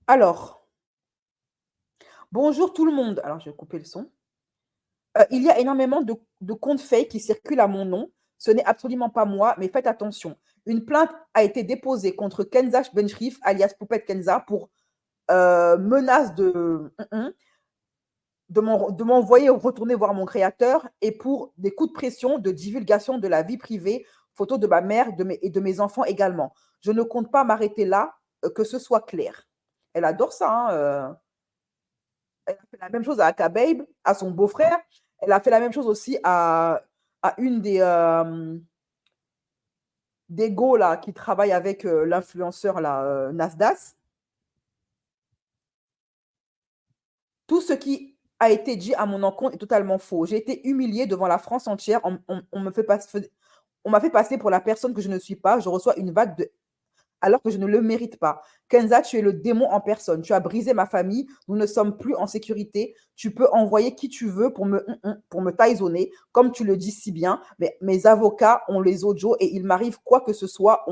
Alors, bonjour tout le monde. Alors, je vais couper le son. Il y a énormément de comptes fake qui circulent à mon nom. Ce n'est absolument pas moi, mais faites attention. Une plainte a été déposée contre Kenza Benchrif, alias Poupette Kenza, pour menace de m'envoyer retourner voir mon créateur et pour des coups de pression de divulgation de la vie privée, photos de ma mère et de mes enfants également. Je ne compte pas m'arrêter là, que ce soit clair. Elle adore ça. Hein. Elle a fait la même chose à Akababe, à son beau-frère. Elle a fait la même chose aussi à une des go là, qui travaille avec l'influenceur là, Nasdas. Tout ce qui a été dit à mon encontre est totalement faux. J'ai été humiliée devant la France entière. On m'a fait passer pour la personne que je ne suis pas. Je reçois une vague de alors que je ne le mérite pas. Kenza, tu es le démon en personne. Tu as brisé ma famille. Nous ne sommes plus en sécurité. Tu peux envoyer qui tu veux pour me taisonner, comme tu le dis si bien. Mais mes avocats ont les audios et il m'arrive quoi que ce soit,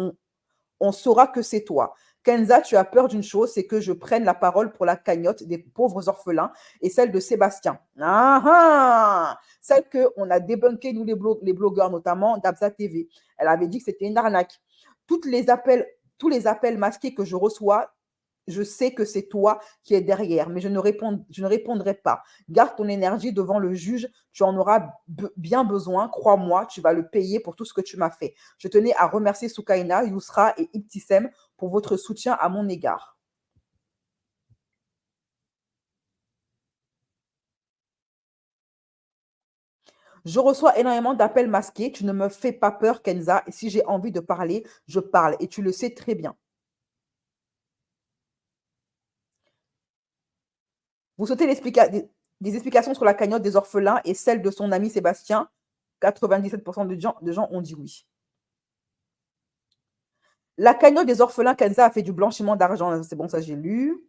on saura que c'est toi. Kenza, tu as peur d'une chose, c'est que je prenne la parole pour la cagnotte des pauvres orphelins et celle de Sébastien. Celle qu'on a débunkée, nous les blogueurs, notamment d'Abza TV. Elle avait dit que c'était une arnaque. Tous les appels masqués que je reçois, je sais que c'est toi qui es derrière, mais je ne répondrai pas. Garde ton énergie devant le juge, tu en auras bien besoin. Crois-moi, tu vas le payer pour tout ce que tu m'as fait. Je tenais à remercier Soukaina, Yousra et Ibtissem pour votre soutien à mon égard. Je reçois énormément d'appels masqués. Tu ne me fais pas peur, Kenza. Et si j'ai envie de parler, je parle. Et tu le sais très bien. Vous souhaitez des explications sur la cagnotte des orphelins et celle de son ami Sébastien? 97% de gens ont dit oui. La cagnotte des orphelins, Kenza a fait du blanchiment d'argent. C'est bon, ça j'ai lu.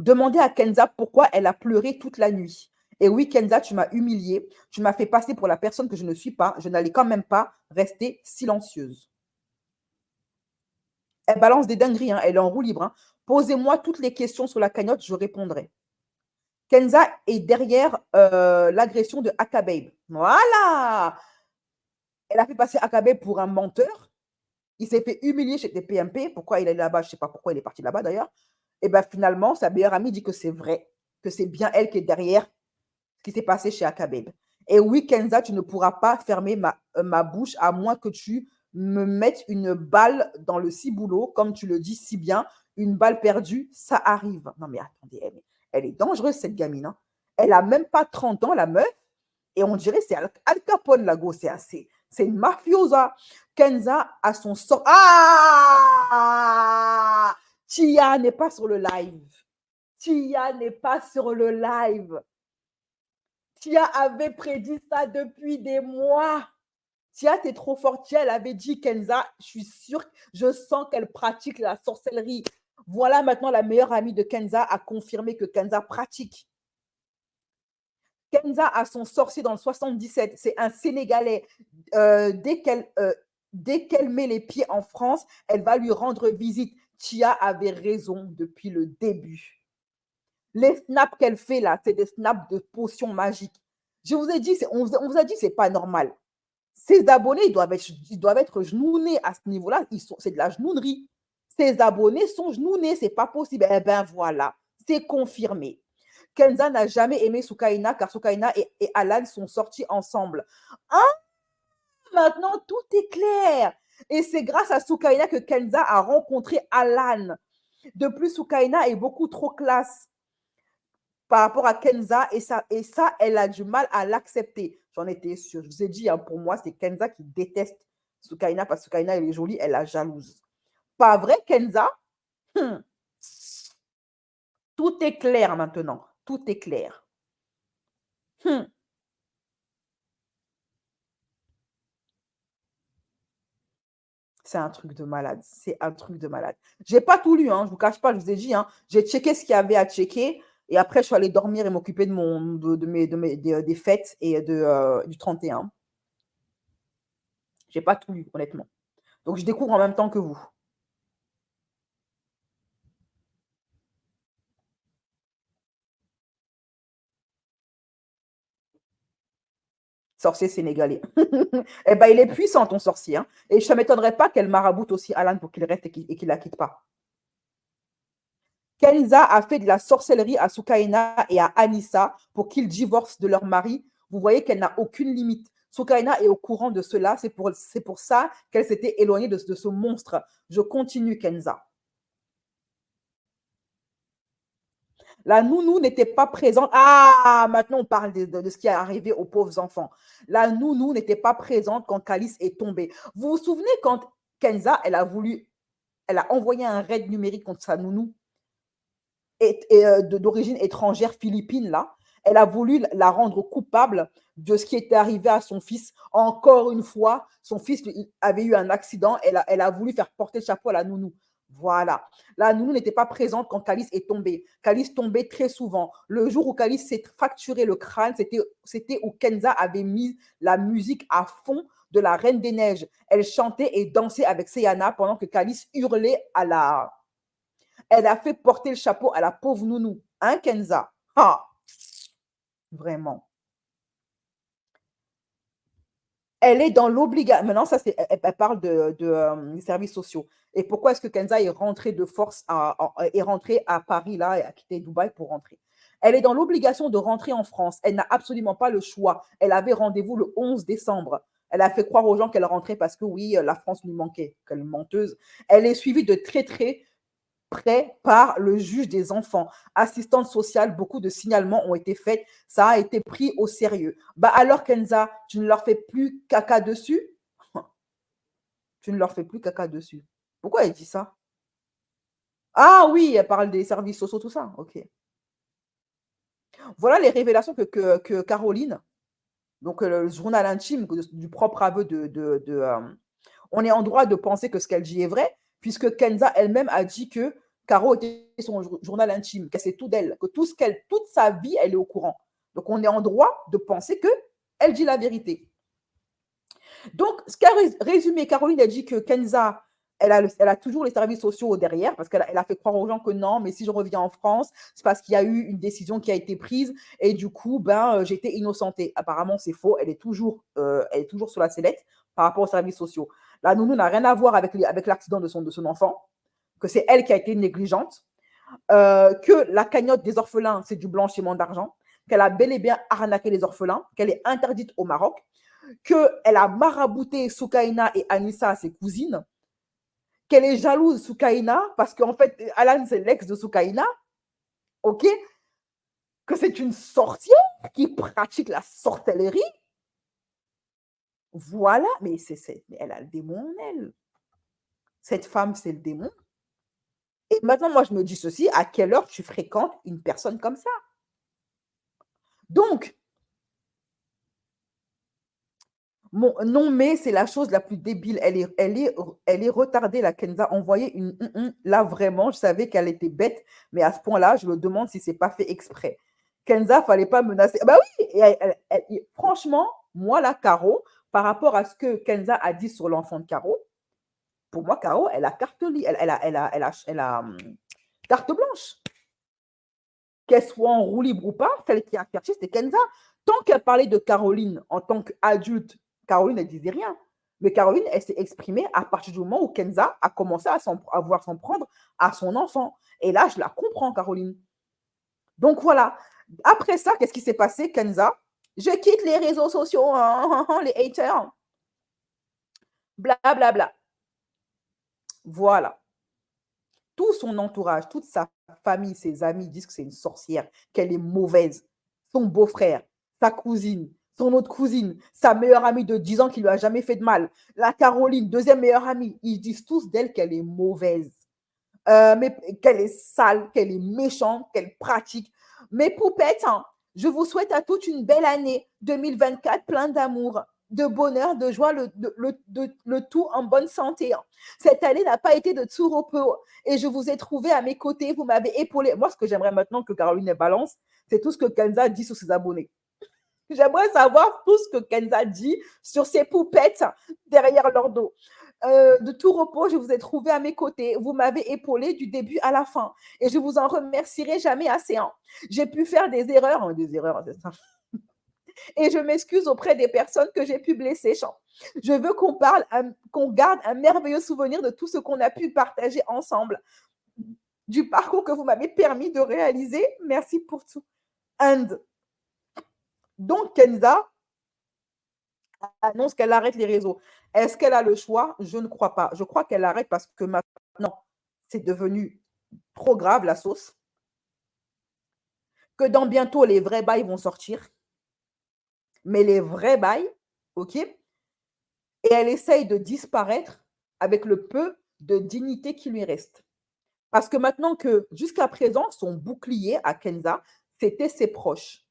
Demandez à Kenza pourquoi elle a pleuré toute la nuit. Et oui, Kenza, tu m'as humiliée. Tu m'as fait passer pour la personne que je ne suis pas. Je n'allais quand même pas rester silencieuse. Elle balance des dingueries, hein, elle est en roue libre. Hein. Posez-moi toutes les questions sur la cagnotte, je répondrai. Kenza est derrière l'agression de Akababe. Voilà. Elle a fait passer Akababe pour un menteur. Il s'est fait humilier chez TPMP. Pourquoi il est là-bas? Je ne sais pas pourquoi il est parti là-bas d'ailleurs. Et bien finalement, sa meilleure amie dit que c'est vrai, que c'est bien elle qui est derrière ce qui s'est passé chez Akababe. Et oui, Kenza, tu ne pourras pas fermer ma bouche à moins que tu me mettes une balle dans le ciboulot, comme tu le dis si bien. Une balle perdue, ça arrive. Non mais attendez, elle est dangereuse cette gamine. Hein. Elle n'a même pas 30 ans, la meuf. Et on dirait c'est Al Capone, la go. C'est une mafiosa. Kenza a son sort. Ah! Tia n'est pas sur le live. Tia n'est pas sur le live. Tia avait prédit ça depuis des mois. Tia, t'es trop forte. Tia, elle avait dit, Kenza, je suis sûre, je sens qu'elle pratique la sorcellerie. Voilà maintenant la meilleure amie de Kenza a confirmé que Kenza pratique. Kenza a son sorcier dans le 77. C'est un Sénégalais. Dès qu'elle met les pieds en France, elle va lui rendre visite. Tia avait raison depuis le début. Les snaps qu'elle fait là, c'est des snaps de potions magiques. Je vous ai dit, on vous a dit, c'est pas normal. Ses abonnés, ils doivent être genounés à ce niveau-là. C'est de la genounerie. Ses abonnés sont genounés, c'est pas possible. Eh bien voilà, c'est confirmé. Kenza n'a jamais aimé Soukaina car Soukaina et Alan sont sortis ensemble. Hein? Maintenant, tout est clair. Et c'est grâce à Soukaina que Kenza a rencontré Alan. De plus, Soukaina est beaucoup trop classe par rapport à Kenza et ça, elle a du mal à l'accepter. J'en étais sûre. Je vous ai dit, hein, pour moi, c'est Kenza qui déteste Soukaina parce que Soukaina, elle est jolie, elle la jalouse. Pas vrai, Kenza? Tout est clair maintenant. Tout est clair. C'est un truc de malade. C'est un truc de malade. Je n'ai pas tout lu, hein, je ne vous cache pas, je vous ai dit. Hein, j'ai checké ce qu'il y avait à checker. Et après, je suis allée dormir et m'occuper des fêtes et du 31. Je n'ai pas tout lu, honnêtement. Donc, je découvre en même temps que vous. Sorcier sénégalais. Eh bien, il est puissant, ton sorcier. Hein. Et ça ne m'étonnerait pas qu'elle maraboute aussi Alan pour qu'il reste et qu'il ne la quitte pas. Kenza a fait de la sorcellerie à Soukaina et à Anissa pour qu'ils divorcent de leur mari. Vous voyez qu'elle n'a aucune limite. Soukaina est au courant de cela. C'est pour ça qu'elle s'était éloignée de ce monstre. Je continue, Kenza. La nounou n'était pas présente. Ah, maintenant on parle de ce qui est arrivé aux pauvres enfants. La nounou n'était pas présente quand Calice est tombé. Vous vous souvenez quand Kenza, elle a envoyé un raid numérique contre sa nounou d'origine étrangère philippine, là. Elle a voulu la rendre coupable de ce qui était arrivé à son fils. Encore une fois, son fils avait eu un accident. Elle a voulu faire porter le chapeau à la nounou. Voilà. La nounou n'était pas présente quand Calice est tombé. Calice tombait très souvent. Le jour où Calice s'est fracturé le crâne, c'était où Kenza avait mis la musique à fond de la Reine des Neiges. Elle chantait et dansait avec Seyana pendant que Calice hurlait à la... Elle a fait porter le chapeau à la pauvre nounou. Hein, Kenza? Ah, vraiment. Elle est dans l'obligation. Maintenant, ça, elle parle des services sociaux. Et pourquoi est-ce que Kenza est rentrée de force, est rentrée à Paris, là, et a quitté Dubaï pour rentrer? Elle est dans l'obligation de rentrer en France. Elle n'a absolument pas le choix. Elle avait rendez-vous le 11 décembre. Elle a fait croire aux gens qu'elle rentrait parce que oui, la France lui manquait. Quelle menteuse. Elle est suivie de très près par le juge des enfants. Assistante sociale, beaucoup de signalements ont été faits. Ça a été pris au sérieux. Bah alors, Kenza, tu ne leur fais plus caca dessus? Tu ne leur fais plus caca dessus. Pourquoi elle dit ça? Ah oui, elle parle des services sociaux, tout ça. Ok. Voilà les révélations que Caroline, donc le journal intime du propre aveu on est en droit de penser que ce qu'elle dit est vrai, puisque Kenza elle-même a dit que Caro était son journal intime, que c'est tout d'elle, que toute sa vie, elle est au courant. Donc, on est en droit de penser qu'elle dit la vérité. Donc, ce qu'a résumé Caroline, elle dit que Kenza, elle a toujours les services sociaux derrière parce qu'elle a fait croire aux gens que non, mais si je reviens en France, c'est parce qu'il y a eu une décision qui a été prise et du coup, j'étais innocentée. Apparemment, c'est faux. Elle est toujours sur la sellette par rapport aux services sociaux. La nounou n'a rien à voir avec l'accident de son enfant, que c'est elle qui a été négligente, que la cagnotte des orphelins, c'est du blanchiment d'argent, qu'elle a bel et bien arnaqué les orphelins, qu'elle est interdite au Maroc, qu'elle a marabouté Soukaina et Anissa, ses cousines, qu'elle est jalouse de Soukaina, parce qu'en fait, Alan, c'est l'ex de Soukaina, ok? Que c'est une sorcière qui pratique la sorcellerie. Voilà, mais elle a le démon en elle. Cette femme, c'est le démon. Et maintenant, moi, je me dis ceci, à quelle heure tu fréquentes une personne comme ça? Donc, non, mais c'est la chose la plus débile. Elle est retardée, la Kenza. Envoyer là, vraiment, je savais qu'elle était bête, mais à ce point-là, je me demande si c'est pas fait exprès. Kenza, fallait pas menacer. Bah oui, franchement, moi, la Caro, par rapport à ce que Kenza a dit sur l'enfant de Caro, pour moi, Caro, elle a carte carte blanche. Qu'elle soit en roue libre ou pas, celle qui a cherché, c'était Kenza. Tant qu'elle parlait de Caroline en tant qu'adulte, Caroline, elle disait rien. Mais Caroline, elle s'est exprimée à partir du moment où Kenza a commencé à vouloir s'en prendre à son enfant. Et là, je la comprends, Caroline. Donc voilà. Après ça, qu'est-ce qui s'est passé, Kenza? Je quitte les réseaux sociaux, les haters. Bla, bla, bla. Voilà. Tout son entourage, toute sa famille, ses amis disent que c'est une sorcière, qu'elle est mauvaise. Son beau-frère, sa cousine, son autre cousine, sa meilleure amie de 10 ans qui lui a jamais fait de mal, la Caroline, deuxième meilleure amie, ils disent tous d'elle qu'elle est mauvaise, mais qu'elle est sale, qu'elle est méchante, qu'elle pratique. Mais poupettes, je vous souhaite à toute une belle année 2024, plein d'amour, de bonheur, de joie, le tout en bonne santé. Cette année n'a pas été de tout repos et je vous ai trouvé à mes côtés, vous m'avez épaulé. Moi, ce que j'aimerais maintenant que Caroline balance, c'est tout ce que Kenza dit sur ses abonnés. J'aimerais savoir tout ce que Kenza dit sur ses poupettes derrière leur dos. De tout repos, je vous ai trouvé à mes côtés. Vous m'avez épaulé du début à la fin. Et je vous en remercierai jamais assez. J'ai pu faire des erreurs, c'est ça. Et je m'excuse auprès des personnes que j'ai pu blesser. Je veux qu'on garde un merveilleux souvenir de tout ce qu'on a pu partager ensemble, du parcours que vous m'avez permis de réaliser. Merci pour tout. Donc, Kenza annonce qu'elle arrête les réseaux. Est-ce qu'elle a le choix? Je ne crois pas. Je crois qu'elle arrête parce que maintenant, c'est devenu trop grave, la sauce. Que dans bientôt, les vrais bails vont sortir. Mais les vrais bails, ok? Et elle essaye de disparaître avec le peu de dignité qui lui reste. Parce que maintenant que, jusqu'à présent, son bouclier à Kenza, c'était ses proches.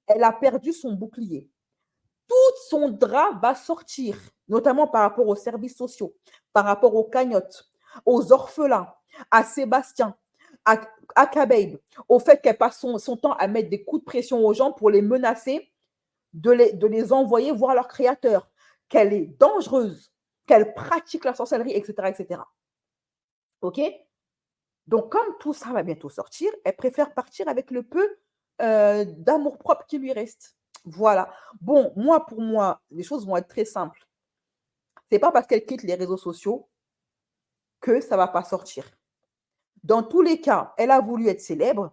Elle a perdu son bouclier. Tout son drap va sortir, notamment par rapport aux services sociaux, par rapport aux cagnottes, aux orphelins, à Sébastien, à Kabeib, au fait qu'elle passe son temps à mettre des coups de pression aux gens pour les menacer de les envoyer voir leur créateur, qu'elle est dangereuse, qu'elle pratique la sorcellerie, etc., etc. OK? Donc, comme tout ça va bientôt sortir, elle préfère partir avec le peu d'amour-propre qui lui reste. Voilà. Bon, pour moi, les choses vont être très simples. Ce n'est pas parce qu'elle quitte les réseaux sociaux que ça ne va pas sortir. Dans tous les cas, elle a voulu être célèbre,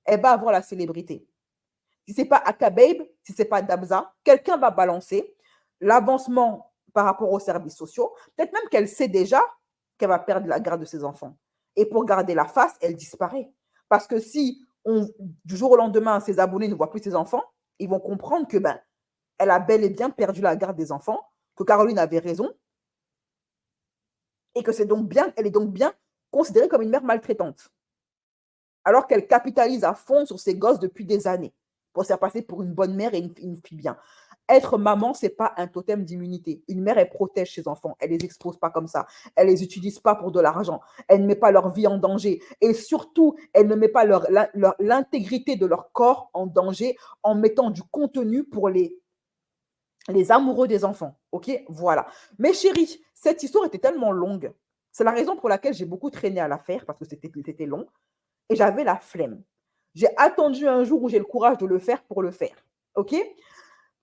elle va avoir la célébrité. Si ce n'est pas Akababe, si ce n'est pas Dabza, quelqu'un va balancer l'avancement par rapport aux services sociaux. Peut-être même qu'elle sait déjà qu'elle va perdre la garde de ses enfants. Et pour garder la face, elle disparaît. Parce que si du jour au lendemain, ses abonnés ne voient plus ses enfants, ils vont comprendre que elle a bel et bien perdu la garde des enfants, que Caroline avait raison, et que elle est donc bien considérée comme une mère maltraitante. Alors qu'elle capitalise à fond sur ses gosses depuis des années, pour se faire passer pour une bonne mère et une fille bien. Être maman, c'est pas un totem d'immunité. Une mère, elle protège ses enfants. Elle les expose pas comme ça. Elle les utilise pas pour de l'argent. Elle ne met pas leur vie en danger. Et surtout, elle ne met pas l'intégrité de leur corps en danger en mettant du contenu pour les amoureux des enfants. OK? Voilà. Mes chéris, cette histoire était tellement longue. C'est la raison pour laquelle j'ai beaucoup traîné à la faire parce que c'était long et j'avais la flemme. J'ai attendu un jour où j'ai le courage de le faire pour le faire. OK?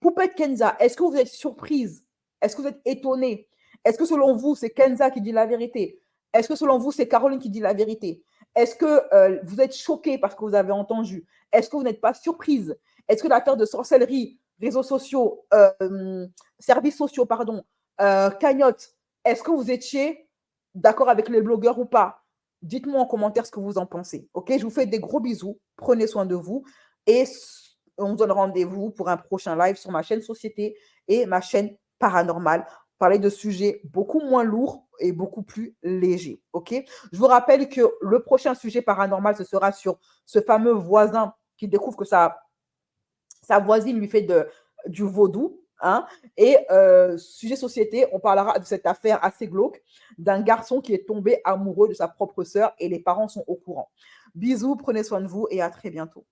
Poupette Kenza, est-ce que vous êtes surprise? Est-ce que vous êtes étonnée? Est-ce que selon vous, c'est Kenza qui dit la vérité? Est-ce que selon vous, c'est Caroline qui dit la vérité? Est-ce que vous êtes choquée parce que vous avez entendu? Est-ce que vous n'êtes pas surprise? Est-ce que l'affaire de sorcellerie, réseaux sociaux, services sociaux, pardon, cagnotte, est-ce que vous étiez d'accord avec les blogueurs ou pas? Dites-moi en commentaire ce que vous en pensez. OK? Je vous fais des gros bisous. Prenez soin de vous et on se donne rendez-vous pour un prochain live sur ma chaîne Société et ma chaîne Paranormale. Parler de sujets beaucoup moins lourds et beaucoup plus légers. OK? Je vous rappelle que le prochain sujet paranormal, ce sera sur ce fameux voisin qui découvre que sa voisine lui fait du vaudou. Hein? Et sujet société, on parlera de cette affaire assez glauque d'un garçon qui est tombé amoureux de sa propre sœur et les parents sont au courant. Bisous, prenez soin de vous et à très bientôt.